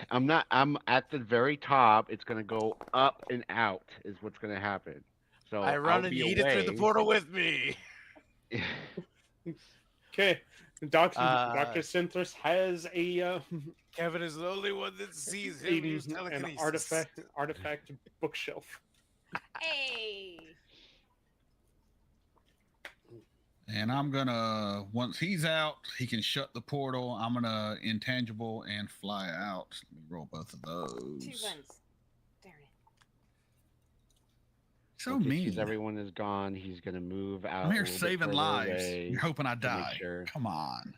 G: I'm not. I'm at the very top. It's going to go up and out. Is what's going to happen. So
C: I run
G: I'll
C: and
G: be
C: eat it through the
G: away.
C: portal with me.
B: Okay, Doctor
C: Uh,
B: Synthris has a
C: Kevin is the only one that sees him use
B: an
C: telekinesis.
B: artifact bookshelf.
D: Hey.
H: And I'm gonna, once he's out, he can shut the portal. I'm gonna intangible and fly out. Let me roll both of
D: 2
H: those.
D: ones. Darn it.
H: So
G: Once he sees
H: mean.
G: everyone is gone, he's gonna move out.
H: I'm
G: a
H: here
G: little bit
H: saving
G: further
H: lives.
G: away
H: You're hoping I
G: to make
H: die.
G: sure.
H: Come on.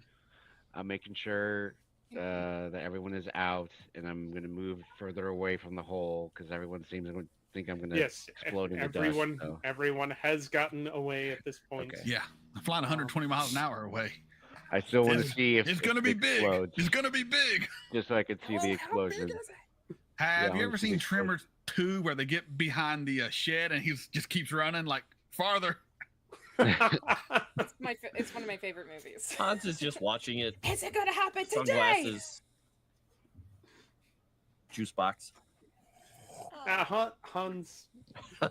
G: I'm making sure that everyone is out, and I'm gonna move further away from the hole because everyone seems to think I'm gonna
B: Yes,
G: explode into
B: everyone
G: dust. So.
B: everyone has gotten away at this point.
G: Okay.
H: Yeah, I'm flying 120 miles an hour away.
G: I still want to
H: It's-
G: see if
H: It's gonna be
G: it
H: big.
G: explodes,
H: It's gonna be big.
G: just so I can see the explosion.
H: Have
G: I
H: you
G: wanna
H: ever
G: see the
H: seen Tremors 2 where they get behind the shed and he just keeps running like farther?
D: It's one of my favorite movies.
E: Hans is just watching it.
D: Is it gonna happen today?
E: Sunglasses. Juice box.
B: Hans,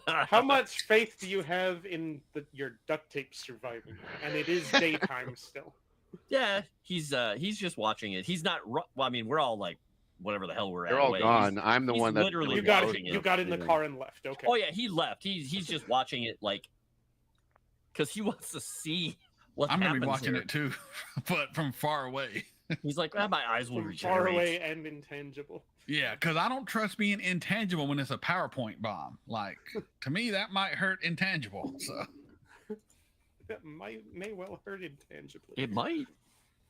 B: how much faith do you have in your duct tape surviving? And it is daytime still.
E: Yeah, he's just watching it. He's not. Well, I mean, we're all like, whatever the hell we're at.
G: They're all
E: away.
G: gone. I'm the
E: he's
G: one that's
E: literally
B: You
G: really
B: got
E: watching
B: you
E: it.
B: got in the car and left. Okay.
E: Oh yeah, he left. He's just watching it like, because he wants to see what
H: I'm gonna
E: happens
H: be watching
E: here.
H: it too, but from far away.
E: He's like, my eyes will
B: From
E: regenerate.
B: far away and intangible.
H: Yeah, because I don't trust being intangible when it's a PowerPoint bomb. Like, to me, that might hurt intangible. So
B: That may well hurt intangibly.
E: It might.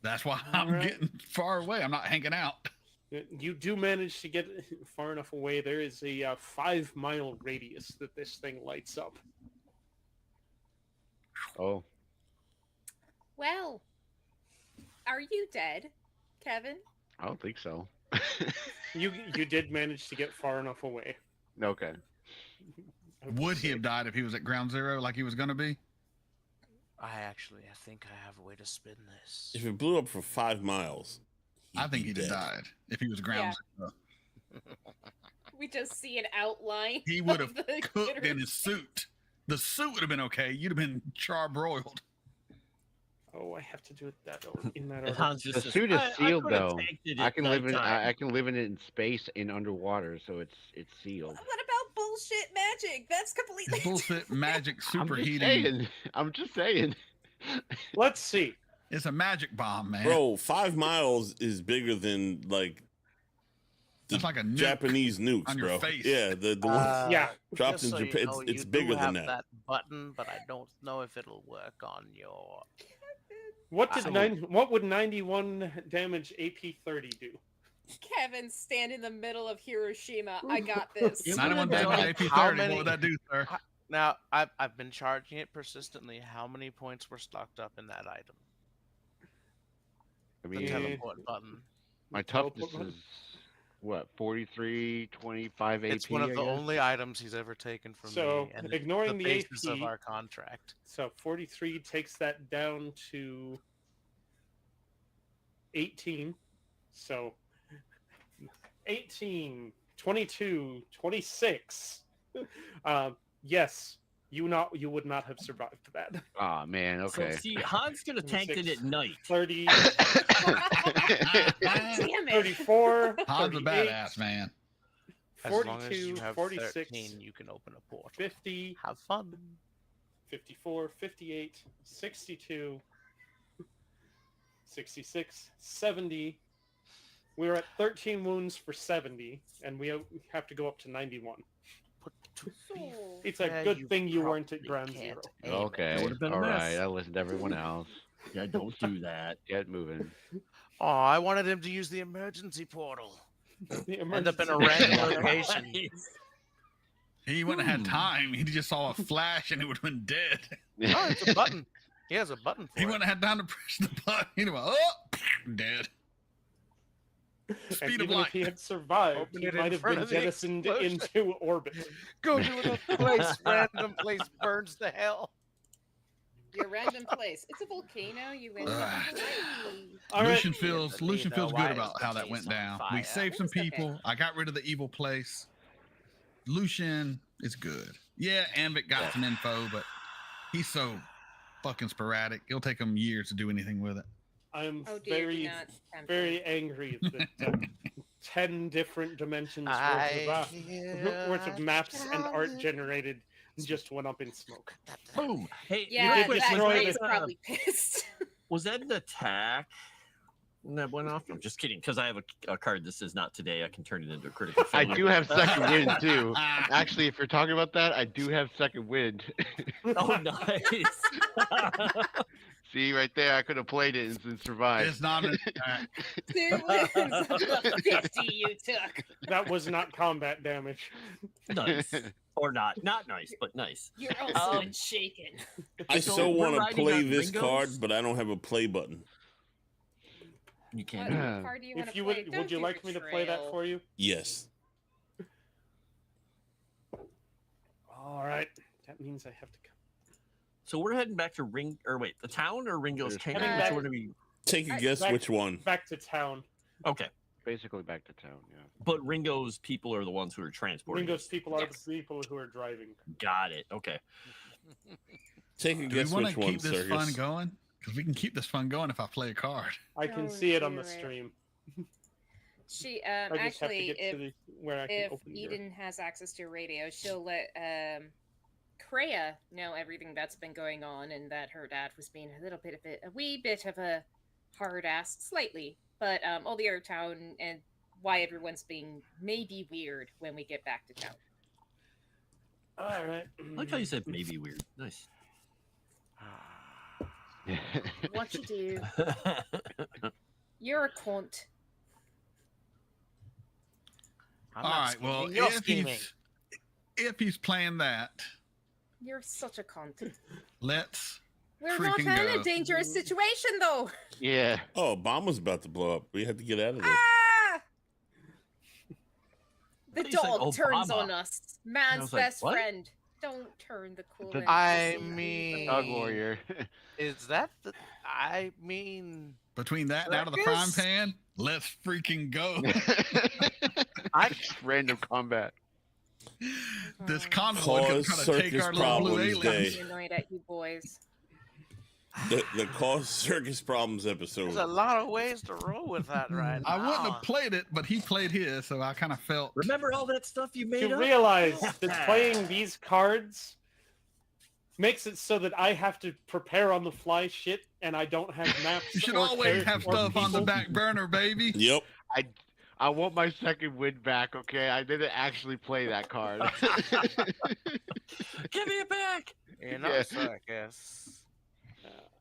H: that's why I'm
B: Alright.
H: getting far away. I'm not hanging out.
B: You do manage to get far enough away. There is a 5-mile radius that this thing lights up.
G: Oh,
D: Well, are you dead, Kevin?
G: I don't think so.
B: You did manage to get far enough away.
G: Okay.
H: Would he have died if he was at ground zero like he was going to be?
C: I think I have a way to spin this.
F: If it blew up for 5 miles,
H: I think
F: be
H: he'd have
F: dead.
H: died if he was ground zero.
D: We just see an outline.
H: He would have
D: of the
H: cooked in
D: critter.
H: his suit. The suit would have been okay. You'd have been charbroiled.
B: Oh, I have to do it in that
E: And
B: order.
E: Hans just
G: The
E: says,
G: suit is
E: I
G: sealed
E: could've
G: though.
E: tanked it
G: I
E: at
G: can live in
E: nighttime."
G: I can live in it in space and underwater, so it's sealed.
D: What about bullshit magic? That's completely
H: Bullshit magic
G: I'm just
H: superheating.
G: saying. I'm just saying.
B: Let's see.
H: It's a magic bomb, man.
F: Bro, 5 miles is bigger than like the
H: That's like a nuke
F: Japanese nukes,
H: on your
F: bro.
H: face.
F: Yeah, the one
B: Yeah.
F: dropped
C: Just
F: in
C: so you
F: Japan.
C: know,
F: It's
C: you
F: bigger
C: do
F: than
C: have
F: that.
C: button, but I don't know if it'll work on your.
B: What would 91 damage AP30 do?
D: Kevin, stand in the middle of Hiroshima. I got this.
E: Yeah,
H: 91
E: How
H: damage AP30.
C: many-
H: What would that do, sir?
C: Now, I've been charging it persistently. How many points were stocked up in that item?
G: I
C: The
G: mean,
C: teleport button.
G: my toughness is what 43, 25 AP.
C: It's one of
G: I
C: the
G: guess?
C: only items he's ever taken from
B: So,
C: me. And
B: ignoring
C: the
B: the
C: basis of
B: AP,
C: our contract.
B: So 43 takes that down to 18. So 18, 22, 26. Yes, you would not have survived that.
G: Oh man. Okay.
E: So see, Hans could have tanked it at night.
B: 30,
D: Damn it.
B: 34,
H: Hans a
B: 38,
H: badass, man.
C: As long as
B: 42,
C: you have
B: 46,
C: 13, you can open a portal.
B: 50,
C: Have fun.
B: 54, 58, 62, 66, 70. We're at 13 wounds for 70, and we have to go up to 91.
C: But to be
B: It's a
C: fair,
B: good thing you weren't at
C: probably
B: ground
C: can't
B: zero.
C: aim it.
G: Okay.
E: would've been a
G: All
E: mess.
G: right. I listened to everyone else.
E: Yeah, don't do that.
G: Get moving.
C: Oh, I wanted him to use the emergency portal.
B: The
C: End up in a
B: emergency-
C: random location.
H: He wouldn't have had time. He just saw a flash and he would have been dead.
C: Oh, it's a button. He has a button for
H: He
C: it.
H: wouldn't have had time to press the button. He'd have went, oh, dead.
B: And
H: Speed of
B: even if
H: light.
B: he had survived,
C: Open
B: he
C: it in
B: might have
C: front
B: been
C: of the
B: jettisoned
C: explosion.
B: into orbit.
C: Go to a place, random place burns to hell.
D: Your random place. It's a volcano. You went.
H: Ugh.
B: All right.
H: Lucian feels
C: You know,
H: good
C: why
H: about
C: is
H: how
C: the
H: that went
C: place on
H: down.
C: fire?
H: We saved some
D: It's okay.
H: people. I got rid of the evil place. Lucian is good. Yeah, Anvik got some info, but he's so fucking sporadic. It'll take him years to do anything with it.
B: I'm
D: Oh dear, do
B: very,
D: not tempt
B: very angry that 10 different dimensions worth of maps and art generated just went up in smoke.
E: Boom. Hey,
D: Yeah,
B: did
E: quick,
D: that
B: destroy
D: guy
B: the-
D: is probably pissed.
E: was that an attack that went off? I'm just kidding, because I have a card that says not today. I can turn it into a critical
G: I
E: failure.
G: do have second wind too. Actually, if you're talking about that, I do have second wind.
E: Oh, nice.
G: See right there, I could have played it and survived.
H: It's not an attack.
D: Two wins of the 50 you took.
B: That was not combat damage.
E: Nice. Or not. Not nice, but nice.
D: You're also unshaken.
F: I
E: So
F: so
E: we're
F: want to
E: riding
F: play
E: on
F: this
E: Ringos?
F: card, but I don't have a play button.
E: You
D: What
E: can't.
G: Yeah.
D: card do you want
B: If
D: to
B: you
D: play?
B: would
D: Don't
B: you
D: do
B: like me to play that
D: betrayal.
B: for you?
F: Yes.
B: All right. That means I have to come.
E: So we're heading back to the town or Ringo's
G: There's
E: Canyon?
D: town.
E: Which one are we?
F: Take a
D: I-
F: guess
B: back-
F: which one.
B: Back to town.
E: Okay.
G: Basically back to town, yeah.
E: But Ringo's people are the ones who are transporting.
B: Ringo's
E: us.
B: people are
D: Yes.
B: the people who are driving.
E: Got it. Okay.
F: Take a
H: Do we
F: guess
H: want
F: which
H: to
F: one,
H: keep this fun
F: Circus.
H: going? Because we can keep this fun going if I play a card.
B: I can
D: Oh,
B: see it on the
D: dear.
B: stream.
D: She
B: I just have to
D: actually,
B: get to
D: if
B: where I can
D: if
B: open the door.
D: Eden has access to your radio, she'll let Kreia know everything that's been going on and that her dad was being a wee bit of a hard ass, slightly, but all the other town and why everyone's being maybe weird when we get back to town.
B: All right.
E: I like how you said maybe weird. Nice.
D: What you do? You're a cunt.
I: I'm
H: All
I: not
H: right, well,
I: scheming, you're scheming.
H: if he's playing that,
D: You're such a cunt.
H: let's
D: We're not
H: freaking
D: in
H: go.
D: a dangerous situation though.
G: Yeah.
F: Oh, a bomb was about to blow up. We had to get out of there.
D: Ah! The
E: thought you said
D: dog turns
E: Obama.
D: on us. Man's
E: was like,
D: best
E: what?
D: friend. Don't turn the cool.
G: The-
D: end
I: I
D: to see
I: mean-
G: Dog warrior.
I: Is that the? I mean,
H: Between that and out of the frying
I: Circus?
H: pan, let's freaking go.
I: I
G: Random combat.
H: This
D: Oh,
H: convoy could
F: Cause
H: try to take
F: circus
H: our little blue
F: problems
H: aliens.
F: day.
D: I'm annoyed at you boys.
F: The Cause Circus Problems episode.
I: there's a lot of ways to roll with that right now.
H: I wouldn't have played it, but he played his, so I kind of felt.
E: Remember all that stuff you made
B: You
E: up?
B: realize that playing these cards makes it so that I have to prepare on the fly shit, and I don't have maps.
H: You should
B: or
H: always
B: character
H: have
B: or
H: stuff on the
B: people.
H: back burner, baby.
F: Yep.
G: I want my second win back, okay? I didn't actually play that card.
E: Give me it back.
I: You know,
G: Yeah.
I: Circus.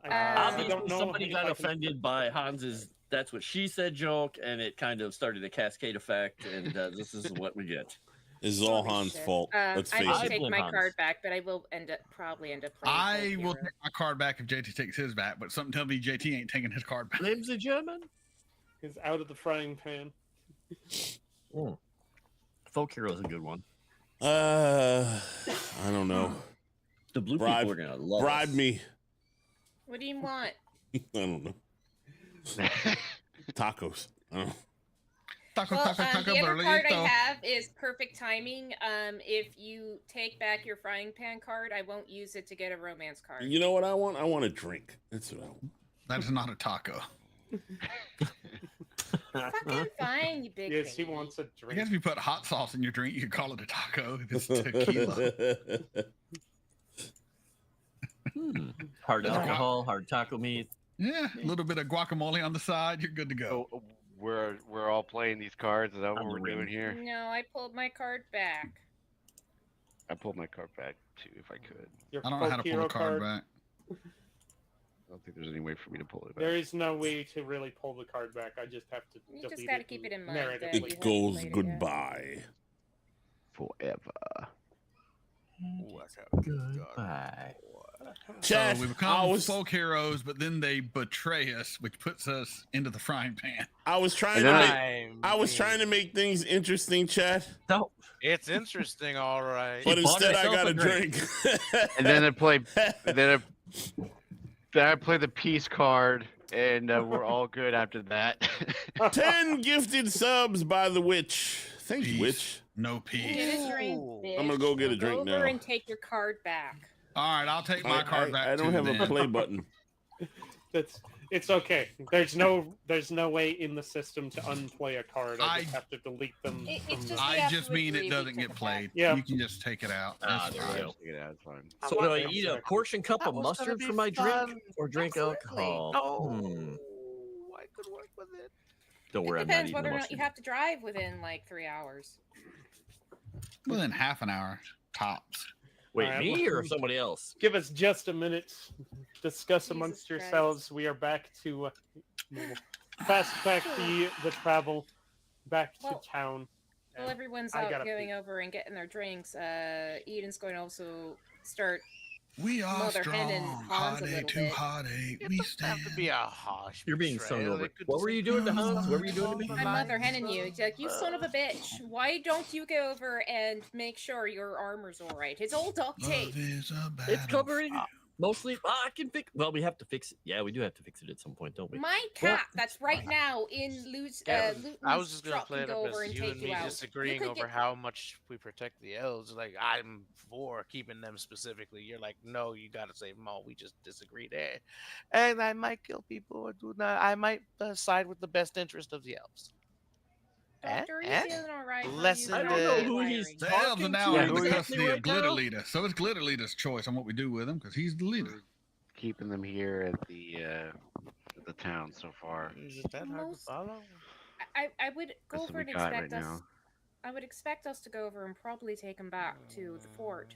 B: I
E: Obviously,
B: don't know
E: somebody
B: if
E: got
B: I can-
E: offended by Hans's "that's what she said" joke, and it kind of started a cascade effect, and this is what we get.
F: This is all
D: Holy
F: Han's
D: shit.
F: fault. Let's
D: I
F: face
D: will
E: I
F: it.
D: take
E: blame
D: my
E: Hans.
D: card back, but I will probably end up playing.
H: I
D: Gold
H: will
D: Hero.
H: take my card back if JT takes his back, but something tells me JT ain't taking his card back.
E: Name's a German.
B: Is out of the frying pan.
E: Folk Hero's a good one.
F: I don't know.
E: The blue
F: Bribe-
E: people are gonna love
F: Bribe
E: us.
F: me.
D: What do you want?
F: I don't know. Tacos. I don't know.
H: Taco,
D: Well,
H: taco, taco,
D: the other card I
H: burrito.
D: have is perfect timing. If you take back your frying pan card, I won't use it to get a romance card.
F: You know what I want? I want a drink. That's what I want.
H: That is not a taco.
D: Fucking fine, you big
B: Yes, he
D: baby.
B: wants a
H: I guess
B: drink.
H: if you put hot sauce in your drink, you could call it a taco. If it's tequila.
E: Hard
H: Yeah.
E: alcohol, hard taco meat.
H: Yeah, a little bit of guacamole on the side, you're good to go.
G: So we're all playing these cards. Is that what
E: On the
G: we're doing
E: rim.
G: here?
D: No, I pulled my card back.
G: I pulled my card back too, if I could.
B: Your
H: I don't know how to
B: folk
H: pull a
B: hero
H: card back.
G: I don't think there's any way for me to pull it back.
B: There is no way to really pull the card back. I just have to
D: You
B: delete
D: just gotta
B: it
D: keep
B: and
D: it in mind
B: narrate
D: that
B: it
D: you
B: later.
F: It
D: haven't
F: goes
D: played it yet.
F: goodbye.
G: Forever.
E: Goodbye.
F: Chat,
H: So we
F: I
H: become
F: was
H: folk heroes, but then they betray us, which puts us into the frying pan.
F: I was trying
G: And
F: to
G: then
F: make I was trying to make things interesting, chat,
E: No,
I: It's interesting, all right.
F: but
E: He bought
F: instead I
E: himself
F: got
E: a
F: a drink.
G: And then I play. then I play the peace card, and we're all good after that.
F: 10 gifted subs by the witch. Thanks,
H: Jeez.
F: witch.
H: No peace.
D: Get a drink,
I: Ooh.
D: bitch.
F: I'm gonna go get a
D: Go
F: drink
D: over
F: now.
D: and take your card back.
H: All right, I'll take my card back.
F: I don't
H: too,
F: have
H: then.
F: a play button.
B: It's okay. There's no way in the system to unplay a card. I just have to delete them.
D: It's
B: from
D: just
B: the-
D: we
H: I
D: have
H: just
D: to
H: mean
D: agree
H: it
D: we
H: doesn't
D: took
H: get
D: it
H: played.
B: Yeah.
H: You can just take it out.
E: Ah,
H: That's
E: there we
H: fine.
E: go.
G: Yeah, that's fine.
E: So do I
B: I'm
E: eat a
B: sorry.
E: portion cup
I: That
E: of
I: was gonna
E: mustard
I: be
E: for my
I: fun.
E: drink or drink
D: Absolutely.
E: alcohol?
I: Oh, I could work with it.
E: Don't
D: It
E: worry, I'm not
D: depends
E: eating
D: whether
E: the
D: or not you
E: mustard.
D: have to drive within like 3 hours.
H: Within half an hour, tops.
E: Wait,
B: Alright,
E: me or
B: well,
E: somebody else?
B: Give us just a minute. Discuss
D: Jesus
B: amongst
D: Christ.
B: yourselves. We are back to fast track the travel back to
D: Well,
B: town.
D: Well,
B: And
D: everyone's
B: I
D: out
B: gotta
D: going
B: pee.
D: over and getting their drinks. Eden's going to also start.
H: We are
D: Mother hen and
H: strong.
D: Hans a
H: Heartache
D: little
H: to
D: bit.
H: heartache.
I: It
H: We
I: doesn't have
H: stand.
I: to be a harsh.
E: You're being
I: betrayal.
E: sung over.
I: It could
E: What
I: just
E: were
I: be
E: you doing to Hans?
H: What
E: What were you doing to me?
D: I'm mother henning you. It's like, you son of a bitch. Why don't you go over and make sure your armor's all right? It's all duct tape.
H: Love is a
E: It's covering
H: battlefield.
E: mostly. I can fix. Well, we have to fix it. Yeah, we do have to fix it at some point, don't we?
D: My cat, that's right now in Luton's
I: I was just gonna
D: truck
I: play
D: can
I: it
D: go
I: up
D: over
I: as
D: and
I: you
D: take
I: and
D: you
I: me
D: out.
I: disagreeing
D: could
I: over
D: get-
I: how much we protect the elves. Like I'm for keeping them specifically. You're like, no, you gotta save them all. We just disagree there, and I might kill people or do not. I might side with the best interest of the elves.
D: Doctor, are you
I: Eh?
D: feeling all right?
I: Lesson
E: I
I: to-
E: don't know who he's
H: The elves are
E: talking
H: now
E: to
H: under the
E: exactly
H: custody
E: right
H: of Glitter
E: now.
H: Leader, so it's Glitter Leader's choice on what we do with him because he's the leader.
G: Keeping them here at the town so far.
I: Is that hard to
D: Most-
I: follow?
D: I would go
G: That's
D: over
G: what
D: and
G: we got
D: expect
G: right
D: us.
G: now.
D: I would expect us to go over and probably take them back to the fort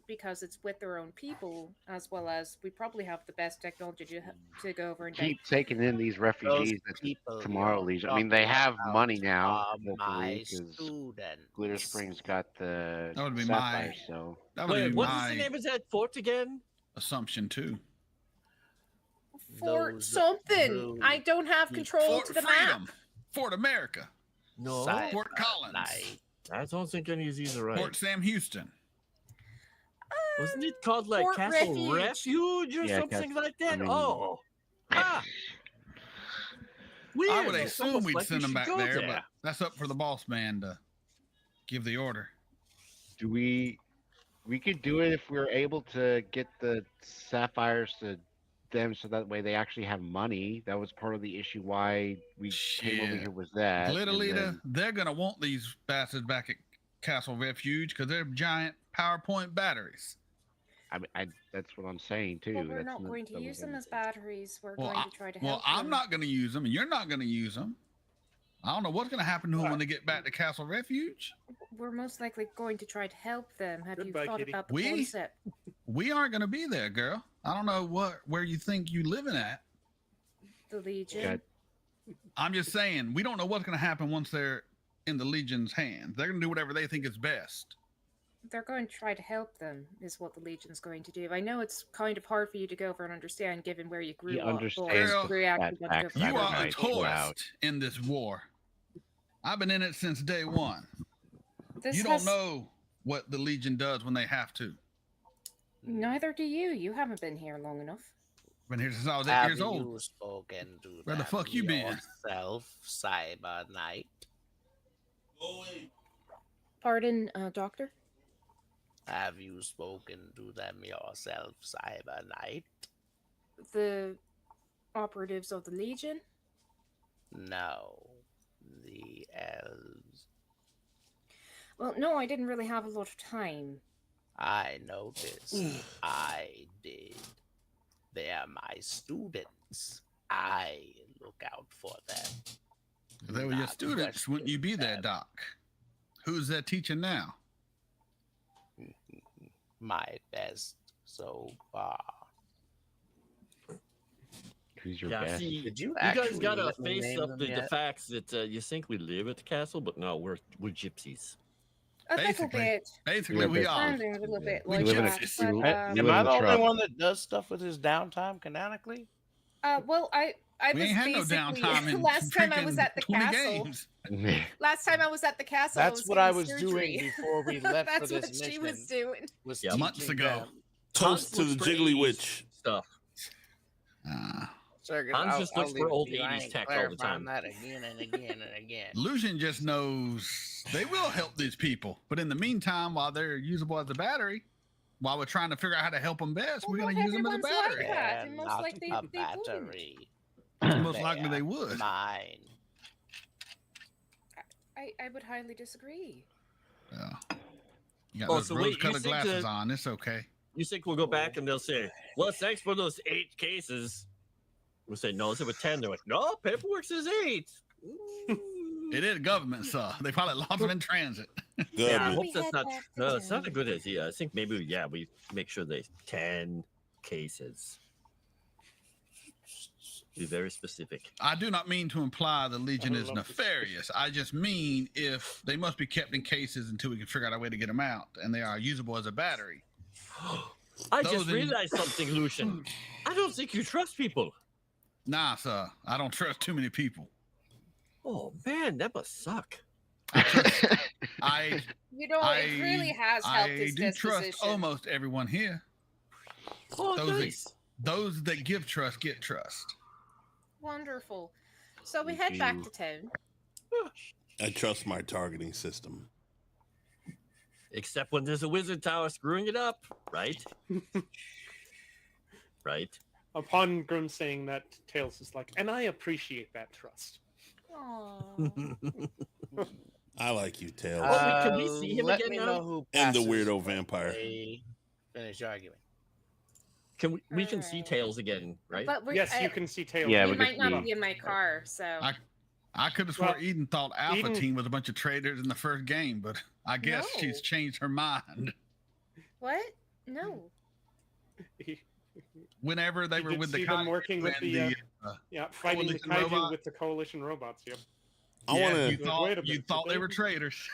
D: because it's with their own people, as well as we probably have the best technology to go over and
G: Keep taking in these refugees at the
I: people
G: Tomorrow
I: you're
G: Legion. I mean, they
I: talking
G: have
I: about
G: money now,
I: are
G: hopefully,
I: my
G: because
I: students.
G: Glitter Springs got the
H: That would be
G: sapphire,
H: my-
G: so
H: That would
E: Wait,
H: be
E: what's
H: my
E: the name of that fort again?
H: assumption too.
D: Fort
I: Those
D: something.
I: who-
D: I don't have control
H: Fort
D: to the
H: Freedom,
D: map.
H: Fort America,
E: No,
I: Side
H: Fort
I: by
H: Collins,
I: night.
E: I don't think any of these are right.
H: Fort Sam Houston.
E: Wasn't it called like
D: Fort
E: Castle
D: Refuge.
E: Refuge or
G: Yeah,
E: something
G: Cas-
E: like that?
G: I mean-
E: Oh, ah. Weird.
H: I would
E: It's
H: assume
E: almost
H: we'd
E: like we
H: send them
E: should
H: back
E: go
H: there, but that's up for the boss man to give the order.
G: do we could do it if we're able to get the sapphires to them so that way they actually have money. That was part of the issue why we came over
H: Shit.
G: here was that.
H: Glitter
G: and
H: Leader,
G: then-
H: they're gonna want these bastards back at Castle Refuge because they're giant PowerPoint batteries.
G: that's what I'm saying too.
D: But we're
G: That's
D: not going to
G: that
D: use
G: was
D: them as
G: anything.
D: batteries. We're
H: Well,
D: going to try to help
H: Well, I'm
D: them.
H: not gonna use them, and you're not gonna use them. I don't know what's gonna happen to them when they get back to Castle Refuge.
D: We're most likely going to try to help them. Have
B: Goodbye,
D: you thought
B: kitty.
D: about the
H: We-
D: concept?
H: We aren't gonna be there, girl. I don't know where you think you living at.
D: The Legion.
G: Got-
H: I'm just saying we don't know what's gonna happen once they're in the Legion's hands. They're gonna do whatever they think is best.
D: They're going to try to help them, is what the Legion's going to do. I know it's kind of hard for you to go over and understand, given where you grew
G: He
D: up.
G: understands
H: Girl,
G: the
D: Grew actually
G: fat
D: went to
G: facts
D: go
H: You
G: I
D: for
H: are a
G: might pull out.
H: tourist in this war. I've been in it since day one.
D: This
H: You
D: has-
H: don't know what the Legion does when they have to.
D: Neither do you. You haven't been here long enough.
H: Been here since I was 8
I: Have
H: years
I: you
H: old.
I: spoken to
H: Where the
I: them
H: fuck you been?
I: yourself, Cyber Knight?
D: Pardon, Doctor?
I: Have you spoken to them yourself, Cyber Knight?
D: The operatives of the Legion?
I: No, the elves.
D: Well, no, I didn't really have a lot of time.
I: I noticed. I did. They are my students. I look out for them.
H: If they were your
I: Not
H: students, wouldn't you be there,
I: them.
H: Doc? Who's their teacher now?
I: My best so far.
G: Who's your
E: Yeah,
G: best?
E: see,
I: Did you
E: you guys
I: actually
E: gotta
I: let me
E: face
I: name
E: up
I: them
E: the
I: yet?
E: facts that you think we live at the castle, but no, we're gypsies.
D: A little
H: Basically.
D: bit.
H: Basically,
G: Yeah,
H: we
G: but-
H: are.
D: Sounding a little bit
H: We
D: like
H: live in a
D: that.
H: casino.
D: But,
G: You
I: Am
G: live
I: I
G: in
I: the
G: a
I: only
G: truck.
I: one that does stuff with his downtime canonically?
D: well, I
H: We
D: was
H: ain't had no
D: basically
H: downtime in
D: last time I was
H: freaking
D: at the
H: 20
D: castle.
H: games.
D: Last time I was at the castle,
I: That's what
D: getting
I: I was
D: surgery.
I: doing before we left for
D: That's
I: this
D: what she
I: mission.
D: was doing.
I: Was
E: Yeah,
H: months
I: teaching
H: ago.
I: them.
F: Toast to the
E: Looks for
F: Jiggly
E: age
F: Witch.
E: stuff.
I: Circus,
E: Hans just looks
I: leave
E: for
I: it
E: old
I: to you. I
E: 80s
I: ain't
E: tech all the
I: clarifying
E: time.
I: that again and again and again.
H: Lucian just knows they will help these people, but in the meantime, while they're usable as a battery, while we're trying to figure out how to help them best, we're
D: Well,
H: going to
D: not
H: use them as a
D: everyone's like
H: battery.
D: that.
I: And
D: Most
I: not
D: likely
I: a
D: they wouldn't.
I: battery.
H: Most likely they
I: They're
H: would.
I: Mine.
D: I would highly disagree.
H: Yeah. You got
E: Oh,
H: those
E: so wait, you
H: rose-colored
E: think
H: glasses
E: that-
H: on. It's okay.
E: You think we'll go back and they'll say, well, thanks for those 8 cases. We'll say, no, it was 10. They're like, no, paperwork says 8.
H: It is government, sir. They probably lost them in transit.
E: Yeah, I
F: Good.
E: hope
D: We
E: that's
D: head
E: not.
D: back to
E: No, it's not a
D: town.
E: good idea. I think maybe, we make sure they 10 cases. Be very specific.
H: I do not mean to imply the Legion
B: I
H: is
B: love this.
H: nefarious. I just mean if they must be kept in cases until we can figure out a way to get them out, and they are usable as a battery.
E: I
H: Those
E: just
H: in-
E: realized something, Lucian. I don't think you trust people.
H: Nah, sir. I don't trust too many people.
E: Oh man, that must suck.
H: I
D: You know,
H: I-
D: it really has helped
H: I
D: his
H: do trust
D: disposition.
H: almost everyone here.
E: Oh,
H: Those
E: nice.
H: Those that give trust get trust.
D: Wonderful. So we
G: Me
D: head back
G: too.
D: to town.
F: I trust my targeting system.
E: Except when there's a wizard tower screwing it up, right? Right.
B: Upon Grim saying that, Tails is like, and I appreciate that trust.
D: Aww.
F: I like you, Tails.
E: Can we see him
I: let
E: again
I: me
E: now?
I: know who
F: And the
I: passes
F: weirdo
I: when
F: vampire.
I: they Finish arguing.
E: Can we can see
D: Alright.
E: Tails again, right?
D: But we're,
B: Yes, you can see Tails.
G: Yeah,
D: he
G: we
D: might
G: can
D: not
G: see.
D: be in my car, so
H: I could have swore
B: Well,
H: Eden thought Alpha
B: Eden-
H: Team was a bunch of traitors in the first game, but I guess
D: No.
H: she's changed her mind.
D: what? No.
H: Whenever they
B: You
H: were
B: did
H: with the
B: see them
H: Kaiju
B: working with
H: and
B: the, yeah, fighting the
H: Coalition
B: kaiju
H: robot?
B: with the coalition robots. Yep.
F: I
H: yeah,
F: want
H: you
F: to.
B: Wait a
H: thought
B: minute,
H: you
B: did
H: thought they
B: they-
H: were traitors.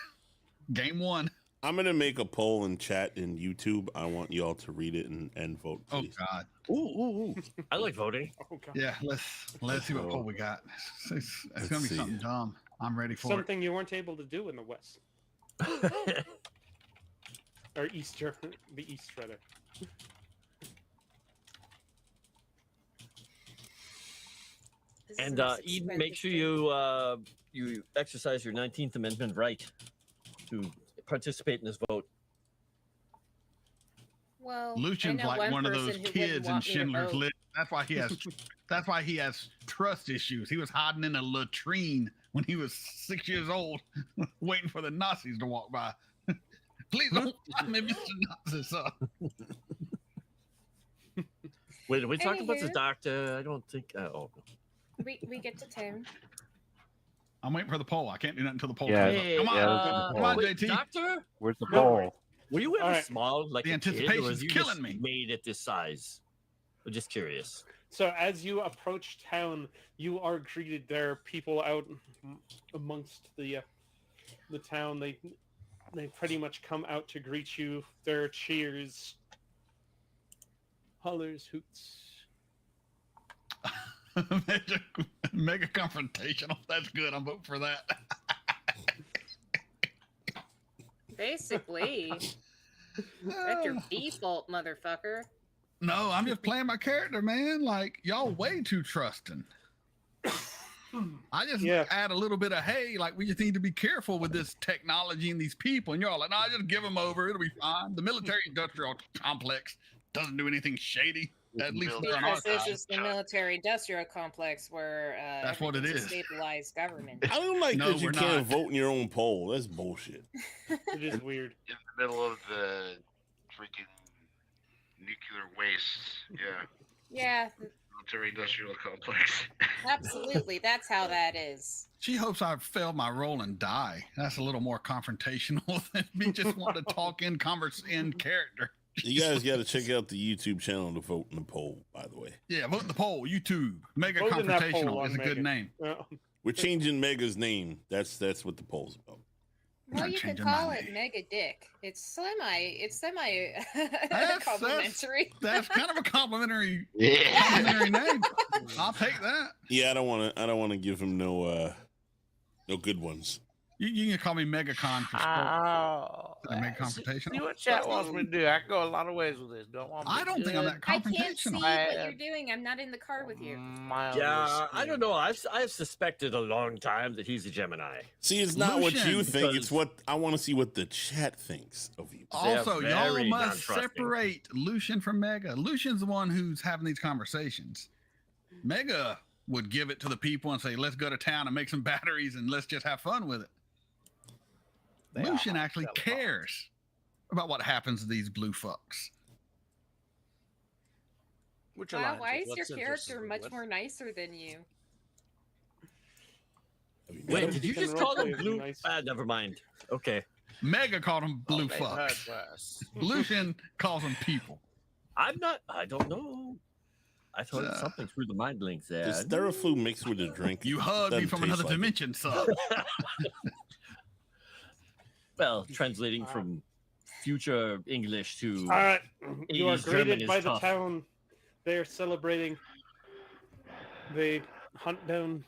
H: Game 1.
F: I'm gonna make a poll in chat in YouTube. I want y'all to read it and vote,
H: Oh
F: please.
H: God.
E: Ooh. I like voting.
B: Oh god.
H: Yeah, let's see what poll we got. It's gonna be
F: see.
H: something dumb. I'm ready for
B: Something you weren't able to do in the West or East, the East rather.
D: This is
E: And
D: the most
E: Eden, make
D: expensive
E: sure
D: drink.
E: you exercise your 19th Amendment right to participate in this vote.
D: Well,
H: it. Lucian's
D: I know
H: like one of
D: person
H: those
D: who wouldn't
H: kids in
D: want me to
H: Schindler's
D: vote.
H: List. That's why he has trust issues. He was hiding in a latrine when he was 6 years old, waiting for the Nazis to walk by. Please don't find me, Mr. Nazi, sir.
E: Wait, are we talking about the
D: Anywho.
E: doctor? I don't think. Oh,
D: We get to town.
H: I'm waiting for the poll. I can't do nothing until the poll
G: Yeah,
H: comes up.
E: Hey,
H: Come on,
G: yeah,
H: come on,
E: wait,
H: JT.
E: doctor,
G: Where's the
B: No.
G: poll?
E: were you ever
B: All right.
E: small like
H: The
E: a kid, or
H: anticipation's
E: was you
H: killing
E: just
H: me.
E: made it this size? I'm just curious.
B: So as you approach town, you are greeted. There are people out amongst the town. They pretty much come out to greet you. There are cheers, hollers, hoots.
H: Mega confrontational. That's good. I'm voting for that.
D: Basically, that's your default, motherfucker.
H: No, I'm just playing my character, man. Like, y'all way too trusting. I just
B: Yeah.
H: add a little bit of, hey, like, we just need to be careful with this technology and these people. And y'all like, nah, just give them over. It'll be fine. The military-industrial complex doesn't do anything shady. At least they're on our
D: Because this
H: side.
D: is the military-industrial complex where
H: That's what it
D: everything's
H: is.
D: a stabilized government.
F: I don't like
H: No,
F: that you
H: we're
F: can't
H: not.
F: vote in your own poll. That's bullshit.
B: It is weird.
J: In the middle of the freaking nuclear waste. Yeah.
D: Yeah,
J: Military industrial complex.
D: absolutely. That's how that is.
H: She hopes I fail my role and die. That's a little more confrontational than me just wanting to talk in character.
F: You guys got to check out the YouTube channel to vote in the poll, by the way.
H: Yeah, vote in the poll. YouTube. Mega
B: Vote in that poll
H: confrontational
B: on
H: is a good
B: Megan.
H: name.
F: We're changing Mega's name. That's what the poll's about.
D: Well,
H: Not
D: you could
H: changing my
D: call it
H: name.
D: Mega Dick. It's semi
H: That's-
D: complimentary.
H: That's kind of a complimentary
G: Yeah.
H: name. I'll take that.
F: Yeah, I don't want to give him no good ones.
H: You can call me MegaCon for sport.
I: Oh,
H: Make confrontational?
I: See what chat wants me to do. I can go a lot of ways with this. Don't want me
H: I don't think I'm
I: good?
H: that
D: I can't see
H: confrontational.
D: what you're doing. I'm not in the car with you.
I: Mildly
E: Yeah, I don't
I: skewed.
E: know. I've suspected a long time that he's a Gemini.
F: See, it's not what you
H: Lucian,
F: think. It's
E: because-
F: what I want to see what the chat thinks of you.
E: They're
H: Also, y'all
E: very
H: must
E: non-trusting.
H: separate Lucian from Mega. Lucian's the one who's having these conversations. Mega would give it to the people and say, let's go to town and make some batteries and let's just have fun with it.
I: They
H: Lucian
I: are
H: actually
I: telephones.
H: cares about what happens to these blue fucks.
I: Which
D: Wow,
I: aligns
D: why
I: with
D: is
I: what
D: your
I: Citrus
D: character
I: is
D: much
I: with.
D: more nicer than you?
F: Have you met
E: Wait,
F: him?
E: did you
B: Can
E: just call them
B: roleplay
E: blue?
B: nice.
E: Never mind. Okay.
H: Mega called them blue
I: They've heard
H: fucks.
I: worse.
H: Lucian calls them people.
E: I don't know. I thought
H: Uh,
E: something through the mind links there.
F: Is Theraflu mixed with a drink?
H: You heard me
F: Doesn't
H: from
F: taste
H: another
F: like it.
H: dimension, son.
E: Well, translating from future English to
B: All right, you are
E: 80s German
B: greeted
E: is
B: by the
E: tough.
B: town. They're celebrating. They hunt down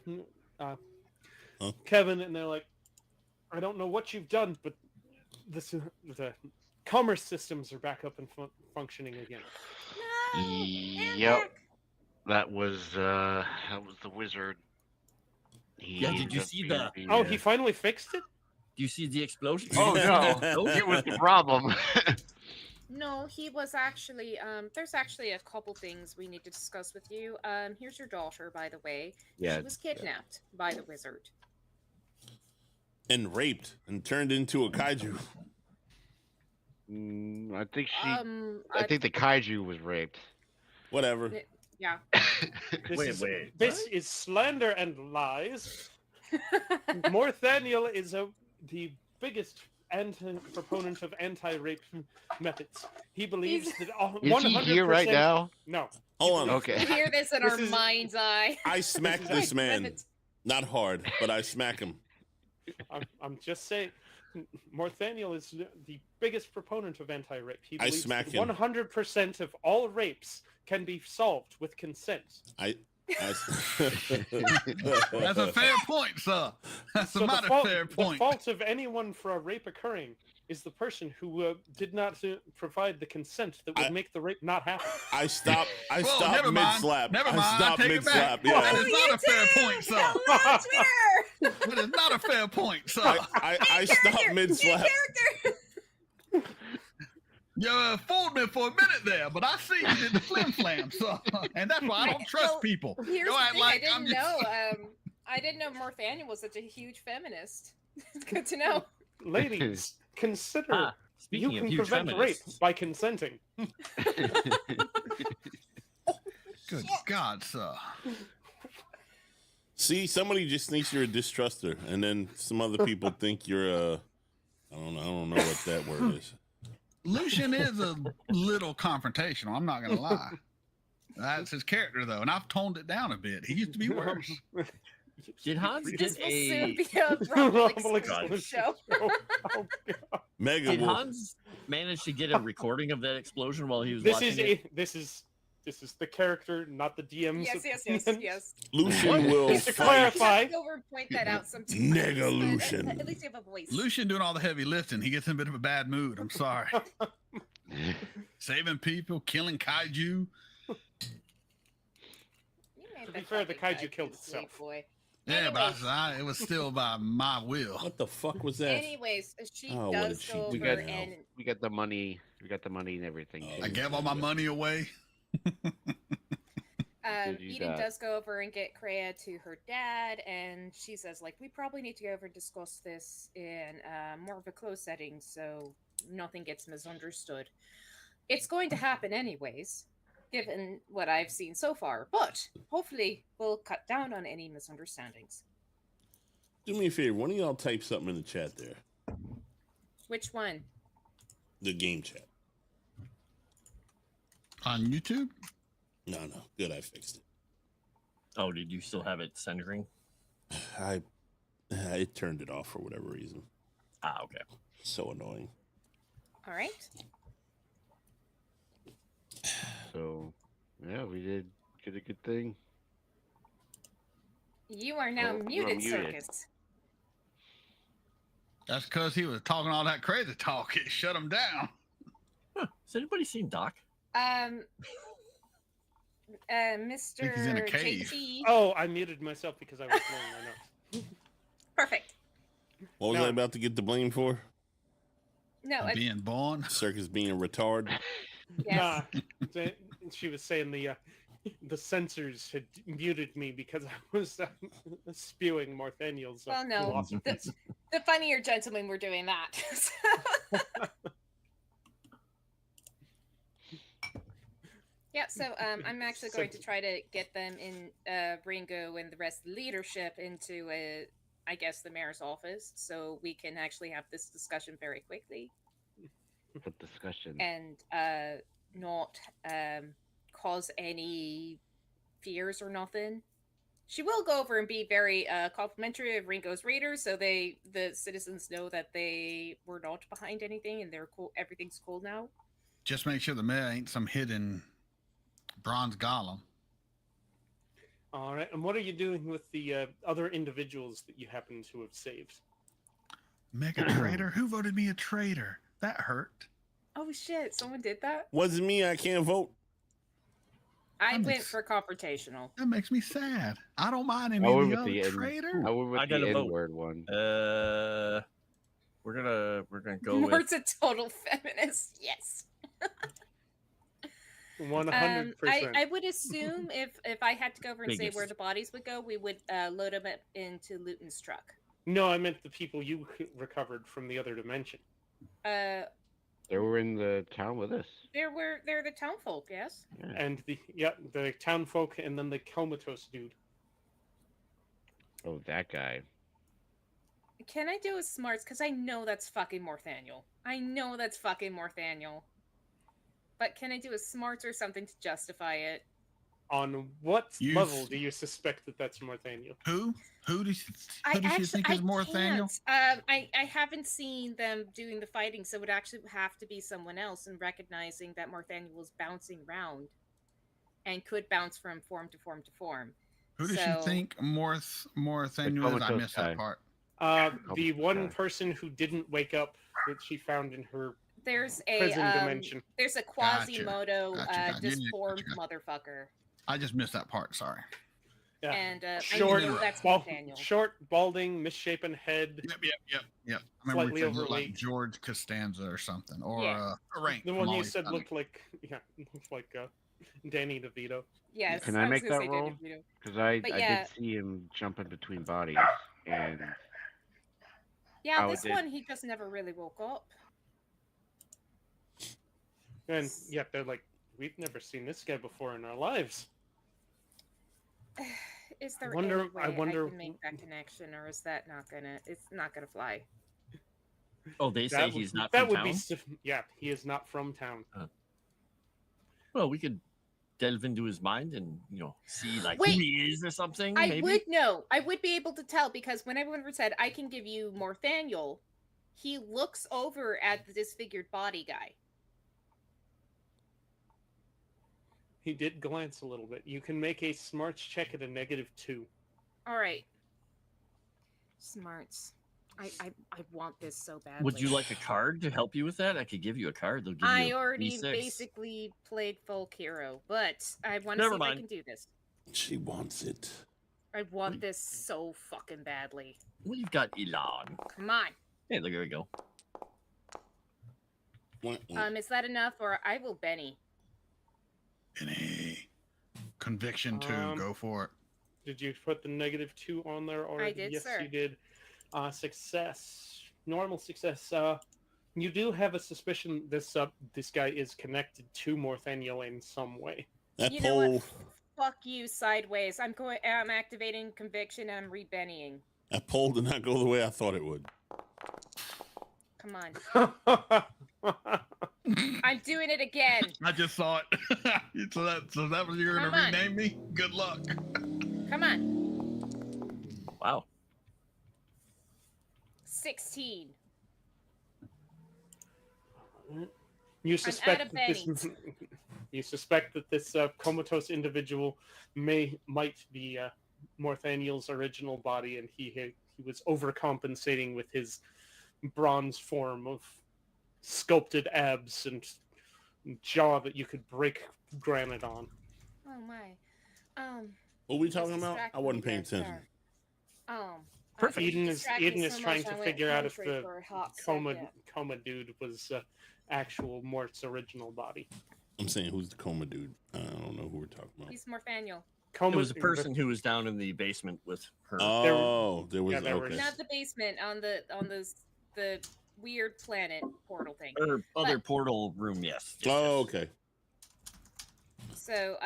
B: Kevin, and they're like, "I don't know what you've done, but the commerce systems are back up and functioning again."
J: Yep. That was the wizard.
E: Yeah, did you
J: ended up
E: see
J: being
E: the-
B: Oh, he finally fixed it.
E: Do you see the explosion?
J: Oh no! It was the problem.
D: No, he was actually. There's actually a couple things we need to discuss with you. Here's your daughter, by the way.
G: Yeah.
D: She was kidnapped by the wizard.
F: And raped and turned into a kaiju.
G: I think she.
D: I
G: I think the kaiju was raped.
F: Whatever.
D: Yeah.
E: Wait.
B: This is slander and lies. Morthaniel is the biggest proponent of anti-rape methods. He believes
D: He's-
B: that
G: Is he here right
B: 100%
G: now?
B: No.
F: Hold on.
G: Okay.
D: We hear this in
B: This
D: our
B: is-
D: mind's eye.
F: I smacked this man.
D: Limits.
F: Not hard, but I smack him.
B: I'm just saying, Morthaniel is the biggest proponent of anti-rape. He
F: I
B: believes
F: smack
B: that
F: him.
B: 100% of all rapes can be solved with consent.
H: That's a fair point, sir. That's
B: So
H: a mighty fair
B: the
H: point.
B: fault of anyone for a rape occurring is the person who did not provide the consent that would make the rape not happen.
F: I stopped
H: Whoa, never
F: mid
H: mind.
F: slap.
H: Never mind.
F: I stopped
H: take
F: mid
H: it back.
F: slap.
H: That
F: Yeah.
H: is not a fair point, sir.
D: Hello, Twitter.
H: That is not a fair point, sir.
F: I stopped mid slap.
H: You fooled me for a minute there, but I see you did the flim flam, sir. And that's why I don't trust
D: Well,
H: people.
D: Here's
H: Don't
D: the
H: act
D: thing,
H: like
D: I
H: I'm
D: didn't
H: just-
D: know. I didn't know Morthaniel was such a huge feminist. It's good to know.
B: Ladies, consider
E: Speaking
B: you
E: of
B: can
E: huge
B: prevent
E: feminists,
B: rape by consenting.
H: Good God, sir.
F: See, somebody just thinks you're a distruster, and then some other people think you're a. I don't know what that word is.
H: Lucian is a little confrontational. I'm not going to lie. That's his character, though, and I've toned it down a bit. He used to be worse.
E: did Hans
D: This
E: get
D: will soon
E: a?
D: be a
B: Rumble
D: Rumble
B: explosion.
D: show.
B: Oh, God.
F: Mega
E: Did
F: will.
E: Hans manage to get a recording of that explosion while he was
B: This
E: watching
B: is
E: it?
B: this is the character, not the DM's.
D: Yes.
F: Lucian will
B: Just to
F: fight.
B: clarify,
D: You have to go over and point that out sometimes.
F: Nigga
D: but
F: Lucian.
D: At least you have a voice.
H: Lucian doing all the heavy lifting. He gets in a bit of a bad mood. I'm sorry. Saving people, killing kaiju.
D: You made
B: To
D: that
B: be fair, the
D: fucking
B: kaiju
D: guy
B: killed
D: too sweet,
B: itself.
D: boy.
H: Yeah, but
D: Anyways.
H: it was still by my will.
F: What the fuck was that?
D: Anyways, she
F: Oh, what
D: does
F: did she
D: go
F: do
D: over
F: now?
D: and
G: We got the money. We got the money and everything.
F: Oh,
H: I gave all my money away.
G: Did you
D: Eden
G: that?
D: does go over and get Kreia to her dad, and she says, like, we probably need to go over and discuss this in more of a closed setting so nothing gets misunderstood. It's going to happen anyways, given what I've seen so far, but hopefully we'll cut down on any misunderstandings.
F: Do me a favor. One of y'all type something in the chat there.
D: Which one?
F: The game chat.
H: On YouTube?
F: No. Good, I fixed it.
E: Oh, did you still have it centering?
F: It turned it off for whatever reason.
E: Ah, okay.
F: So annoying.
D: All right.
G: So, yeah, we did a good thing.
D: You are now
G: Oh, you're
D: muted,
G: muted.
D: Circus.
H: That's because he was talking all that crazy talk. It shut him down.
E: Huh. Has anybody seen Doc?
H: think he's in a
D: Mr.
H: cave.
D: JT.
B: Oh, I muted myself because I was blowing my nose.
D: Perfect.
F: What was
B: No.
F: I about to get the blame for?
D: No,
H: Being born.
F: Circus being a retard.
D: yes.
B: She was saying the censors had muted me because I was spewing Morthaniel's
D: Well, no.
B: philosophies.
D: The funnier gentlemen were doing that. Yeah, so I'm actually going to try to get them in Ringo and the rest of the leadership into I guess the mayor's office, so we can actually have this discussion very quickly
G: What discussion?
D: and not cause any fears or nothing. She will go over and be very complimentary of Ringo's raiders, so the citizens know that they were not behind anything and they're cool. Everything's cool now.
H: Just make sure the mayor ain't some hidden bronze golem.
B: All right, and what are you doing with the other individuals that you happen to have saved?
H: Mega traitor? Who voted me a traitor? That hurt.
D: Oh shit! Someone did that.
F: Wasn't me. I can't vote.
D: I
H: That
D: went
H: makes-
D: for confrontational.
H: That makes me sad. I don't mind any
G: I
H: of
G: went
H: the
G: with
H: other
G: the N.
H: traitor.
G: I went with
E: I
G: the
E: gotta vote.
G: N-word one.
E: We're gonna go with.
D: Mord's a total feminist. Yes.
B: 100%.
D: I would assume if I had to go over and say where
E: Biggest.
D: the bodies would go, we would load them up into Luton's truck.
B: No, I meant the people you recovered from the other dimension.
D: Uh,
G: They were in the town with us.
D: they're the town folk, yes.
G: Yeah.
B: And the town folk and then the comatose dude.
G: Oh, that guy.
D: Can I do a smarts? Because I know that's fucking Morthaniel. I know that's fucking Morthaniel. But can I do a smarts or something to justify it?
B: On what
H: You
B: level
H: s-
B: do you suspect that that's Morthaniel?
H: Who? Who does
D: I
H: you think is more Nathaniel?
D: I haven't seen them doing the fighting, so it would actually have to be someone else. And recognizing that Morthaniel was bouncing around and could bounce from form to form to form.
H: Who does
D: So-
H: she think more Nathaniel is? I
G: comatose
H: missed
G: guy.
H: that part.
B: The one
G: Okay.
B: person who didn't wake up that she found in her
D: There's
B: prison
D: a
B: dimension.
D: there's a Quasimodo
H: Gotcha.
D: disformed
H: Gotcha.
D: motherfucker,
H: I just missed that part. Sorry.
B: Yeah.
D: and I
B: Short,
D: know that's
B: bal-
D: Nathaniel.
B: short, balding, misshapen head.
H: Yep. I remember
B: Slightly
H: you said looked like
B: overweight.
H: George Costanza or something, or
D: Yeah.
H: Rank.
B: The
H: from
B: one you
H: Always
B: said
H: Sunny.
B: looked like Danny DeVito.
D: Yes.
G: Can I
D: was
G: make
D: gonna
G: that
D: say
G: roll?
D: Danny DeVito.
G: Because I
D: But
G: did
D: yeah.
G: see him jumping between bodies, and
D: Yeah,
G: Oh, it
D: this
G: did.
D: one he just never really woke up.
B: And yeah, they're like, we've never seen this guy before in our lives.
D: Is there
B: wonder-
D: any way
B: I wonder-
D: I can make that connection, or is that not gonna? It's not gonna fly.
E: Oh, they say
B: That
E: he's
B: would-
E: not
B: that
E: from
B: would
E: town.
B: be yeah, he is not from town.
E: Well, we could delve into his mind and see like
D: Wait.
E: who he is or something.
D: I
E: maybe.
D: would know. I would be able to tell because when everyone said I can give you Morthaniel, he looks over at the disfigured body guy.
B: He did glance a little bit. You can make a smarts check at a -2.
D: All right. Smarts. I want this so badly.
E: Would you like a card to help you with that? I could give you a card. They'll give
D: I
E: you a
D: already
E: D6.
D: basically played folk hero, but I want to see
E: Never
D: if I
E: mind.
D: can do this.
F: She wants it.
D: I want this so fucking badly.
E: We've got Elon.
D: Come on.
E: Hey, look, there we go.
D: Is that enough, or I will Benny?
H: Any conviction to go for it.
B: Did you put the -2 on there already?
D: did,
B: yes,
D: sir.
B: you did. Success, normal success. You do have a suspicion this guy is connected to Morthaniel in some way.
F: That
D: You know what?
F: poll,
D: Fuck you, sideways. I'm activating conviction and I'm re-Bennying.
F: that poll did not go the way I thought it would.
D: Come on. I'm doing it again.
H: I just saw it. so that was you're
D: Come
H: gonna
D: on.
H: rename me? Good luck.
D: Come on.
E: Wow.
D: 16.
B: You
D: out
B: suspect
D: of
B: that this you suspect that this comatose individual might be Morthaniel's original body, and he was overcompensating with his bronze form of sculpted abs and jaw that you could break granite on.
D: Oh my.
F: What were we
D: he's
F: talking about? I
D: distracting
F: wasn't
D: me
F: paying
D: there,
F: attention.
D: sir.
B: Perfect.
D: He
B: Eden
D: distracted me
B: is
D: so
B: trying
D: much,
B: to
D: I went
B: figure out if
D: country
B: the
D: for a hot
B: coma
D: second.
B: dude was actual Mort's original body.
F: I'm saying, who's the coma dude? I don't know who we're talking about.
D: He's Morfaniel.
B: Coma
E: It was a person who was down in the basement with her.
F: Oh, there was
B: there
F: okay.
D: Not the basement, on the weird planet portal thing.
E: Her other
D: But-
E: portal room, yes.
F: Oh, okay.
D: So,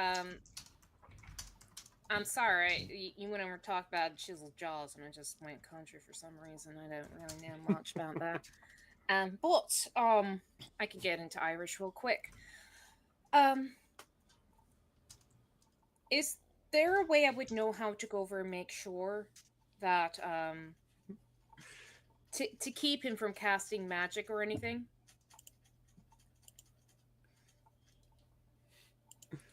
D: I'm sorry, you went over to talk about chiseled jaws, and I just went country for some reason. I don't really know much about that. But I can get into Irish real quick. Is there a way I would know how to go over and make sure that to keep him from casting magic or anything?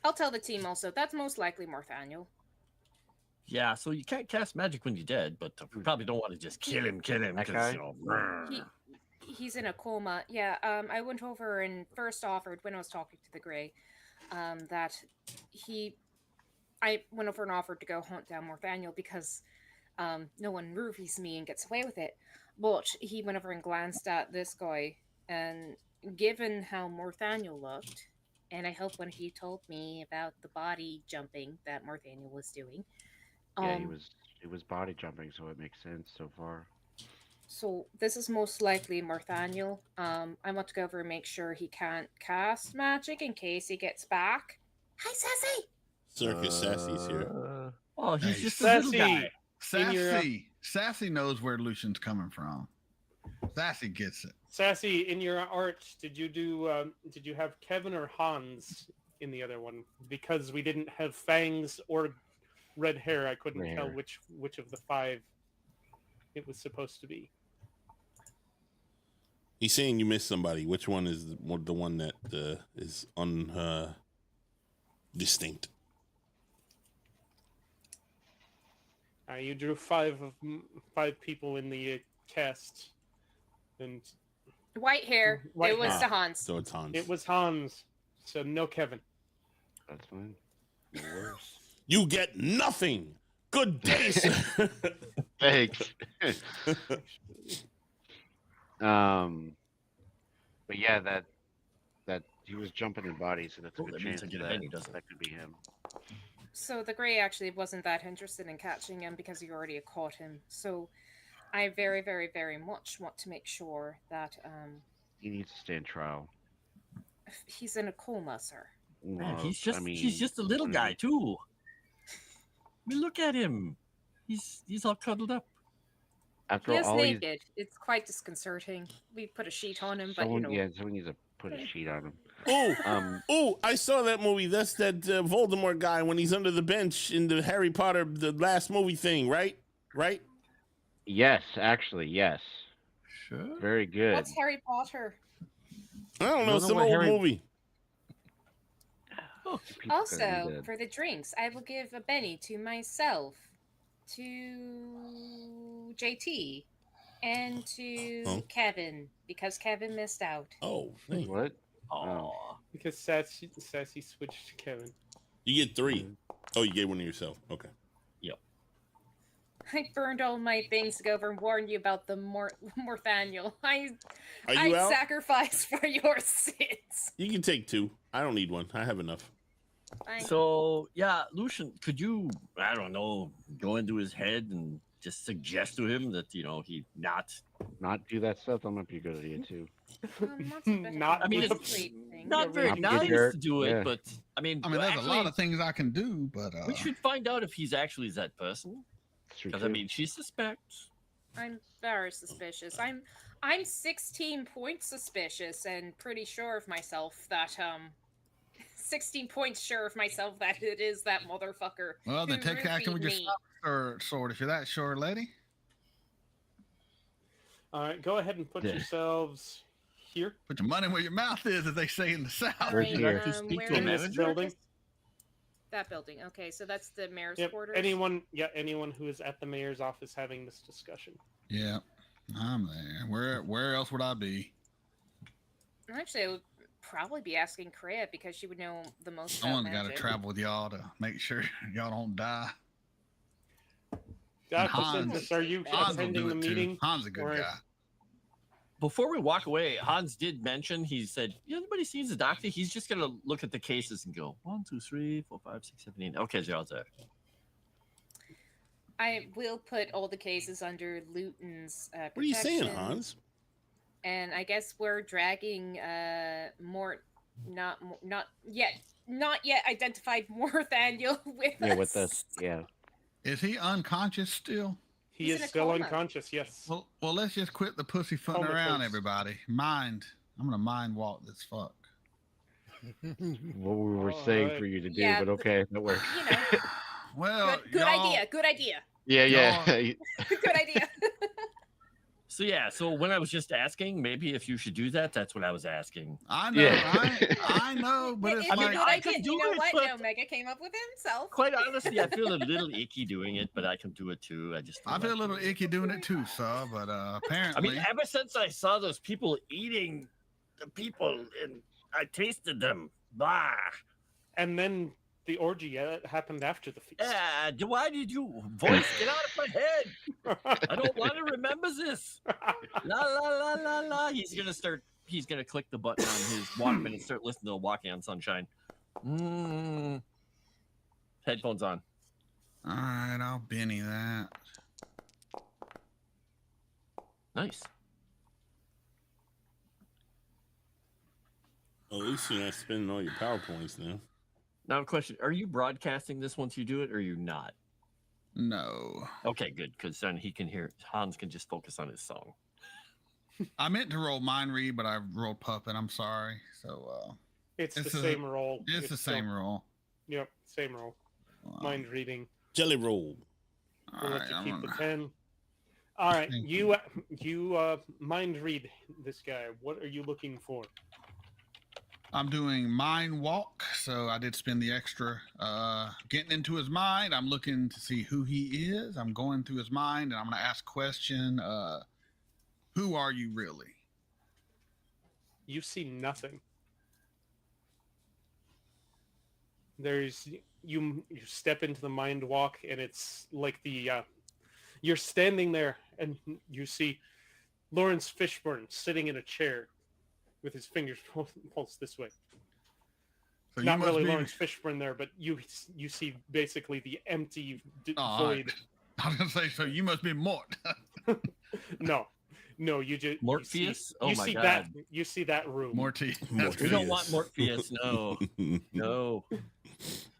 D: I'll tell the team also. That's most likely Morthaniel.
E: Yeah, so you can't cast magic when you're dead, but you probably don't want to just kill him,
G: That
E: 'cause,
G: guy?
E: you know,
D: He's in a coma. Yeah, I went over and first offered when I was talking to the Grey that I went over and offered to go hunt down Morthaniel because no one roofies me and gets away with it. But he went over and glanced at this guy, and given how Morthaniel looked, and I hope when he told me about the body jumping that Morthaniel was doing.
G: Yeah, he was body jumping, so it makes sense so far.
D: So this is most likely Morthaniel. I want to go over and make sure he can't cast magic in case he gets back. Hi, Sassy!
F: Circus Sassy's here.
E: oh, he's
H: Hey,
E: just a little guy.
H: Sassy knows where Lucian's coming from. Sassy gets it.
B: Sassy, in your art, did you have Kevin or Hans in the other one? Because we didn't have fangs or red hair, I couldn't
G: Red
B: tell
G: hair.
B: which of the 5 it was supposed to be.
F: He's saying you missed somebody. Which one is the one that is distinct?
B: You drew 5 people in the cast, and
D: White hair.
B: White
D: it was
F: hair.
D: to Hans.
F: So it's Hans.
B: it was Hans. So no Kevin.
G: That's fine. No worse.
F: You get nothing. Good day, sir.
J: Thanks.
G: But yeah, that he was jumping in bodies, so that's a
E: Oh,
G: good
E: that means
G: chance
E: I get a Benny, doesn't it?
G: that could be him.
D: So the Grey actually wasn't that interested in catching him because he already had caught him. So I very, very, very much want to make sure that
G: He needs to stand trial.
D: he's in a coma, sir.
E: Man,
G: Well,
E: he's just
G: I mean,
E: he's just a little guy too. I mean, look at him. He's all cuddled up.
G: After
D: He is
G: all, he's
D: naked. It's quite disconcerting. We put a sheet on him, but you
G: someone,
D: know.
G: yeah, someone needs to put a sheet on him.
F: Oh, oh! I saw that movie. That's that Voldemort guy when he's under the bench in the Harry Potter, the last movie thing, right? Right?
G: Yes, actually, yes.
E: Sure.
G: Very good.
D: What's Harry Potter?
F: I don't know.
G: Don't know
F: Some
G: what
F: old
G: Harry-
F: movie.
G: People could be
D: Also,
G: dead.
D: for the drinks, I will give a Benny to myself, to JT, and to
F: Huh?
D: Kevin, because Kevin missed out.
F: Oh, thank you.
G: What?
E: Oh,
B: Because Sassy switched to Kevin.
F: You get 3. Oh, you gave one to yourself. Okay.
D: I burned all my things to go over and warn you about the Morthaniel.
F: Are
D: I
F: you out?
D: sacrificed for your sins.
F: You can take 2. I don't need one. I have enough.
E: so yeah, Lucian, could you, I don't know, go into his head and just suggest to him that he not.
G: Not do that stuff. That might be a good idea too.
B: Not-
E: I mean,
B: it's
E: Not very
G: Not
E: nice
G: get hurt,
E: to do it,
G: yeah.
E: but I mean,
H: I mean, there's
E: actually,
H: a lot of things I can do, but
E: we should find out if he's actually that person.
G: It's true,
E: Because I
G: too.
E: mean, she suspects.
D: I'm very suspicious. I'm 16 points suspicious and pretty sure of myself that 16 points sure of myself that it is that motherfucker.
H: well, then
D: who
H: take action with your
D: roofied me.
H: sword if you're that sure, lady.
B: All right, go ahead and put
G: Yeah.
B: yourselves here.
H: Put your money where your mouth is, as they say in the South.
G: Where's
D: Alright,
G: here?
E: To speak
D: where
E: to a
B: in this
D: is-
E: manager?
B: building.
D: That building. Okay, so that's the mayor's
B: Yep.
D: quarters.
B: Anyone who is at the mayor's office having this discussion.
H: Yeah. I'm there. Where else would I be?
D: Actually, I would probably be asking Kreia because she would know the most about
H: Someone's got to
D: magic.
H: travel with y'all to make sure y'all don't die.
B: Dr.
H: Hans-
B: Synthesis, are you
H: Hans will
B: attending
H: do
B: the
H: it
B: meeting?
H: too. Hans a good
B: or-
H: guy.
E: Before we walk away, Hans did mention, he said, anybody sees the doctor? He's just going to look at the cases and go, 1, 2, 3, 4, 5, 6, 7, 8. Okay, they're all there.
D: I will put all the cases under Luton's protection.
F: What are you saying, Hans?
D: And I guess we're dragging not yet identified Morthaniel with us.
G: Yeah, with us. Yeah.
H: Is he unconscious still?
B: He
D: He's
B: is
D: in a
B: still
D: coma.
B: unconscious, yes.
H: Well, let's just quit the pussyfooting
B: Comatose.
H: around, everybody. I'm gonna mind walk this fuck.
G: What we were saying
B: Alright.
G: for you to do,
D: Yeah.
G: but okay, that works.
D: You know,
H: Well,
D: good
H: y'all-
D: idea. Good idea.
G: Yeah, yeah.
D: Good idea.
E: So, yeah, so when I was just asking, maybe if you should do that, that's what I was asking.
H: I know,
G: Yeah.
H: I know, but it's
D: It's a
H: like
D: good
E: I
D: idea.
E: could do
D: You know
E: it,
D: what?
E: but-
D: No, Mega came up with it himself.
E: Quite honestly, I feel a little icky doing it, but I can do it too. I just
H: I feel a little icky doing it too, sir. But
E: I
H: apparently,
E: mean, ever since I saw those people eating the people and I tasted them, bah.
B: And then the orgy happened after the feast.
E: Why did you voice get out of my head? I don't want to remember this. La la la la la. He's gonna click the button on his Walkman and start listening to Walking on Sunshine. Headphones on.
H: all right, I'll Benny that.
E: Nice.
F: Well, at least you're not spending all your PowerPoints now.
E: Now, a question: are you broadcasting this once you do it, or are you not?
H: No,
E: Okay, good, because then he can hear. Hans can just focus on his song.
H: I meant to roll mind read, but I rolled puppet. I'm sorry. So
B: It's
H: It's
B: the
H: a-
B: same role.
H: it's the same
B: still-
H: roll.
B: Yep, same role. Mind reading.
F: Jelly roll.
H: All
B: We'll
H: right,
B: let you
H: I'm
B: keep the
H: gonna-
B: 10. All right,
H: Thank
B: you mind read this guy. What are you looking for?
H: I'm doing mind walk, so I did spend the extra getting into his mind. I'm looking to see who he is. I'm going through his mind, and I'm going to ask a question. Who are you really?
B: You see nothing. There's you step into the mind walk, and it's like you're standing there, and you see Lawrence Fishburne sitting in a chair with his fingers pulsed this way.
H: So
B: Not
H: must
B: really
H: be-
B: Lawrence Fishburne there, but you see basically the empty
H: Oh,
B: void.
H: I was going to say, so you must be Mort.
B: No, you just
E: Morpheus? Oh
B: You
E: my
B: see
E: God.
B: that. You see that room.
H: Morty.
E: We don't want Morpheus. No, no.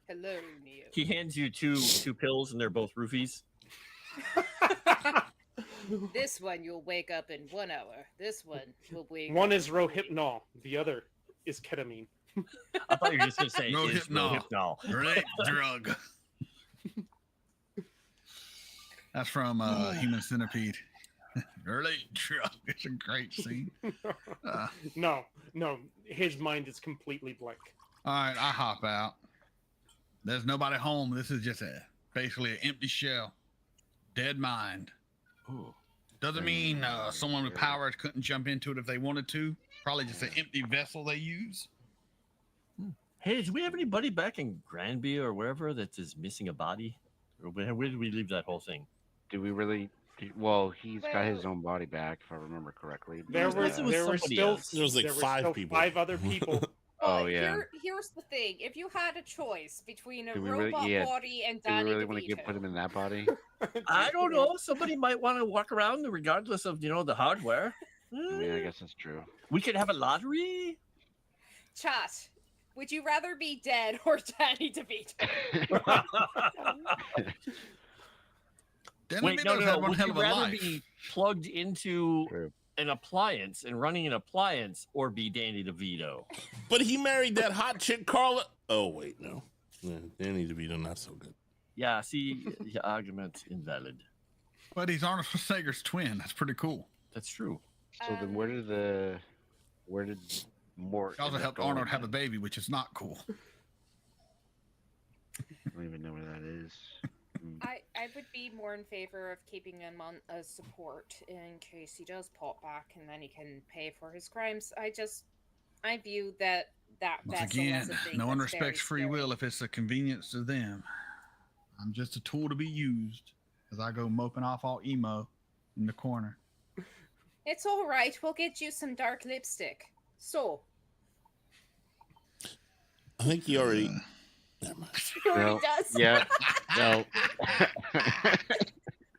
D: Hello, Neo.
E: He hands you two pills, and they're both roofies.
D: This one you'll wake up in 1 hour. This one will wake
B: One
D: up
B: is
D: in
B: Rohypnol. The other is ketamine.
E: I thought you were just going to say
H: Rohypnol.
E: Rohypnol.
H: Great drug. That's from Human Centipede. Early drug. It's a great scene.
B: No, his mind is completely blank.
H: All right, I hop out. There's nobody home. This is just basically an empty shell. Dead mind.
E: Ooh.
H: Doesn't mean someone with power couldn't jump into it if they wanted to. Probably just an empty vessel they use.
E: Hey, do we have anybody back in Granby or wherever that is missing a body? Or where did we leave that whole thing?
G: Do we really? Well, he's got his
D: Well-
G: own body back, if I remember correctly.
B: There
G: but,
B: were
E: Unless it was
B: there were
E: somebody
B: still
E: else.
F: There was like
B: there were
F: 5
B: still
F: people.
B: 5 other people.
G: Oh,
D: But
G: yeah.
D: Here's the thing: if you had a choice between a
G: Do we really-
D: robot
G: yeah,
D: body and
G: do we
D: Danny
G: really want to
D: DeVito,
G: put him in that body?
E: I don't know. Somebody might want to walk around regardless of, the hardware.
G: I mean, I guess that's true.
E: We could have a lottery.
D: Chat, would you rather be dead or Danny DeVito?
H: Danny
E: Wait,
H: DeVito's had one
E: Would
H: hell
E: you
H: of a
E: rather
H: life.
E: be plugged into
G: True.
E: an appliance and running an appliance or be Danny DeVito?
F: But he married that hot chick, Carla. Oh, wait, no. Yeah, Danny DeVito, not so good.
E: Yeah, see, your argument invalid.
H: But he's Arnold Schwarzenegger's twin. That's pretty cool.
E: That's true.
G: So then, where did Mort?
H: He also
G: end up
H: helped
G: going
H: Arnold have a
G: then?
H: baby, which is not cool.
G: I don't even know where that is.
D: I would be more in favor of keeping him on as support in case he does pop back, and then he can pay for his crimes. I view that
H: Once
D: vessel
H: again,
D: as a thing
H: no one
D: that's very
H: respects free
D: scary.
H: will if it's a convenience to them. I'm just a tool to be used as I go moping off all emo in the corner.
D: It's all right. We'll get you some dark lipstick. So
F: I think he already. Never mind.
D: he already
G: No.
D: does.
G: Yeah. No.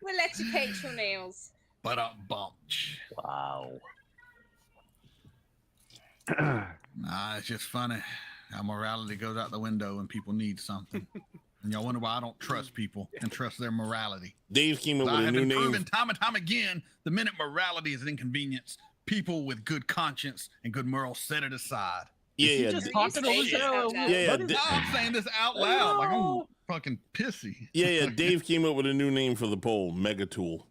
D: We'll let you paint your nails.
H: But bunch.
E: Wow.
H: Nah, it's just funny how morality goes out the window when people need something. And y'all wonder why I don't trust people and trust their morality.
F: Dave came up
H: I
F: with a
H: have
F: new
H: been
F: name.
H: proven time and time again, the minute morality is an inconvenience, people with good conscience and good morals set it aside.
F: Yeah,
E: Just
D: Are you
E: talking over
D: saying
E: there.
D: out loud?
F: Yeah,
H: No, I'm saying this out loud like I'm fucking pissy.
F: yeah. Dave came up with a new name for the poll, Megatool.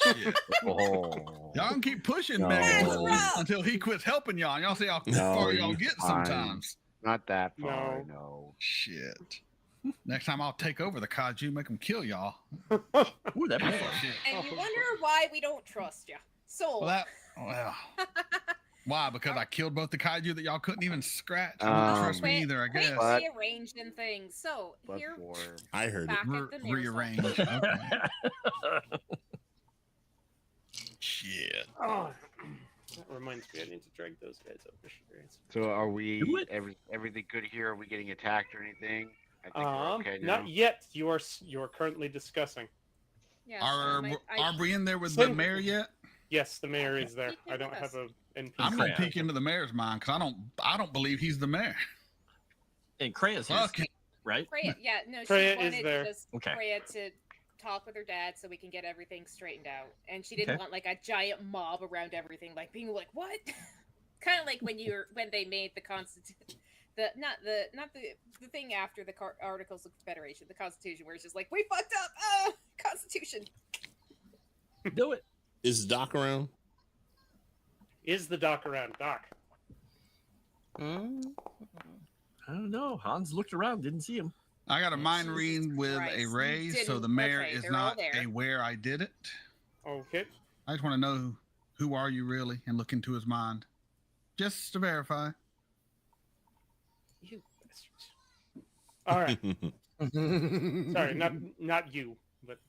H: Shit.
G: Oh.
H: Y'all can keep pushing
G: No.
H: Megan until he quits helping y'all. Y'all see how
G: No,
H: far y'all
G: he's
H: get
G: fine.
H: sometimes.
G: Not that far,
B: No.
G: no.
H: Shit. Next time I'll take over the kaiju, make them kill y'all.
E: Ooh, that'd be fun.
H: Shit.
D: And you wonder why we don't trust you. So
H: Well, why? Because I killed both the kaiju that y'all couldn't even scratch. You
G: Um,
H: don't trust me either, I guess.
G: But-
D: rearranging things. So
G: But
D: here,
G: for
F: I heard it.
D: back at the mayor's
H: Rearrange.
D: office.
H: Okay. Shit.
B: Oh, that reminds me, I need to drag those guys over here.
G: So are we
E: Do it.
G: everything good here? Are we getting attacked or anything? I think we're okay now.
B: Not yet. You are currently discussing.
D: Yeah,
H: Are
D: I
H: we in there with the
B: Send-
H: mayor yet?
B: Yes, the mayor is there.
D: Peek
B: I don't
D: with
B: have
D: us.
B: a NPC.
H: I'm gonna
E: Yeah.
H: peek into the mayor's mind because I don't believe he's the mayor.
E: And Krea's here,
H: Fuck him.
E: right?
D: Freya, yeah, no,
B: Freya
D: she
B: is
D: wanted
B: there.
D: just
E: Okay.
D: Freya to talk with her dad so we can get everything straightened out, and she didn't
E: Okay.
D: want like a giant mob around everything, like being like, "What?" Kind of like when they made the Constitution, not the thing after the Articles of Confederation, the Constitution, where it's just like, "We fucked up, Constitution."
E: Do it.
F: Is Doc around?
B: Is the doc around? Doc.
E: I don't know. Hans looked around, didn't see him.
H: I got a mind
D: Jesus
H: read with
D: Christ,
H: a
D: you
H: raise, so
D: didn't-
H: the mayor
D: okay,
H: is
D: they're all
H: not
D: there.
H: aware I did it.
B: Okay.
H: I just want to know who are you really and look into his mind. Just to verify.
B: You bastards. All right. Sorry, not you, but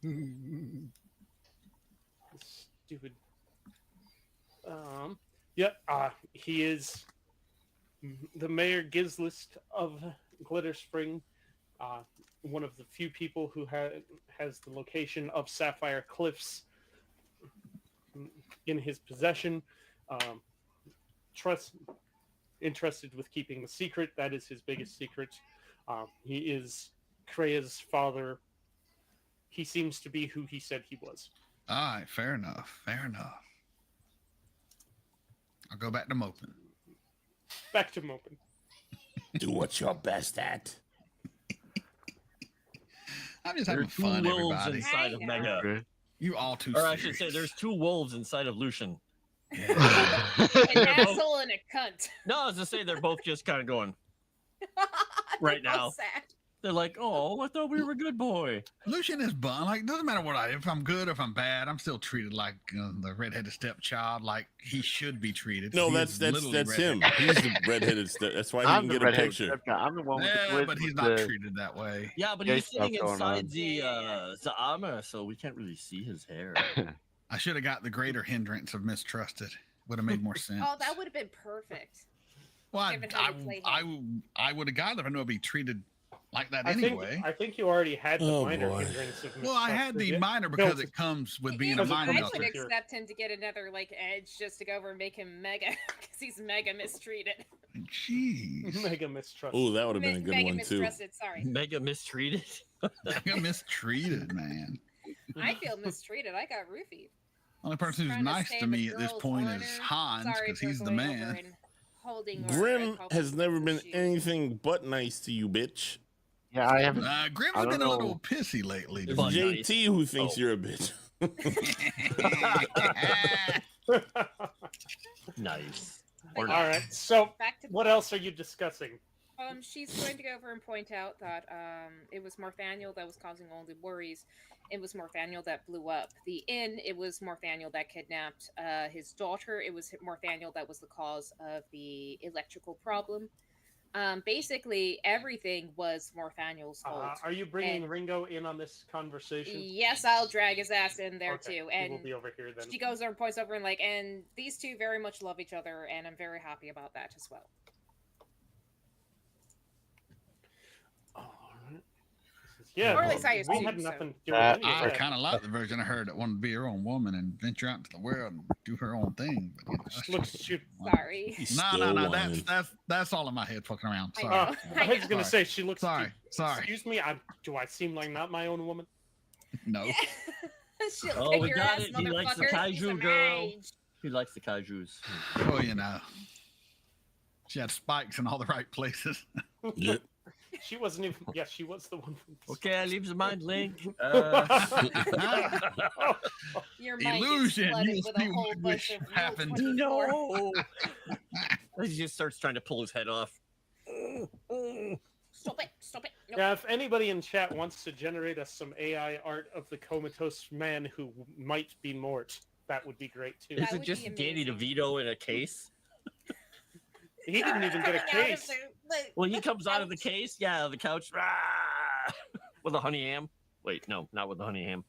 B: stupid. Yeah. He is the Mayor Gizlist of Glitter Spring. One of the few people who has the location of Sapphire Cliffs in his possession. Interested with keeping the secret. That is his biggest secret. He is Krea's father. He seems to be who he said he was.
H: All right, fair enough. Fair enough. I'll go back to moping.
B: Back to Mopin.
F: Do what you're best at.
H: I'm just
E: There are
H: having
E: two
H: fun,
E: wolves
H: everybody.
E: inside of
D: I
E: Mega.
G: Okay.
H: You all too
E: Or I should say,
H: serious.
E: there's two wolves inside of Lucian.
H: Yeah.
D: An asshole and a cunt.
E: No, I was to say they're both just kind of going.
D: They're
E: Right
D: both
E: now.
D: sad.
E: They're like, oh, I thought we were a good boy.
H: Lucian is bun. Like, doesn't matter what if I'm good or if I'm bad, I'm still treated like the redheaded stepchild, like he should be treated.
F: No,
H: He
F: that's
H: is
F: that's
H: literally
F: that's him.
H: redheaded.
F: He's the redheaded step. That's why he
G: I'm
F: can
G: the
F: get a
G: redheaded
F: picture.
G: stepchild. I'm the one with the
H: Yeah,
G: twist
H: but he's
G: with
H: not
G: the-
H: treated that way.
E: Yeah, but
G: Yeah,
E: he's sitting
G: stuff going on.
E: inside the armor, so we can't really see his hair.
H: I should have got the greater hindrance of mistrusted. Would have made more sense.
D: Oh, that would have been perfect.
H: Well,
D: given how you play
H: I would have gotten it if I knew I'd be treated like that
B: I
H: anyway.
B: think you already had the
F: Oh,
B: minor
F: boy.
B: hindrance of
H: Well, I had the minor because it comes with being a
B: Because it
H: mind
D: I
B: comes
H: melter.
D: would
B: with your-
D: accept him to get another like edge just to go over and make him mega because he's mega mistreated.
H: Jeez.
B: Mega mistrust.
F: Oh, that would have been a good
D: mega
F: one too.
D: mistrusted. Sorry,
E: Mega mistreated.
H: I got mistreated, man.
D: I feel mistreated. I got roofied.
H: Only person who's
D: Trying
H: nice
D: stay
H: to
D: in the
H: me at this
D: girl's
H: point
D: honor.
H: is Hans
D: Sorry
H: because
D: for
H: he's the
D: going over
H: man.
D: and holding
F: Grim
D: our
F: has never been
D: shoes.
F: anything but nice to you, bitch.
G: Yeah, I haven't.
H: Grim's
G: I don't
H: been a
G: know.
H: little pissy lately.
F: It's
E: But
F: JT who thinks
E: Oh.
F: you're a bitch.
E: Nice.
D: But
E: Or
B: All right. So,
D: Back to
B: what else are you discussing?
D: She's going to go over and point out that it was Morthaniel that was causing all the worries. It was Morthaniel that blew up the inn. It was Morthaniel that kidnapped his daughter. It was Morthaniel that was the cause of the electrical problem. Basically, everything was Morthaniel's fault.
B: Are you bringing
D: And-
B: Ringo in on this conversation?
D: Yes, I'll drag his ass in there
B: Okay,
D: too.
B: he
D: And
B: will be over here then.
D: she goes over and points over and like, and these two very much love each other, and I'm very happy about that as well.
B: Alright. Yeah,
D: Or at least I
B: we
D: assume
B: had
D: so.
B: nothing to do with any of
H: I
B: that.
H: kind of like the version of her that wanted to be her own woman and venture out into the world and do her own thing. But,
B: Looks she,
D: Sorry.
F: He's
H: No.
F: still
H: That's all in my head, fucking around.
D: I
H: Sorry.
D: know.
B: I was gonna
H: Sorry.
B: say she looks.
H: Sorry.
B: Excuse me. Do I seem like not my own woman?
H: No.
D: She'll
E: Oh,
D: kick
E: we
D: your
E: got
D: ass,
E: it. He likes the
D: motherfucker. He's a
E: kaiju girl.
D: mage.
E: He likes the kaijus.
H: Oh, she had spikes in all the right places.
F: Yep.
B: She wasn't even. Yeah, she was the one. From
E: Okay, I leave the mind link.
D: Your mind
H: Illusion.
D: gets flooded
H: You'll
D: with
H: see
D: a whole
H: what
D: bunch
H: wish
D: of
H: happened.
D: Rule 24.
E: No. He just starts trying to pull his head off.
D: Stop it! Stop it! Nope.
B: Yeah, if anybody in chat wants to generate us some AI art of the comatose man who might be Mort, that would be great too.
D: That
E: Is it
D: would
E: just
D: be
E: Danny
D: amazing.
E: DeVito in a case?
B: He didn't even get a
D: Coming out of
B: case.
D: the-
E: Well, he comes out of the
D: Ouch.
E: case, yeah, the couch, rah, with a honey ham. Wait, no, not with the honey ham.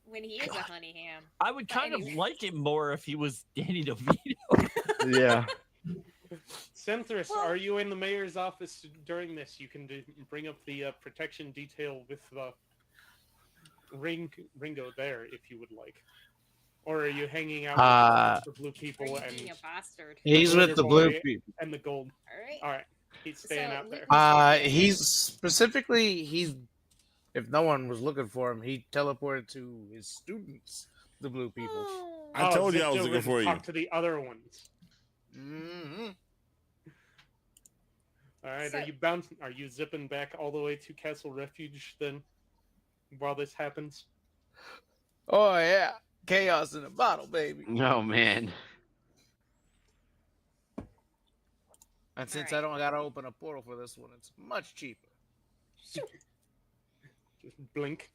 D: When he is a honey ham.
E: I would
D: But
E: kind of
D: anyway.
E: like it more if he was Danny DeVito.
G: Yeah.
B: Centris,
D: Well-
B: are you in the mayor's office during this? You can bring up the protection detail with the Ringo there if you would like. Or are you hanging out with the blue
D: Are
B: people
D: you
B: and
D: being a bastard?
I: He's with the blue
B: Boy.
I: people.
B: and the gold?
D: All right.
B: All right, he's staying
D: So,
B: out there.
I: He's specifically if no one was looking for him, he teleported to his students, the blue people.
D: Oh.
F: I told you I
B: zipped
F: was
B: over
F: looking
B: to
F: for you.
B: Talk to the other ones.
I: Mm-hmm.
B: All right,
D: So-
B: are you bouncing? Are you zipping back all the way to Castle Refuge then? While this happens,
I: Oh yeah, chaos in a bottle, baby.
G: Oh man.
I: And since
D: Alright.
I: I don't gotta open a portal for this one, it's much cheaper.
B: just blink.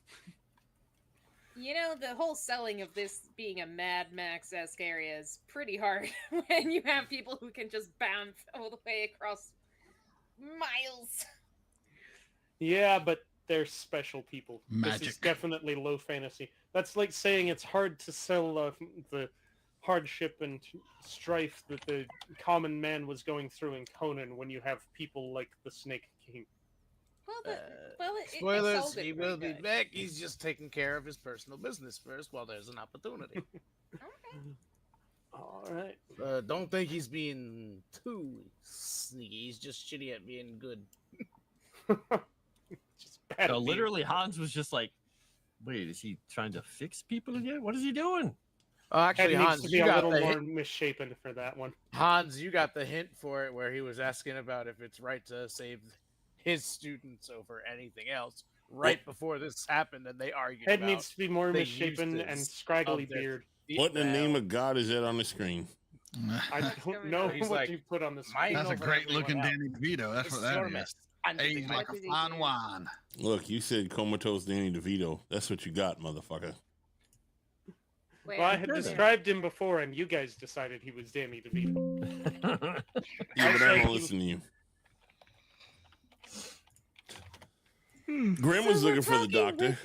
D: You know, the whole selling of this being a Mad Max-esque area is pretty hard when you have people who can just bounce all the way across miles.
B: Yeah, but they're special people. This is
H: Magic.
B: definitely low fantasy. That's like saying it's hard to sell the hardship and strife that the common man was going through in Conan when you have people like the Snake King.
D: Well, it
I: Spoilers,
D: sold it
I: he
D: pretty
I: will be
D: good.
I: back. He's just taking care of his personal business first while there's an opportunity.
D: Okay.
B: All right.
I: Don't think he's being too sneaky. He's just shitty at being good.
B: Just bad at being-
E: Literally, Hans was just like, wait, is he trying to fix people again? What is he doing?
I: Oh, actually,
B: Head needs
I: Hans,
B: to be
I: you
B: a
I: got
B: little
I: the
B: more
I: hint.
B: misshapen for that one.
I: Hans, you got the hint for it where he was asking about if it's right to save his students over anything else right before this happened, and they argued
B: Head
I: about
B: needs to be more
I: the
B: misshapen and
I: uses
B: scraggly
I: of their-
B: beard.
F: What in the name of God is that on the screen?
B: I
D: What's
B: don't
D: going
B: know
D: on?
B: what
I: He's like,
B: you put on the
I: "My
B: screen.
H: That's a
I: over
H: great
I: everyone
H: looking
I: else.
H: Danny DeVito. That's what that
I: Stormy.
H: is.
I: And
H: Aged
I: things
H: like
D: What
H: a
D: did he
H: fine
D: do?
H: wine.
F: Look, you said comatose Danny DeVito. That's what you got, motherfucker.
D: Wait,
B: Well, I
D: I'm
B: had
D: kidding.
B: described him before, and you guys decided he was Danny DeVito.
F: Yeah, but
B: say
F: I don't
B: he-
F: listen to you. Grim was looking for the doctor.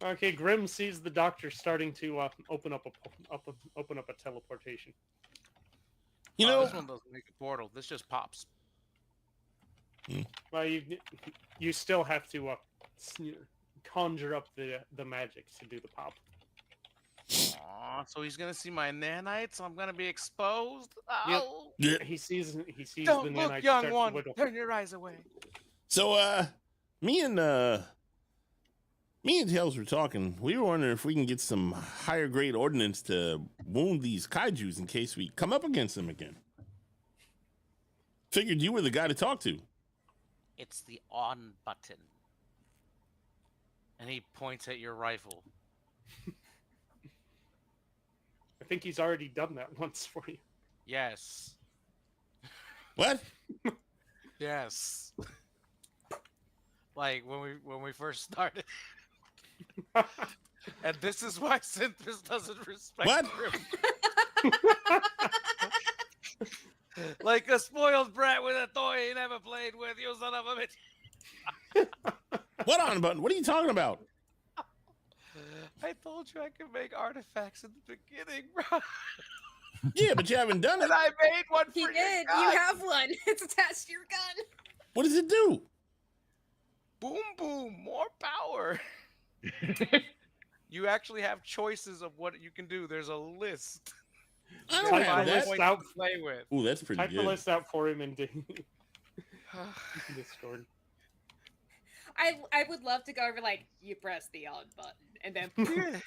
B: Okay, Grim sees the doctor starting to open up a teleportation.
F: You
I: Oh,
F: know,
I: this one doesn't make a portal. This just pops.
B: Well, you still have to conjure up the magic to do the pop.
I: Aw, so he's gonna see my nanites. I'm gonna be exposed.
B: Yep.
I: Oh,
F: yeah.
B: He sees the
I: don't
B: nanite
I: look, young
B: start
I: one.
B: to wiggle.
I: Turn your eyes away.
F: So, me and Tails were talking. We were wondering if we can get some higher grade ordnance to wound these kaijus in case we come up against them again. Figured you were the guy to talk to.
I: It's the on button. And he points at your rifle.
B: I think he's already done that once for you.
I: Yes.
F: What?
I: Yes. Like when we first started. And this is why Synthers doesn't respect
F: What?
I: Grim. Like a spoiled brat with a toy he never played with, you son of a bitch.
F: What on button? What are you talking about?
I: I told you I could make artifacts in the beginning, bro.
F: Yeah, but you haven't done it.
I: And I made one for
D: He
I: your
D: did.
I: gun.
D: You have one. It's attached to your gun.
F: What does it do?
I: Boom, boom, more power. You actually have choices of what you can do. There's a list.
F: I don't
B: Type
F: have
B: the
F: that.
B: list out.
I: To play with.
F: Ooh, that's pretty
B: Type the
F: good.
B: list out for him in Discord.
D: I would love to go over like you press the on button and then
I: Yeah.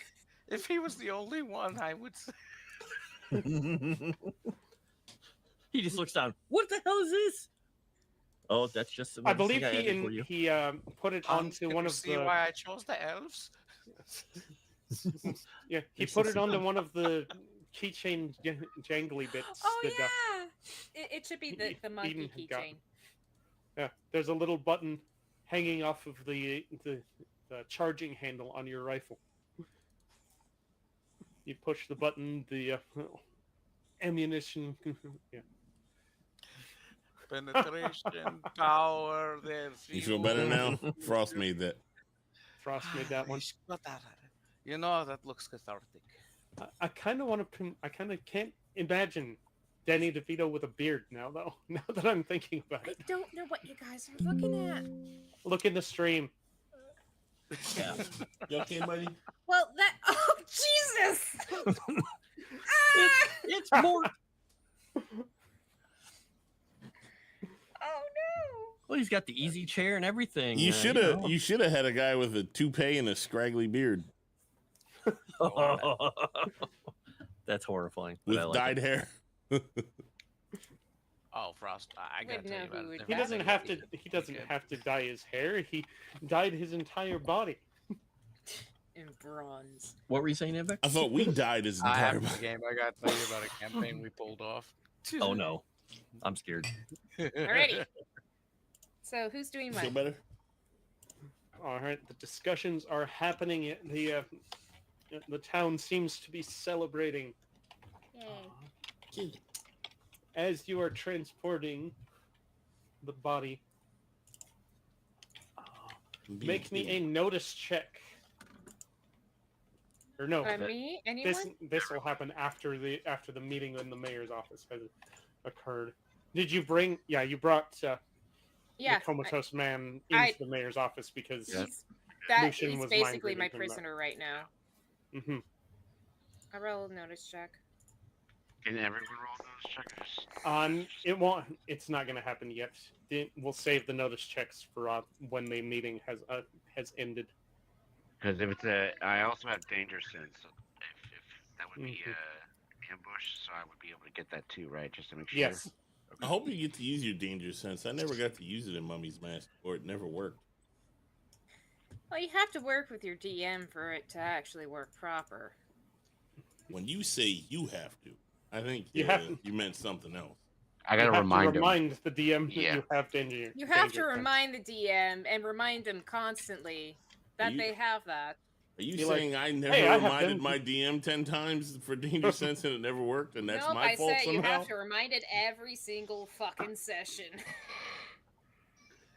I: If he was the only one, I would say.
E: He just looks down. What the hell is this? Oh, that's just.
B: I believe
E: thing added for you.
B: he put it onto
I: Can
B: one
I: you
B: of
I: see
B: the.
I: why I chose the elves?
B: Yeah, he
E: There's
B: put
E: just
B: it
E: a
B: onto
E: gun.
B: one of the keychain jangly bits.
D: oh
B: that,
D: yeah, it should be the
B: Eden
D: monkey
B: had gotten.
D: keychain.
B: Yeah, there's a little button hanging off of the charging handle on your rifle. You push the button, the ammunition. Yeah.
I: Penetration, power, there's
F: You feel better now? Frost made that.
B: Frost made that one.
I: You know, that looks cathartic.
B: I kind of want to. I kind of can't imagine Danny DeVito with a beard now, though. Now that I'm thinking about
D: I
B: it,
D: don't know what you guys are looking at.
B: look in the stream.
E: Yeah.
F: You okay, buddy?
D: Well, that. Oh Jesus!
E: It's more.
D: Oh no!
E: Well, he's got the easy chair and everything.
F: You should have.
E: know.
F: You should have had a guy with a toupee and a scraggly beard
E: That's horrifying. But
F: with
E: I like
F: dyed hair.
I: Oh, Frost, I gotta
D: Wouldn't
I: tell
D: know
I: you
D: who
I: about
D: would
I: it.
B: He doesn't have to. He doesn't
I: Good.
B: have to dye his hair. He dyed his entire body.
D: In bronze.
E: What were you saying, Evic?
F: I thought we dyed his
I: I
F: entire
I: have
F: body.
I: a game. I gotta tell you about a campaign we pulled off.
E: Oh no, I'm scared.
D: Alrighty. So who's doing
F: Feel
D: what?
F: better?
B: All right, the discussions are happening. The town seems to be celebrating.
D: Yay.
B: As you are transporting the body, make me a notice check. Or no,
D: Me? Anyone?
B: this will happen after the meeting in the mayor's office has occurred. Did you bring? Yeah, you brought
D: Yeah.
B: the comatose man
D: I-
B: into the mayor's office because.
D: That
B: Lucian
D: is
B: was
D: basically
B: mind
D: my
B: reading him,
D: prisoner right now.
B: hmm
D: I roll a notice check.
J: Can everyone roll those checkers?
B: It won't. It's not going to happen yet. We'll save the notice checks for when the meeting has ended.
J: Because if it's I also have danger sense. So if that would be ambush, so I would be able to get that too, right? Just to make sure.
B: Yes.
F: I hope you get to use your danger sense. I never got to use it in Mummy's Mask, or it never worked.
D: Well, you have to work with your DM for it to actually work proper.
F: When you say you have to, I think
B: You have to-
F: you meant something else.
J: I
B: You
J: gotta
B: have to
J: remind him.
B: remind the DM that
J: Yeah.
B: you have danger.
D: You have to
B: danger sense.
D: remind the DM and remind them constantly that
F: You-
D: they have that.
F: Are you
B: Be like,
F: saying I never
B: "Hey, I have
F: reminded
B: danger-"
F: my DM 10 times for danger sense and it never worked, and that's
D: Nope,
F: my
D: I
F: fault
D: said you
F: somehow?
D: have to remind it every single fucking session.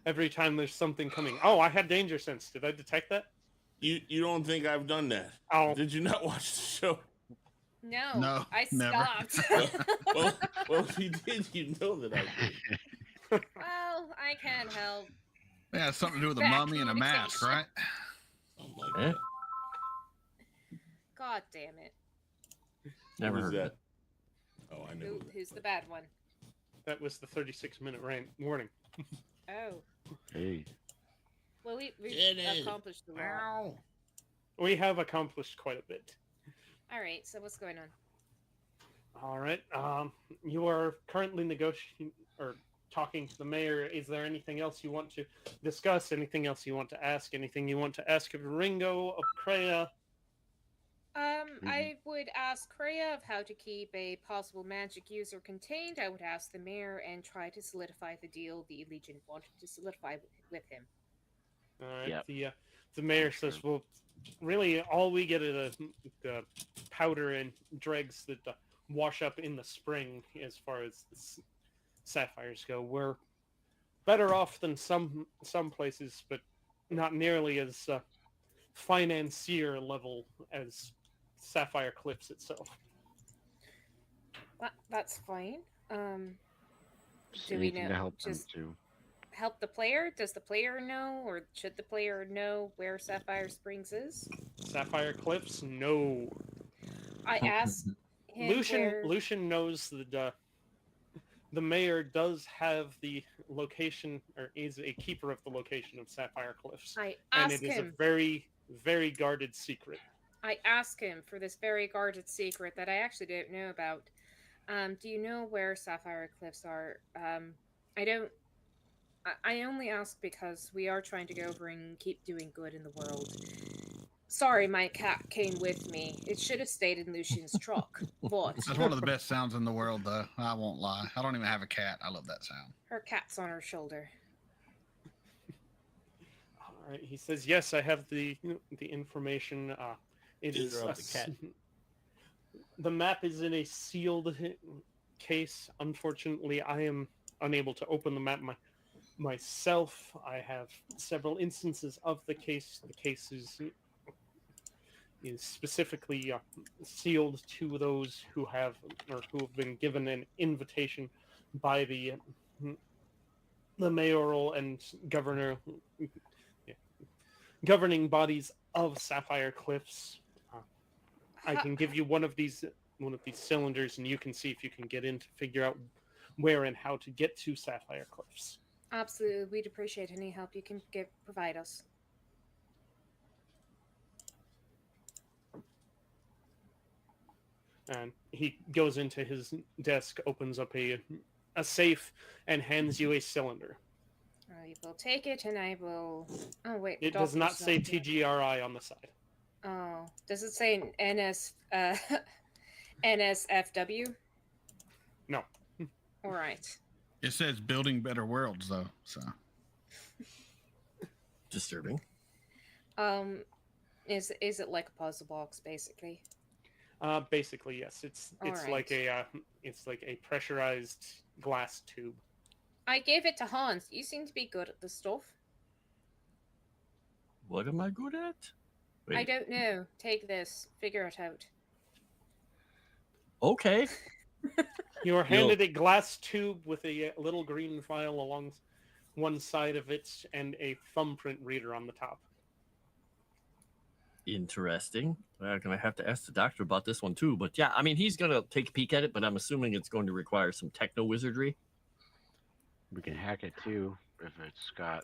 B: Every time there's something coming. Oh, I had danger sense. Did I detect that?
F: You don't think I've done that?
B: Oh,
F: Did you not watch the show?
D: No,
H: No,
D: I
H: never.
D: stopped.
F: Well, if you did, you know that I did.
D: Well, I can't help.
H: Yeah, it's something to do with a
D: Bad
H: mummy and a mask,
D: communication.
H: right?
F: Something like
E: Eh?
F: that.
D: God damn it.
E: Never
F: Who's
E: heard of
F: that?
E: it.
F: Oh, I know.
D: Who's the bad one?
B: that was the 36-minute warning.
D: Oh.
G: Hey.
D: Well, we've
F: Get it.
D: accomplished the law.
B: We have accomplished quite a bit.
D: All right, so what's going on?
B: All right. You are currently negotiating or talking to the mayor. Is there anything else you want to discuss? Anything else you want to ask? Anything you want to ask of Ringo, of Kreia?
D: I would ask Kreia of how to keep a possible magic user contained. I would ask the mayor and try to solidify the deal the Legion wanted to solidify with him.
B: All right.
J: Yep.
B: The mayor
J: For
B: says, "Well, really, all we get are the powder and dregs that wash up in the spring. As far as the sapphires go, we're better off than some places, but not nearly as financier level as Sapphire Cliffs itself."
D: That's fine.
G: Just
D: Do we
G: anything
D: know?
G: to help them
D: Just
G: too.
D: help the player? Does the player know, or should the player know where Sapphire Springs is?
B: Sapphire Cliffs? No.
D: I asked him where...
B: Lucian knows that the mayor does have the location, or is a keeper of the location of Sapphire Cliffs.
D: I
B: And
D: asked
B: it is
D: him.
B: a very, very guarded secret.
D: I asked him for this very guarded secret that I actually don't know about. Do you know where Sapphire Cliffs are? I don't. I only ask because we are trying to go over and keep doing good in the world. Sorry, my cat came with me. It should have stayed in Lucian's truck. But
H: That's one of the best sounds in the world, though. I won't lie. I don't even have a cat. I love that sound.
D: her cat's on her shoulder.
B: All right. He says, "Yes, I have the information. It is
E: Interrupt the cat.
B: The map is in a sealed case. Unfortunately, I am unable to open the map myself. I have several instances of the case. The case is specifically sealed to those who have been given an invitation by the mayoral and governing bodies of Sapphire Cliffs. I can give you one of these cylinders, and you can see if you can get in to figure out where and how to get to Sapphire Cliffs."
D: Absolutely, we'd appreciate any help you can provide us.
B: And he goes into his desk, opens up a safe, and hands you a cylinder.
D: I will take it, and I will... Oh, wait.
B: It does not say
D: here.
B: TGRI on the side.
D: Oh, does it say NSFW?
B: No.
D: All right.
H: It says building better worlds, though. So
E: Disturbing.
D: Is it like a puzzle box, basically?
B: Basically, yes. It's
D: Alright.
B: like a pressurized glass tube.
D: I gave it to Hans. You seem to be good at this stuff.
E: What am I good at?
D: I
E: Wait.
D: don't know. Take this. Figure it out.
E: Okay.
B: You are handed a glass tube with a little green file along one side of it and a thumbprint reader on the top.
E: Interesting. I'm gonna have to ask the doctor about this one too. But yeah, I mean, he's gonna take a peek at it, but I'm assuming it's going to require some techno wizardry.
G: We can hack it too if it's got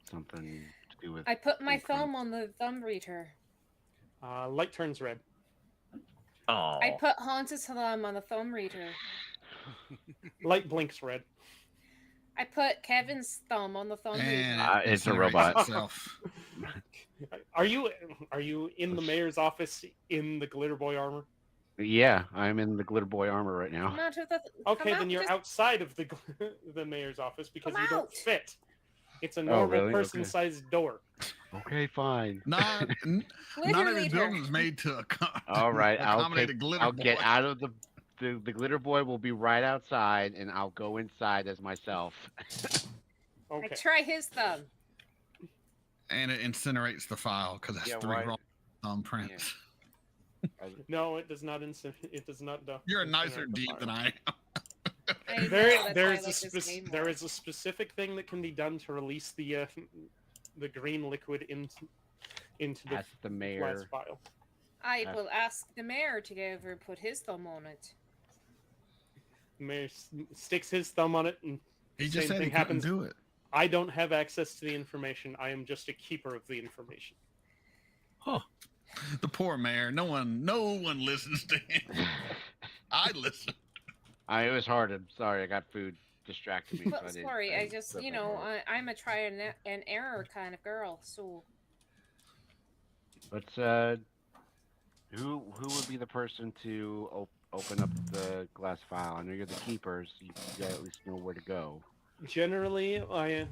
G: something to do with.
D: I put my
G: fingerprints.
D: thumb on the thumb reader.
B: Light turns red.
E: Oh,
D: I put Hans's thumb on the thumb reader.
B: Light blinks red.
D: I put Kevin's thumb on the thumb
H: and
D: reader.
G: It's a
H: incinerates
G: robot.
H: itself.
B: Are you in the mayor's office in the glitter boy armor?
G: Yeah, I'm in the glitter boy armor right now.
D: Come out of the...
B: Okay,
D: come out,
B: then you're
D: just-
B: outside of the mayor's office because
D: Come
B: you don't
D: out.
B: fit. It's a normal
G: really? Okay.
B: person-sized door.
G: Okay, fine.
H: Not
D: Glitter
H: every
D: leader.
H: building is made to
G: All right,
H: accommodate a glitter
G: I'll
H: boy.
G: get out of the glitter boy will be right outside, and I'll go inside as myself.
D: I
B: Okay.
D: try his thumb.
H: And it incinerates the file because that's
J: Yeah,
H: three
J: why-
H: wrong thumbprints.
B: No, it does not. It does not.
H: You're a
B: incinerate
H: nicer
B: the
H: deep
B: fire.
H: than I am.
D: I know,
B: There,
D: that's why I
B: there
D: like
B: is
D: this game
B: there
D: more.
B: is a specific thing that can be done to release the green liquid into the
G: Ask the
B: glass
G: mayor.
B: vial.
D: I will ask the mayor to go over and put his thumb on it.
B: The mayor sticks his thumb on it, and
H: He
B: same
H: just said
B: thing
H: he couldn't
B: happens.
H: do it.
B: I don't have access to the information. I am just a keeper of the information.
H: The poor mayor. No one listens to him. I listen.
G: It was hard. I'm sorry. I got food distracted me.
D: Well,
G: so I didn't-
D: sorry, I
G: didn't
D: just,
G: flip
D: you
G: it
D: know,
G: over.
D: I'm a try and error kind of girl, so...
G: Let's who would be the person to open up the glass file? I know you're the keepers. You gotta at least know where to go.
B: Generally, I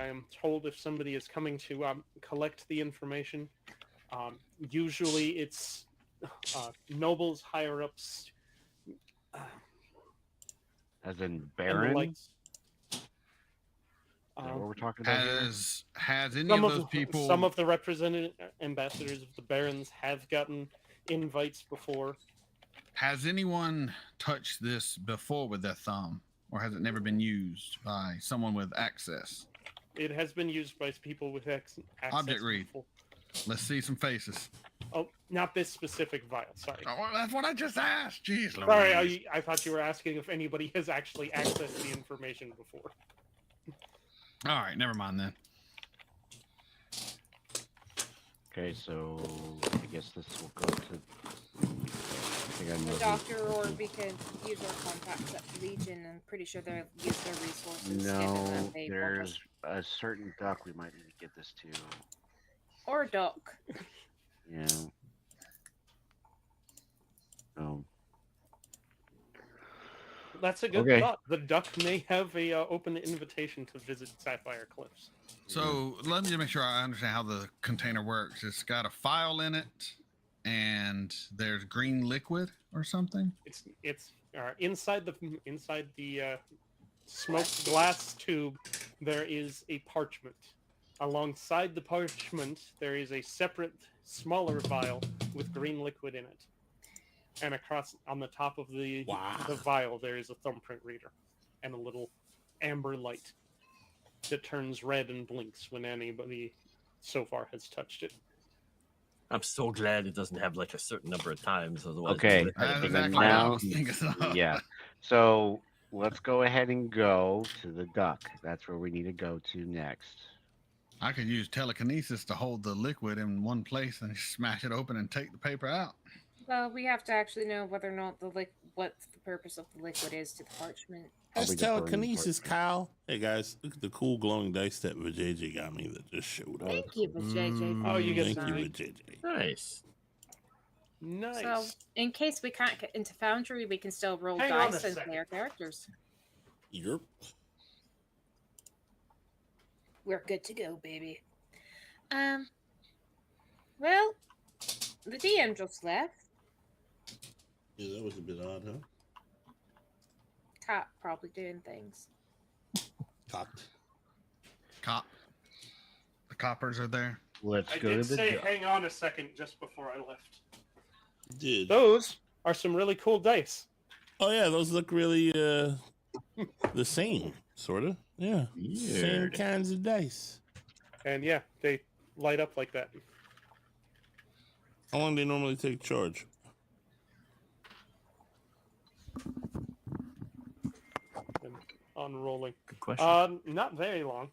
B: am told if somebody is coming to collect the information. Usually, it's nobles, higher ups,
G: As in
B: and the
G: Baron?
B: likes.
G: Is that what we're talking about here?
H: Has any
B: Some
H: of those people?
B: some of the representative ambassadors of the barons have gotten invites before.
H: Has anyone touched this before with their thumb, or has it never been used by someone with access?
B: It has been used by people with access.
H: Object read.
B: before.
H: Let's see some faces.
B: Oh, not this specific vial. Sorry.
H: Oh, well, that's what I just asked. Jeez.
B: Sorry,
H: Louise.
B: I thought you were asking if anybody has actually accessed the information before.
H: All right, never mind then.
G: Okay, so I guess this will go to. I think I know
D: The
G: who-
D: doctor, or we could use our contacts at the Legion. I'm pretty sure they'll use their resources. given
G: No,
D: that they want
G: there's
D: us-
G: a certain duck we might need to get this to.
D: Or Doc.
G: Yeah. Oh.
B: That's a good
G: Okay.
B: thought. The duck may have a open invitation to visit Sapphire Cliffs.
H: So let me just make sure I understand how the container works. It's got a file in it, and there's green liquid or something.
B: It's inside the smoked glass tube. There is a parchment. Alongside the parchment, there is a separate, smaller vial with green liquid in it. And across on the top of the vial, there is a thumbprint reader and a little amber light that turns red and blinks when anybody so far has touched it.
E: I'm so glad it doesn't have like a certain number of times. Otherwise,
G: Okay.
E: we would've had a
H: That's
E: big
H: exactly what I
G: now-
H: was thinking.
G: Yeah. So let's go ahead and go to the duck. That's where we need to go to next.
H: I could use telekinesis to hold the liquid in one place and smash it open and take the paper out.
D: Well, we have to actually know whether or not what the purpose of the liquid is to the parchment.
F: That's
G: Probably the burning
F: telekinesis,
G: part.
F: Kyle. Hey guys, look at the cool glowing dice that Vijay got me that just showed up.
D: Thank you, JJ.
B: Oh, you get
F: Thank
B: some.
F: you, Vijay.
E: Nice.
B: Nice.
D: So, in case we can't get into Foundry, we can still roll
B: Hang on a
D: dice and
B: second.
D: play our characters.
F: Yerp.
D: We're good to go, baby. Well, the DM just left.
F: Yeah, that was a bit odd, huh?
D: Cat probably doing things.
F: Cocked.
H: Cop. The coppers are there.
G: Let's
B: I
G: go to
B: did
G: the
B: say
G: duck.
B: hang on a second just before I left.
F: Did.
B: Those are some really cool dice.
F: Oh yeah, those look really the same, sort of. Yeah. Same
E: Weird.
F: kinds of dice.
B: And yeah, they light up like that.
F: How long do they normally take charge?
B: And unrolling.
E: Good question.
B: Not very long.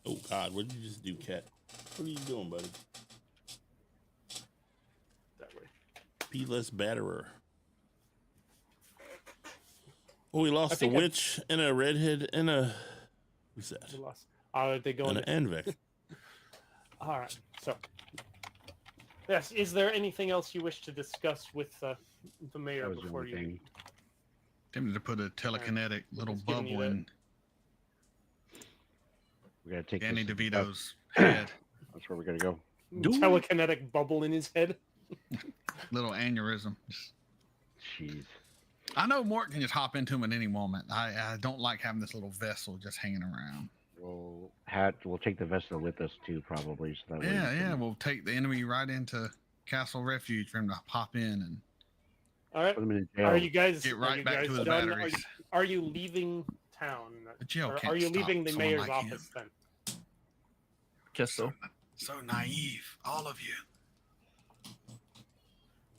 F: Oh God, what did you just do, Cat? What are you doing, buddy?
B: That way.
F: Be less batterer. Oh, we
B: I
F: lost a
B: think I-
F: witch and a redhead and a who's that?
B: We lost. They go
F: And
B: into
F: an Anvek.
B: All right. So, yes. Is there anything else you wish to discuss with the mayor
G: That was the
B: before
G: only
B: you?
G: thing.
H: Tempted to put a telekinetic little
B: He's giving you
H: bubble
B: that.
H: in
G: We gotta take
H: Danny
G: this-
H: DeVito's head.
G: That's where we're gonna go.
B: Telekinetic bubble in his head.
H: Little aneurysm.
G: Jeez.
H: I know Mort can just hop into him at any moment. I don't like having this little vessel just hanging around.
G: We'll take the vessel with us too, probably. So that way
H: Yeah,
G: we
H: yeah.
G: can
H: We'll take the enemy right into Castle Refuge for him to hop in and
B: All right.
G: put them in jail.
B: Are you guys?
H: get
B: are
H: right
B: you
H: back
B: guys
H: to the
B: done?
H: batteries.
B: Are you leaving town?
H: The jail
B: Or
H: can't
B: are you
H: stop
B: leaving the
H: someone
B: mayor's
H: like him.
B: office then?
E: Guess so.
H: So naive, all of you.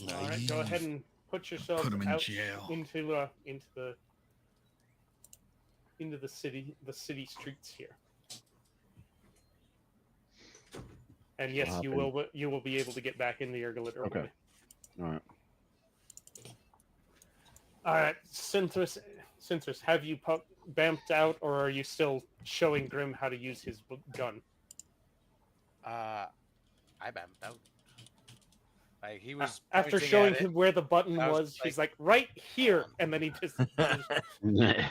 B: All right. Go ahead and put yourself
H: Put him in
B: out
H: jail.
B: into the city streets here. And yes,
G: hop
B: you
G: in.
B: will be able to get back into your glitter.
G: Okay. All right.
B: All right, Synthris, Cinctus, have you bamped out, or are you still showing Grim how to use his gun?
I: I bamped out. Like he was
B: After
I: pointing
B: showing
I: at it.
B: him where the button
I: I was
B: was,
I: like,
B: he's like, right here, and then he just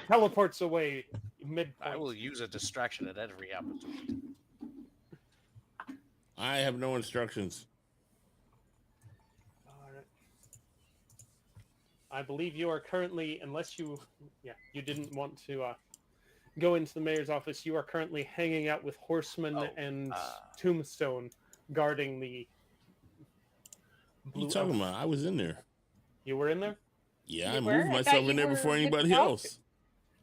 B: teleports away mid.
I: I will use a distraction at every opportunity.
F: I have no instructions.
B: All right. I believe you are currently, unless you didn't want to go into the mayor's office, you are currently hanging out with Horseman and Tombstone, guarding the.
F: What are you talking about? I was in there.
B: You were in there?
F: Yeah,
D: You
F: I
D: were?
F: moved
D: I
F: myself
D: thought
F: in
D: you
F: there
D: were
F: before
D: with the
F: anybody
D: dog.
F: else.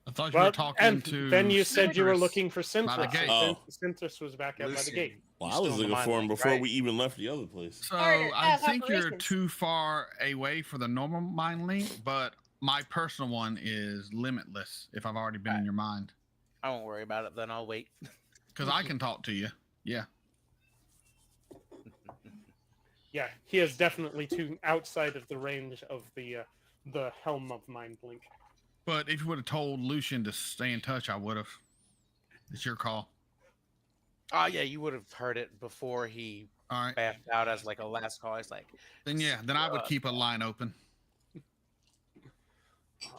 H: I thought you were talking
B: and
H: to.
B: then you said you were
H: Citrus
B: looking for
H: by the
B: Cinctus.
H: gate.
F: Oh.
B: Cinctus was back out by the
I: Lucy.
B: gate.
F: Well,
I: You
F: I was
I: still in the
F: looking
I: mind
F: for him
I: link,
F: before
I: right?
F: we even left the other place.
H: So
D: Order
H: I
D: of
H: think you're
D: operations.
H: too far away for the normal mind link, but my personal one is limitless if I've already been in your mind.
I: I won't worry about it. Then I'll wait.
H: Because I can talk to you. Yeah.
B: Yeah, he is definitely too outside of the range of the helm of Mind Blink.
H: But if you would have told Lucian to stay in touch, I would have. It's your call.
I: Oh yeah, you would have heard it before he
H: All right.
I: backed out as like a last call. He's like,
H: Then yeah, then I would keep a line open.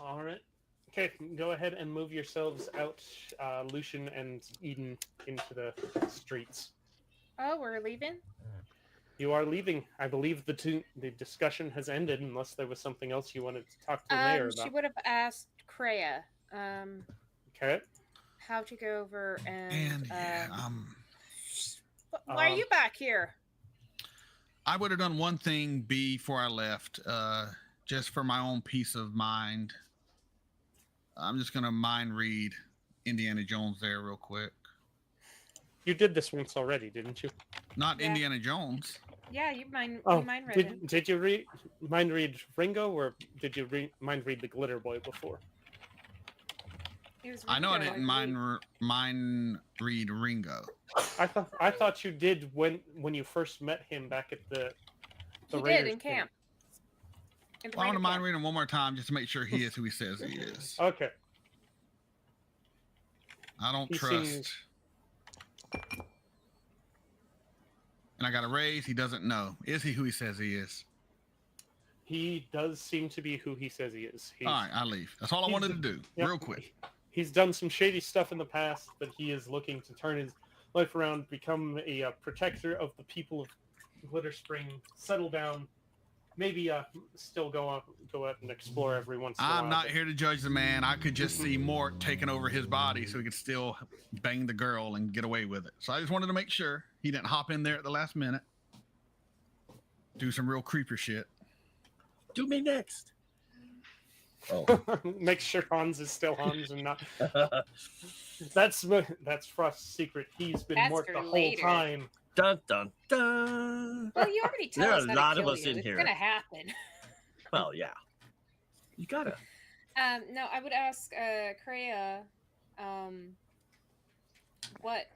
B: All right. Okay, go ahead and move yourselves out, Lucian and Eden, into the streets.
D: Oh, we're leaving?
B: You are leaving. I believe the discussion has ended, unless there was something else you wanted to talk to the mayor
D: She
B: about.
D: would have asked Kreia
B: Okay.
D: how to go over and why are you back here?
H: I would have done one thing before I left, just for my own peace of mind. I'm just gonna mind read Indiana Jones there real quick.
B: You did this once already, didn't you?
H: Not
D: Yeah.
H: Indiana Jones.
D: Yeah, you mind read him.
B: did you mind read Ringo, or did you mind read the Glitter Boy before?
D: It was
H: I know I
D: Ringo,
H: didn't mind read Ringo.
B: I thought you did when you first met him back at the
D: He
B: Raiders
D: did in camp. In the
H: Well, I want to
D: Raider
H: mind
D: camp.
H: read him one more time just to make sure he is who he says he is.
B: Okay.
H: I don't
B: He
H: trust.
B: seems-
H: And I got a raise. He doesn't know. Is he who he says he is?
B: He does seem to be who he says he is.
H: All right, I leave. That's all I wanted to do.
B: Yep.
H: Real quick.
B: He's done some shady stuff in the past, but he is looking to turn his life around, become a protector of the people of Glitter Spring, settle down, maybe still go out and explore every once in a while.
H: I'm not here to judge the man. I could just see Mort taking over his body so he could still bang the girl and get away with it. So I just wanted to make sure he didn't hop in there at the last minute. Do some real creeper shit.
E: Do me next. Oh,
B: Make sure Hans is still Hans and not. That's Frost's secret. He's been
D: That's
B: Mort
D: for
B: the whole
D: later.
B: time.
E: dun dun dun.
D: Well, you already
E: There
D: told
E: are
D: us
E: a
D: how
E: lot
D: to
E: of
D: kill
E: us
D: you.
E: in
D: It's
E: here.
D: gonna happen.
E: Well, yeah. You gotta.
D: No, I would ask Kreia what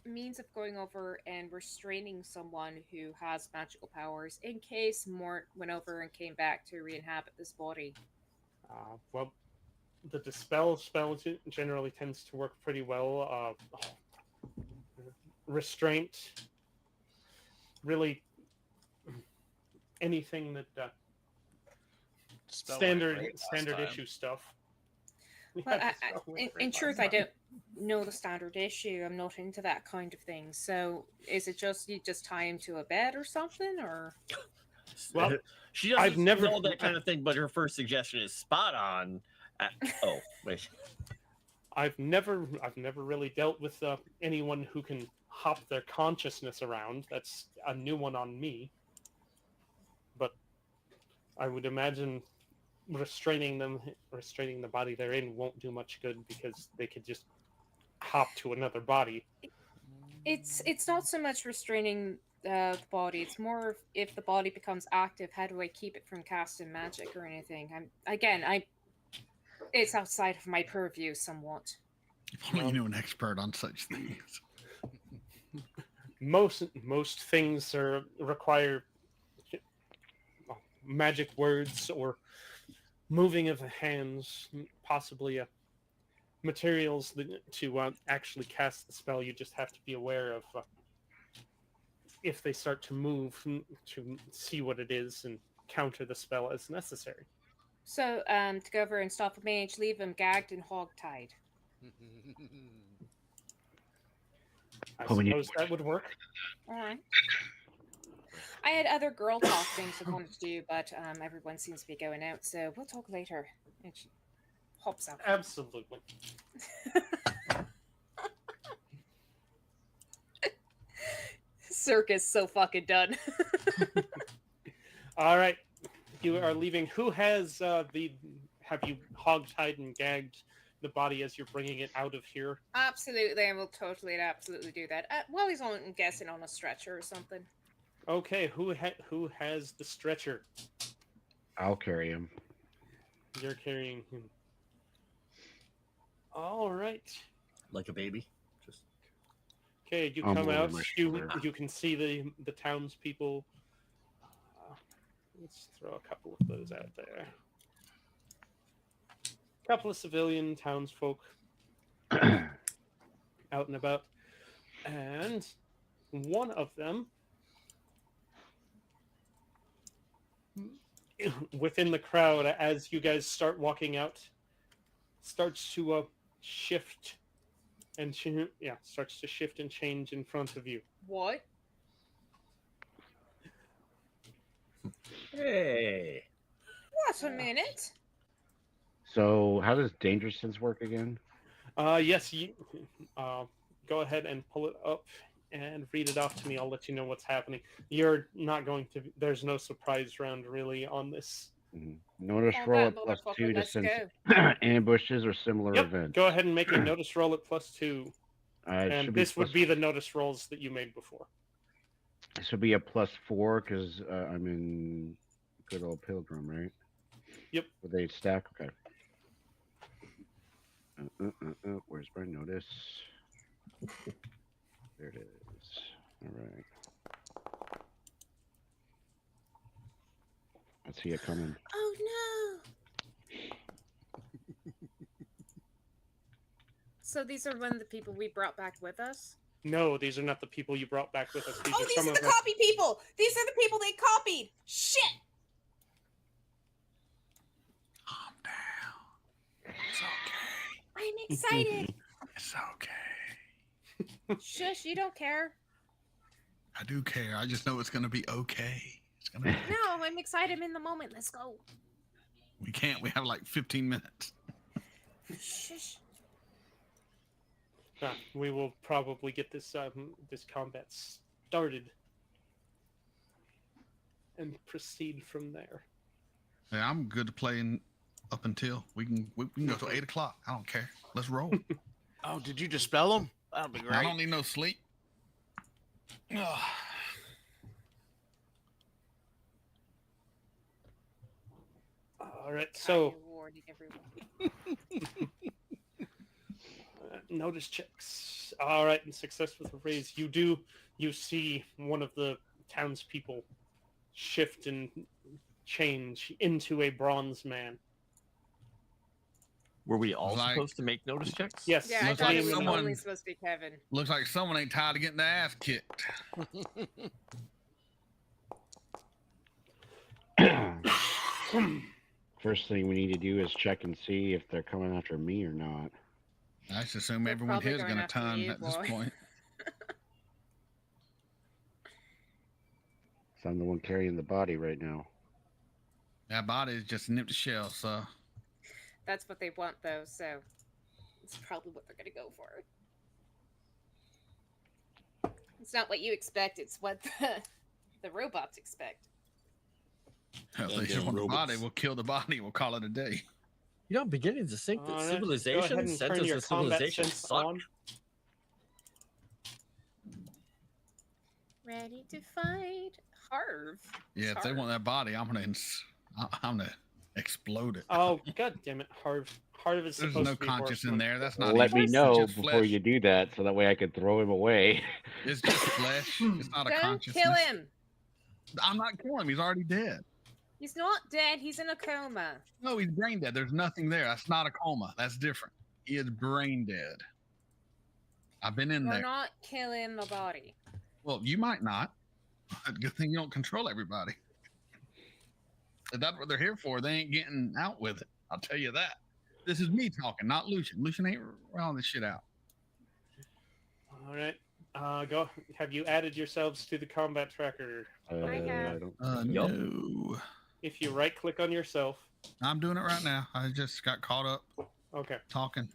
D: means of going over and restraining someone who has magical powers in case Mort went over and came back to re-inhabit this body.
B: Well, the dispel spell generally tends to work pretty well. Restraint, really, anything that
I: Spell
B: standard
I: went great last
B: standard
I: time.
B: issue stuff.
D: Well,
B: Yeah, the spell went
D: in
B: great
D: truth,
B: last
D: I
B: time.
D: don't know the standard issue. I'm not into that kind of thing. So, is it just you just tie him to a bed or something, or?
B: Well,
E: she doesn't
B: I've never-
E: know that kind of thing, but her first suggestion is spot on. Oh, wait.
B: I've never really dealt with anyone who can hop their consciousness around. That's a new one on me. But I would imagine restraining the body they're in won't do much good because they could just hop to another body.
D: It's not so much restraining the body. It's more if the body becomes active, how do I keep it from casting magic or anything? It's outside of my purview somewhat.
H: If only you knew an expert on such things.
B: Most things require magic words or moving of the hands, possibly materials to actually cast the spell. You just have to be aware of if they start to move to see what it is and counter the spell as necessary.
D: So, to go over and stop a mage, leave him gagged and hog-tied.
B: I
G: Well, when you-
B: suppose that would work.
D: All right. I had other girl talk things I wanted to do, but everyone seems to be going out, so we'll talk later. And she hops out.
B: Absolutely.
D: Circus so fucking done.
B: All right. You are leaving. Who has have you hog-tied and gagged the body as you're bringing it out of here?
D: Absolutely, and we'll totally and absolutely do that. While he's on, I'm guessing on a stretcher or something.
B: Okay, who has the stretcher?
G: I'll carry him.
B: You're carrying him. All right.
E: Like a baby. Just
B: Okay, you
G: I'm
B: come
G: over
B: out.
G: my
B: You
G: shoulder.
B: you can see the townspeople. Let's throw a couple of those out there. A couple of civilian townsfolk out and about, and one of them, within the crowd, as you guys start walking out, starts to shift and starts to shift and change in front of you.
D: What?
E: hey.
D: Wait a minute.
G: So, how does danger sense work again?
B: Yes, you go ahead and pull it up and read it off to me. I'll let you know what's happening. You're not going to. There's no surprise round really on this.
G: Notice
D: All
G: roll
D: right,
G: at plus
D: motherfucker,
G: 2 to
D: let's
G: sense
D: go.
G: ambushes or similar
B: Yep.
G: events.
B: Go ahead and make a notice roll at +2,
G: It
B: and
G: should
B: this would
G: plus-
B: be the notice rolls that you made before.
G: It should be a +4 because I'm in good old Pilgrim, right?
B: Yep.
G: With a stack. Okay. Where's my notice? There it is. All right. I see it coming.
D: Oh no! So these are one of the people we brought back with us?
B: No, these are not the people you brought back with us. These
D: Oh,
B: are
D: these
B: some
D: are
B: of
D: the copy people! These are the people they copied! Shit!
H: Calm down. It's okay.
D: I'm excited!
H: It's okay.
D: Shush, you don't care.
H: I do care. I just know it's gonna be okay. It's gonna. Be...
D: No, I'm excited. I'm in the moment. Let's go.
H: We can't. We have like 15 minutes.
D: Shush.
B: We will probably get this this combat started and proceed from there.
H: Yeah, I'm good to playing up until we can go till 8 o'clock. I don't care. Let's roll.
I: Oh, did you dispel them? That'll be
H: I
I: great.
H: don't need no sleep. Ugh.
B: All right, so
D: I'm rewarding everyone.
B: notice checks. All right, and success with a raise. You see one of the townspeople shift and change into a bronze man.
E: Were we all
H: Like-
E: supposed to make notice checks?
B: Yes.
D: Yeah, I
H: Looks
D: thought
H: like
D: it was
H: someone-
D: only supposed to be Kevin.
H: Looks like someone ain't tired of getting their ass kicked.
G: First thing we need to do is check and see if they're coming after me or not.
H: I just assume
D: They're
H: everyone
D: probably
H: here is
D: going
H: gonna
D: after
H: turn
D: you,
H: at this
D: boy.
H: point.
G: So I'm the one carrying the body right now.
H: That body is just an empty shell, so
D: That's what they want, though, so it's probably what they're going to go for. It's not what you expect, it's what the robots expect.
H: if they just
F: Goddamn
H: want the body,
F: robots.
H: we'll kill the body. We'll call it a day.
E: You know, I'm beginning to think that
B: All right, go ahead
E: civilization,
B: and turn
E: centers
B: your
E: of
B: combat
E: civilization
B: sense
E: suck.
B: on.
D: Ready to fight? Harv.
H: Yeah, if they want that body, I'm gonna explode it.
B: Oh, god damn it, Harv. Harv is
H: There's
B: supposed
H: no
B: to be
H: conscience in
B: horseman.
H: there. That's not.
G: Let me
H: evil.
G: know
H: It's just
G: before
H: flesh.
G: you do that, so that way I could throw him away.
H: It's just flesh. It's not a
D: Don't
H: consciousness.
D: kill him!
H: I'm not killing him. He's already dead.
D: He's not dead. He's in a coma.
H: No, he's brain dead. There's nothing there. That's not a coma. That's different. He is brain dead. I've been in
D: We're
H: there.
D: not killing the body.
H: Well, you might not. Good thing you don't control everybody. If that's what they're here for, they ain't getting out with it. I'll tell you that. This is me talking, not Lucian. Lucian ain't rounding this shit out.
B: All right. Go. Have you added yourselves to the combat tracker?
D: I have.
E: Yup.
H: No.
B: If you right-click on yourself.
H: I'm doing it right now. I just got caught up
B: Okay.
H: talking.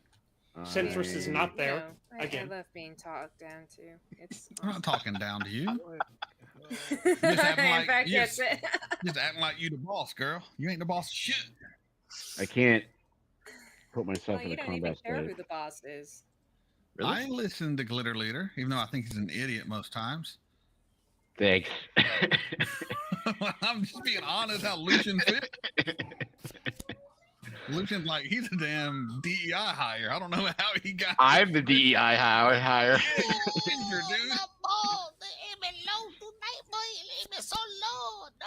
B: Centris is not there.
D: No, I
B: Again.
D: love being talked down to. It's
H: I'm not talking down to you.
D: In
H: acting like
D: fact,
H: you-
D: that's it.
H: Just acting like you the boss, girl. You ain't the boss of shit.
G: I can't put
D: Well,
G: myself in
D: you
G: a
D: don't even
G: combat
D: care
G: state.
D: who the boss is.
E: Really?
H: I listen to Glitter Leader, even though I think he's an idiot most times.
G: Thanks.
H: I'm just being honest how Lucian fit. Lucian's like, he's a damn DEI hire. I don't know how he got.
G: I'm the DEI hire.
H: Yeah, you're injured, dude.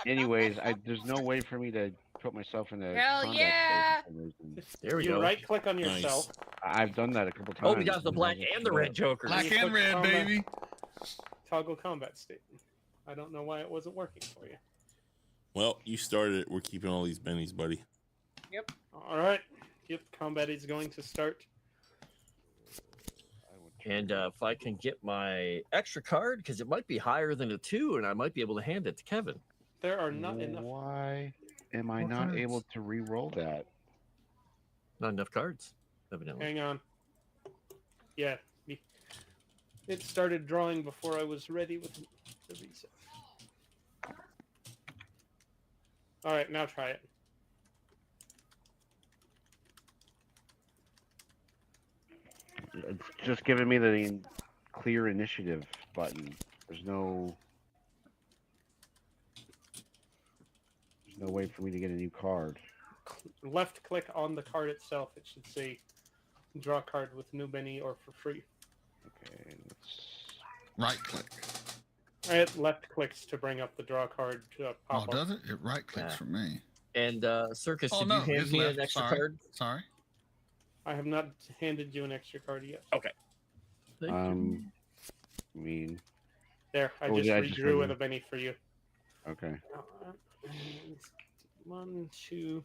G: Anyways, there's no way for me to put myself in a
D: Hell
G: combat
D: yeah.
G: state for some reason.
E: There we
B: You
E: go.
B: right-click on yourself.
G: I've done that a couple times.
E: Oh, we got the black and the red Joker.
H: Black
B: You
H: and
B: put
H: red,
B: combat-
H: baby.
B: Toggle combat state. I don't know why it wasn't working for you.
F: Well, you started it. We're keeping all these bennies, buddy.
B: All right. Yep. Combat is going to start.
E: And if I can get my extra card, because it might be higher than a 2, and I might be able to hand it to Kevin.
B: There are not enough.
G: Why am I
H: What
G: not
H: cards?
G: able to re-roll that?
E: Not enough cards, evidently.
B: Hang on. Yeah. It started drawing before I was ready with the reset. All right. Now try it.
G: It's just giving me the clear initiative button. There's no way for me to get a new card.
B: Left click on the card itself. It should say draw card with new Benny or for free.
G: Okay, let's...
H: Right click.
B: All right. Left clicks to bring up the draw card to
H: Oh,
B: pop up.
H: does it? It right clicks
E: Yeah.
H: for me.
E: And Circus,
H: Oh,
E: did
H: no,
E: you hand
H: it's
E: me
H: left.
E: an extra
H: Sorry.
E: card?
H: Sorry.
B: I have not handed you an extra card yet.
E: Okay. Thank you.
G: I mean,
B: There, I
G: Oh,
B: just
G: yeah, I just
B: redrew
G: read
B: with
G: it.
B: a Benny for you.
G: okay.
B: And 1, 2.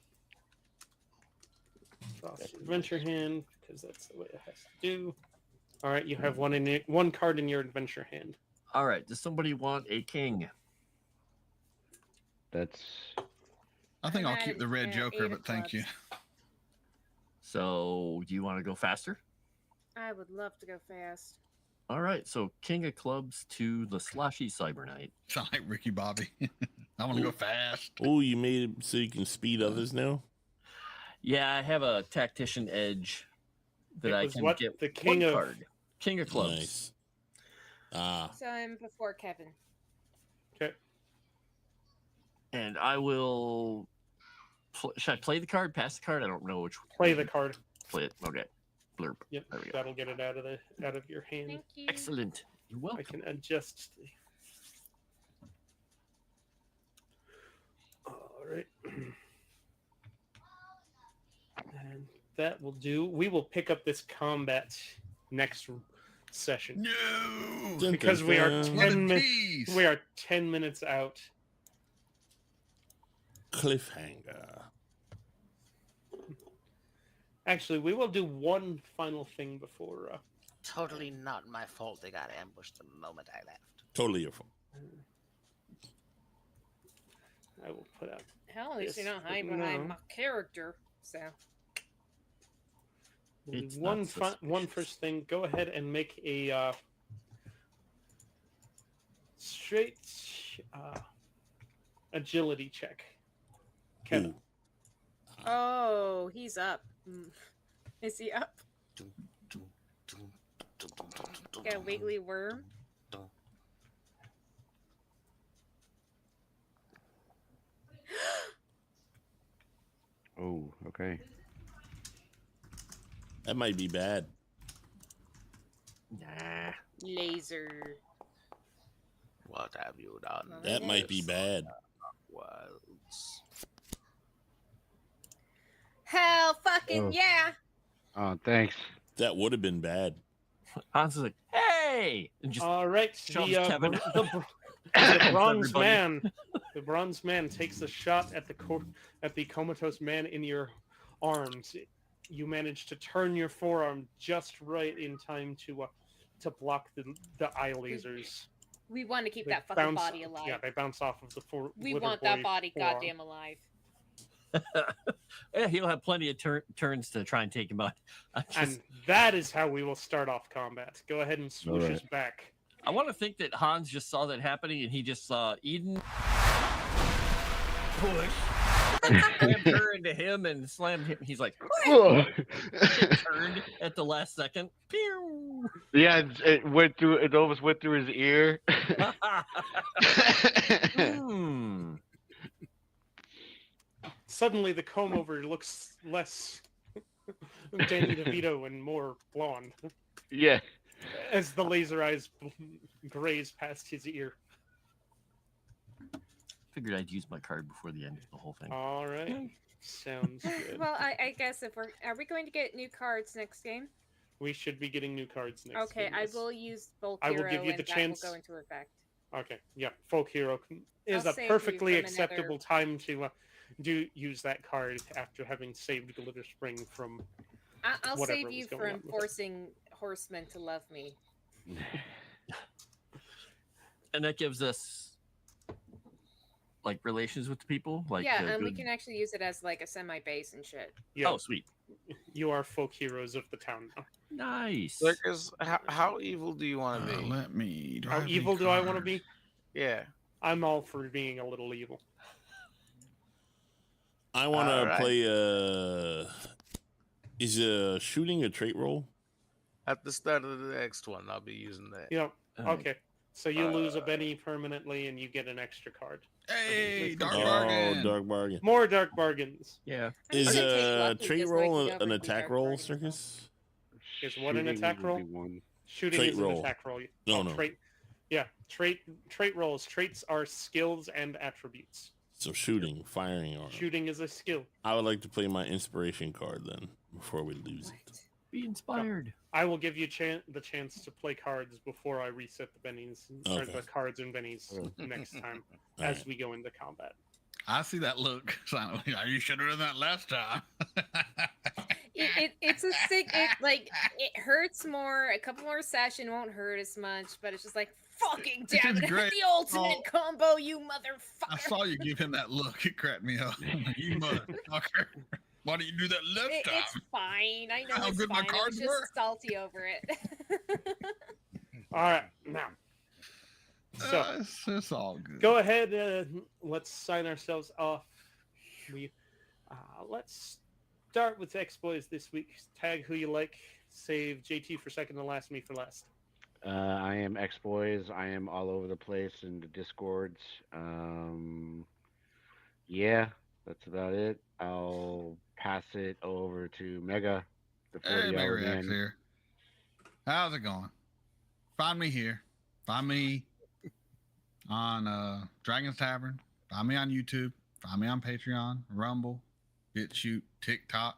B: Cross adventure hand because that's the way it has to do. All right, you have one card in your adventure hand.
E: All right. Does somebody want a king?
G: That's...
H: I think
D: I'm
H: I'll
D: at
H: keep the red
D: Eight
H: Joker,
D: of
H: but thank you.
D: Clubs.
E: So, do you want to go faster?
D: I would love to go fast.
E: All right. So, King of Clubs to the Slashy Cyber Knight.
H: Sound like Ricky Bobby. I want to go fast.
F: Oh, you made it so you can speed others now?
E: Yeah, I have a tactician edge that
B: It
E: I
B: was
E: can
B: what
E: get
B: the king
E: one
B: of-
E: card. King of Clubs.
F: Nice. Ah,
D: So I'm before Kevin.
B: Okay.
E: And I will. Should I play the card? Pass the card? I don't know which.
B: Play the card.
E: Play it. Okay. Blurb.
B: Yep,
E: There we go.
B: that'll get it out of your hand.
D: Thank you.
E: Excellent. You're
B: I
E: welcome.
B: can adjust. All right. And that will do. We will pick up this combat next session
H: No.
B: because we are
F: Dun-dun-dun.
B: 10 minutes.
H: Tease.
B: We are 10 minutes out.
F: cliffhanger.
B: Actually, we will do one final thing before.
C: Totally not my fault they got ambushed the moment I left.
F: Totally your fault.
B: I will put out
D: Hell, at least you
B: Yes,
D: don't
B: but
D: hide behind
B: no.
D: my character. So
B: we'll do
E: It's
B: one
E: not
B: one
E: suspicious.
B: first thing. Go ahead and make a straight agility check. Kevin.
F: Ooh.
D: oh, he's up. Is he up? Got a wiggly worm.
G: Oh, okay.
F: That might be bad.
E: Nah.
D: Laser.
C: What have you done?
F: That might be bad.
I: wilds.
D: Hell fucking
G: Oh.
D: yeah!
G: Oh, thanks.
F: That would have been bad.
E: Hans is like, hey! And just
B: All right,
E: shoves Kevin.
B: the bronze
E: Everybody.
B: man, the bronze man takes a shot at the comatose man in your arms. You manage to turn your forearm just right in time to block the eye lasers.
D: We want to keep
B: They
D: that fucking
B: bounce-
D: body alive.
B: Yeah, they bounce off of the
D: We
B: liver
D: want that
B: boy
D: body
B: forearm.
D: goddamn alive.
E: Yeah, he'll have plenty of turns to try and take him out.
B: And that is how we will start off combat. Go ahead and swoosh
G: Alright.
B: us back.
E: I want to think that Hans just saw that happening and he just saw Eden push and slammed her into him and slammed him. He's like, turned at the last second. Pew!
G: Yeah, it went through. It almost went through his ear.
E: Hmm.
B: Suddenly, the comb over looks less Danny DeVito and more blonde
G: Yeah.
B: as the laser eyes graze past his ear.
E: Figured I'd use my card before the end of the whole thing.
B: All right, sounds good.
D: Well, I guess if are we going to get new cards next game?
B: We should be getting new cards next.
D: Okay,
B: game,
D: I
B: yes.
D: will use Bulk
B: I will
D: Hero
B: give you
D: and
B: the
D: that
B: chance-
D: will go into effect.
B: Okay, yeah, Folk Hero is
D: I'll
B: a
D: save you
B: perfectly
D: from
B: acceptable time to use that card after having saved Glitter Spring from.
D: I'll
B: whatever
D: save
B: was
D: you
B: going
D: from
B: on with it.
D: forcing horsemen to love me.
E: And that gives us like relations with the people. Like
D: yeah, and we
E: good-
D: can actually use it as like a semi-base and shit.
B: Yeah,
E: Oh, sweet.
B: you are folk heroes of the town now.
E: Nice.
I: Circus, how evil do you want to be?
H: Let me.
B: How
H: drive
B: evil
H: the
B: do I want to
H: cars.
B: be?
I: Yeah.
B: I'm all for being a little evil.
F: I want to
I: Alright.
F: play. Is shooting a trait roll?
I: At the start of the next one, I'll be using that.
B: Yeah.
E: Alright.
B: Okay. So you lose a Benny permanently, and you get an extra card.
H: Hey, dark
F: Oh,
H: bargain.
F: dark bargain.
B: More dark bargains.
E: Yeah.
D: I'm
F: Is
D: gonna take
F: a
D: lucky
F: trait
D: just
F: roll
D: waking up
F: an
D: and be
F: attack
D: dark
F: roll,
D: bargain.
F: Circus?
B: Is what an
G: Shooting
B: attack
G: would
B: roll?
G: be one.
B: Shooting
F: Trait
B: is
F: roll.
B: an attack roll.
F: No,
B: Oh,
F: no.
B: Trait. Yeah. Trait rolls. Traits are skills and attributes.
F: So shooting, firing arm.
B: Shooting is a skill.
F: I would like to play my inspiration card then before we lose it.
E: Be inspired.
B: I will give you the chance to play cards before I reset the bennies or
F: Okay.
B: the cards and bennies next time
F: All
B: as
F: right.
B: we go into combat.
H: I see that look. Silently. You should have done that last time.
D: It's a sick. It hurts more. A couple more session won't hurt as much, but it's just like fucking
H: It's
D: damn
H: just
D: it!
H: great.
D: The ultimate
H: Oh.
D: combo, you
H: I
D: motherfucker.
H: saw you give him that look. It cracked me up. You motherfucker. Why didn't you do that last
D: It's
H: time?
D: fine. I know
H: How
D: it's
H: good my
D: fine. I was
H: cards
D: just
H: were?
D: salty over it.
B: All right, now. So
H: It's all good.
B: go ahead. Let's sign ourselves off. Let's start with X-Boys this week. Tag who you like. Save JT for second and last, me for last.
G: I am X-Boys. I am all over the place in the Discords. Yeah, that's about it. I'll pass it over to Mega, the
H: Hey,
G: 40-hour
H: Mega Reacts
G: man.
H: here. How's it going? Find me here. Find me on Dragon's Tavern. Find me on YouTube. Find me on Patreon, Rumble, BitChute, TikTok.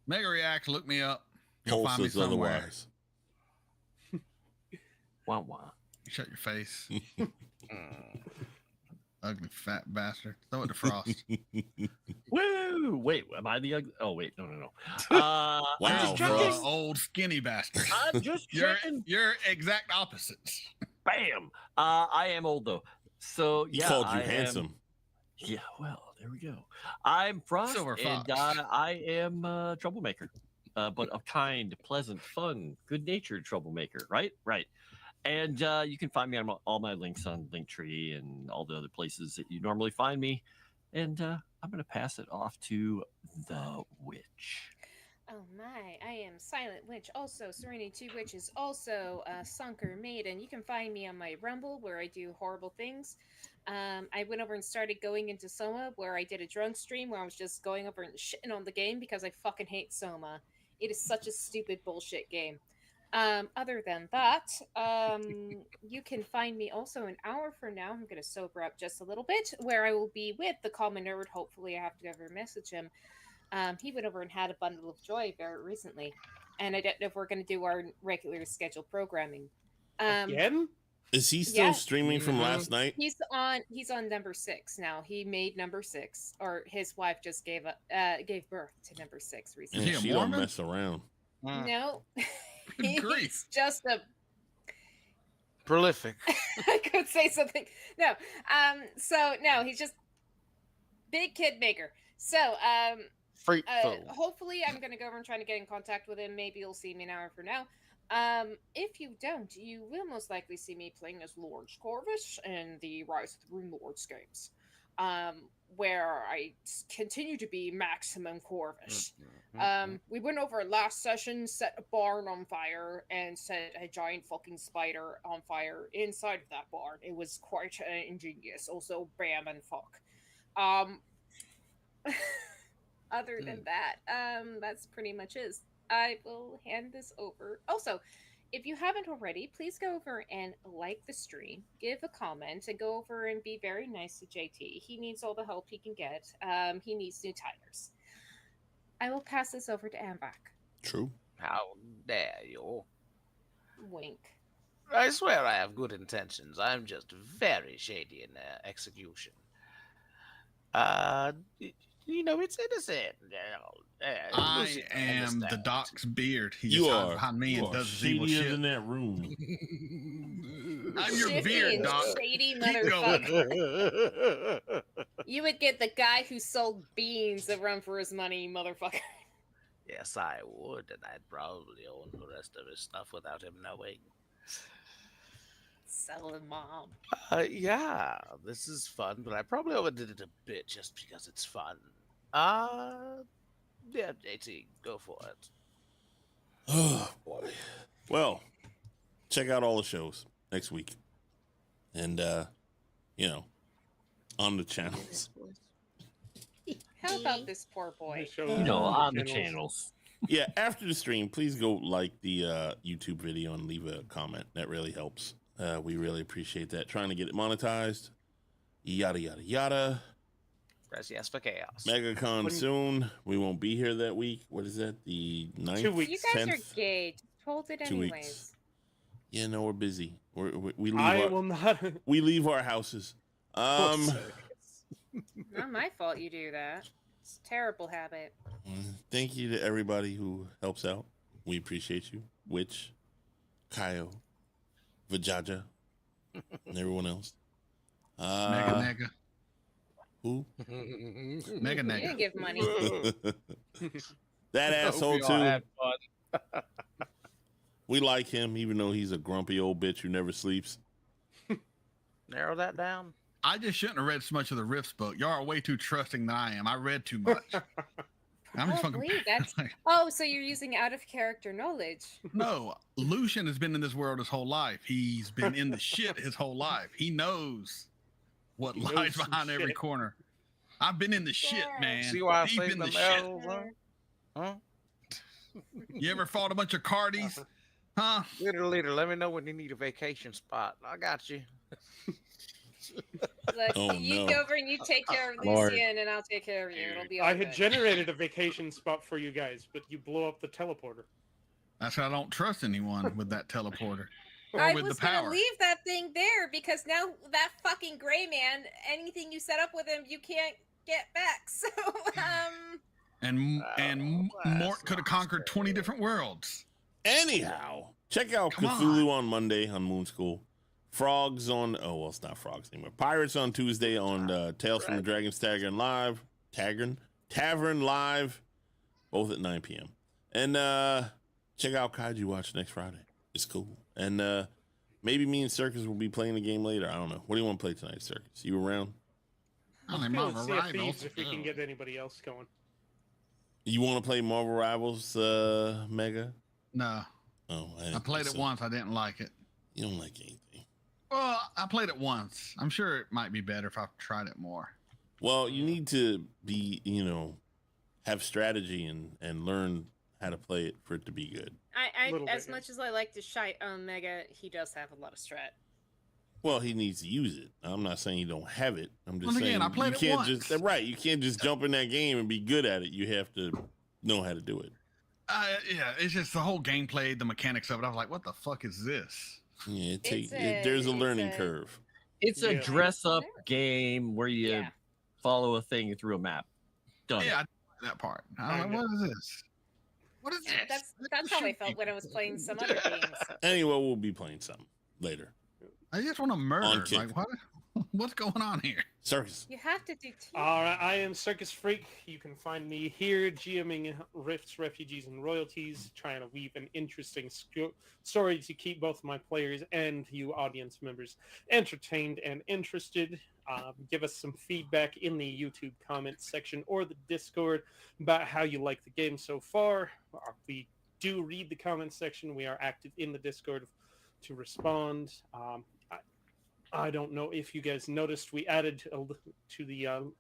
H: Mega Reacts, look me up. You'll
F: Pulse
H: find me
F: is
H: somewhere.
F: otherwise.
E: Wah wah.
H: Shut your face. Ugly fat bastard. Throw it to Frost.
E: Woo! Wait, am I the ugly? Oh wait, no.
F: Wow,
E: I'm just
H: You're
F: Frost.
H: an
E: checking.
H: old skinny bastard.
E: I'm just
H: You're,
E: checking.
H: you're exact opposites.
E: Bam. I am old though, so
F: He
E: yeah.
F: called you
E: I am-
F: handsome.
E: Yeah, well, there we go. I'm Frost,
H: Silver
E: and
H: Fox.
E: I am a troublemaker, but a kind, pleasant, fun, good-natured troublemaker. Right. And you can find me on all my links on Linktree and all the other places that you normally find me. And I'm going to pass it off to the witch.
D: Oh my, I am Silent Witch, also Serenity Witch is also Sunker Maiden. You can find me on my Rumble where I do horrible things. I went over and started going into Soma where I did a drunk stream where I was just going over and shitting on the game because I fucking hate Soma. It is such a stupid bullshit game. Other than that, you can find me also an hour from now. I'm going to sober up just a little bit, where I will be with the common nerd. Hopefully, I have to ever message him. He went over and had a bundle of joy very recently, and I don't know if we're going to do our regular scheduled programming.
B: Again?
F: Is he still streaming from last night?
D: He's on number 6 now. He made number 6, or his wife just gave birth to number 6 recently.
F: And she don't mess around.
D: No, he's just a
I: prolific.
D: I could say something. No, so no, he's just big kid maker. So, hopefully, I'm gonna go over and try to get in contact with him. Maybe you'll see me an hour from now. If you don't, you will most likely see me playing as Lord Corvus in the Rise of the Rune Lords games, where I continue to be Maximum Corvus. We went over last session, set a barn on fire, and set a giant fucking spider on fire inside of that barn. It was quite ingenious. Also, bam and fuck. Other than that, that's pretty much it. I will hand this over. Also, if you haven't already, please go over and like the stream, give a comment, and go over and be very nice to JT. He needs all the help he can get. He needs new titles. I will pass this over to Ambach.
F: True.
I: How dare you?
D: Wink.
I: I swear I have good intentions. I'm just very shady in execution. You know, it's innocent.
H: I am the Doc's beard. He
F: You
H: just
F: are.
H: hides behind me
F: You
H: and
F: are
H: does his evil
F: shadier
H: shit.
F: than that room.
H: I'm your
D: Shifty
H: beard,
D: and
H: Doc.
D: shady
H: Keep going.
D: motherfucker. You would get the guy who sold beans that run for his money, motherfucker.
I: Yes, I would, and I'd probably own the rest of his stuff without him knowing.
D: Selling mom.
I: Yeah, this is fun, but I probably overdid it a bit just because it's fun. Yeah, JT, go for it.
F: Oh boy. Well, check out all the shows next week, and you know, on the channels.
D: How about this poor boy?
E: You know, on the channels.
F: Yeah, after the stream, please go like the YouTube video and leave a comment. That really helps. We really appreciate that. Trying to get it monetized. Yada yada yada.
I: Gracias for chaos.
F: MegaCon soon. We won't be here that week. What is that? The 9th?
B: 2 weeks.
D: You guys
F: 10th?
D: are gay. Just hold it
F: 2
D: anyways.
F: weeks. Yeah, no, we're busy. We leave.
B: I
F: our,
B: will not.
F: we leave our houses.
D: Not my fault you do that. It's a terrible habit.
F: Thank you to everybody who helps out. We appreciate you. Witch, Kaio, Vajaja, and everyone else.
H: Mega nega.
F: Who?
H: Mega
D: You
H: nega.
D: didn't give money.
F: That asshole
I: We all
F: too.
I: had fun.
F: We like him, even though he's a grumpy old bitch who never sleeps.
I: Narrow that down.
H: I just shouldn't have read so much of the Rifts book. Y'all are way too trusting than I am. I read too much. I'm just fucking.
D: Probably, that's- Oh, so you're using out of character knowledge.
H: No, Lucian has been in this world his whole life. He's been in the shit his whole life. He knows what
B: He knows
H: lies
B: some
H: behind every
B: shit.
H: corner. I've been in the shit, man.
I: See why I
H: Deep
I: say
H: in the
I: them
H: shit.
I: L's, huh?
H: You ever fought a bunch of cardies? Huh?
I: Leader, let me know when you need a vacation spot. I got you.
D: Look,
F: Oh,
D: you
F: no.
D: go over and you take care of
G: Lord.
D: Lucian, and I'll take care of you. It'll be all
B: I had
D: good.
B: generated a vacation spot for you guys, but you blew up the teleporter.
H: That's why I don't trust anyone with that teleporter or
D: I
H: with
D: was
H: the
D: gonna
H: power.
D: leave that thing there because now that fucking gray man, anything you set up with him, you can't get back. So,
H: And
I: that's
H: Mort could have
I: not
H: conquered
I: scary.
H: 20 different worlds.
F: Anyhow, check out
H: Come
F: Cthulhu on Monday on Moon School. Frogs on it's not frogs anymore. Pirates on Tuesday on Tales from the Dragon's Tavern Live. Tavern Live, both at 9 p.m. And check out Kaiju Watch next Friday. It's cool. And maybe me and Circus will be playing the game later. I don't know. What do you want to play tonight, Circus? You around?
H: Oh, they
B: Let's
H: Marvel
B: see if
H: Rivals.
B: if we can get anybody else going.
F: You want to play Marvel Rivals, Mega?
H: No,
F: Oh,
H: I played it once. I didn't like it.
F: You don't like anything.
H: Well, I played it once. I'm sure it might be better if I tried it more.
F: Well, you need to be, have strategy and learn how to play it for it to be good.
B: Little
D: as
B: bit,
D: much as I like to shite on Mega, he does have a lot of strat.
F: Well, he needs to use it. I'm not saying you don't have it. I'm just
H: Well,
F: saying
H: again, I played
F: you
H: it
F: can't
H: once.
F: just right. You can't just jump in that game and be good at it. You have to know how to do it.
H: Yeah, it's just the whole gameplay, the mechanics of it. I was like, what the fuck is this?
F: Yeah,
D: It's
F: there's a
D: it's
F: learning curve.
E: It's a
B: Yeah.
E: dress-up game where you
D: Yeah.
E: follow a thing through a map. Done.
H: Yeah, I did that part. I was like, what is this? What is this?
D: That's how I felt when I was playing some other games.
F: Anyway, we'll be playing some later.
H: I just want to murder.
F: On Kick.
H: Like, what? What's going on here?
F: Circus.
D: You have to do two.
B: All right, I am Circus Freak. You can find me here GMing Rifts, Refugees, and Royalties, trying to weave an interesting story to keep both my players and you audience members entertained and interested. Give us some feedback in the YouTube comments section or the Discord about how you like the game so far. We do read the comments section. We are active in the Discord to respond. I don't know if you guys noticed, we added to the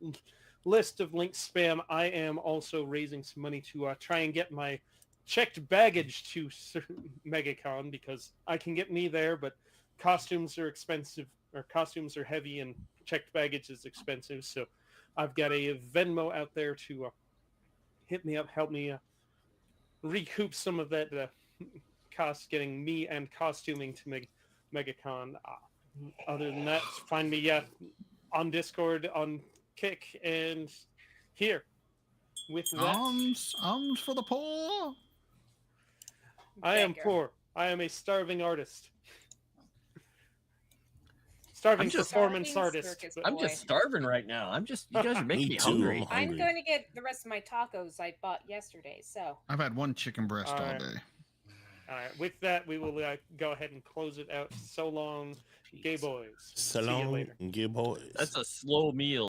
B: list of link spam. I am also raising some money to try and get my checked baggage to MegaCon, because I can get me there, but costumes are expensive, or costumes are heavy, and checked baggage is expensive. So I've got a Venmo out there to hit me up, help me recoup some of that cost getting me and costuming to MegaCon. Other than that, find me on Discord, on Kick, and here. With that,
H: Alms for the poor.
B: I am
D: Beggar.
B: poor. I am a starving artist. Starving performance
D: Starving
B: artist.
D: circus
E: I'm
D: boy.
E: just starving right now. You guys are making
F: Me
E: me
F: too.
E: hungry.
F: I'm hungry.
D: I'm going to get the rest of my tacos I bought yesterday. So
H: I've had one chicken breast all
B: Alright.
H: day.
B: All right. With that, we will go ahead and close it out. So long, gay boys.
F: So
B: See you
F: long,
B: later.
F: and good boys.
E: That's a slow meal.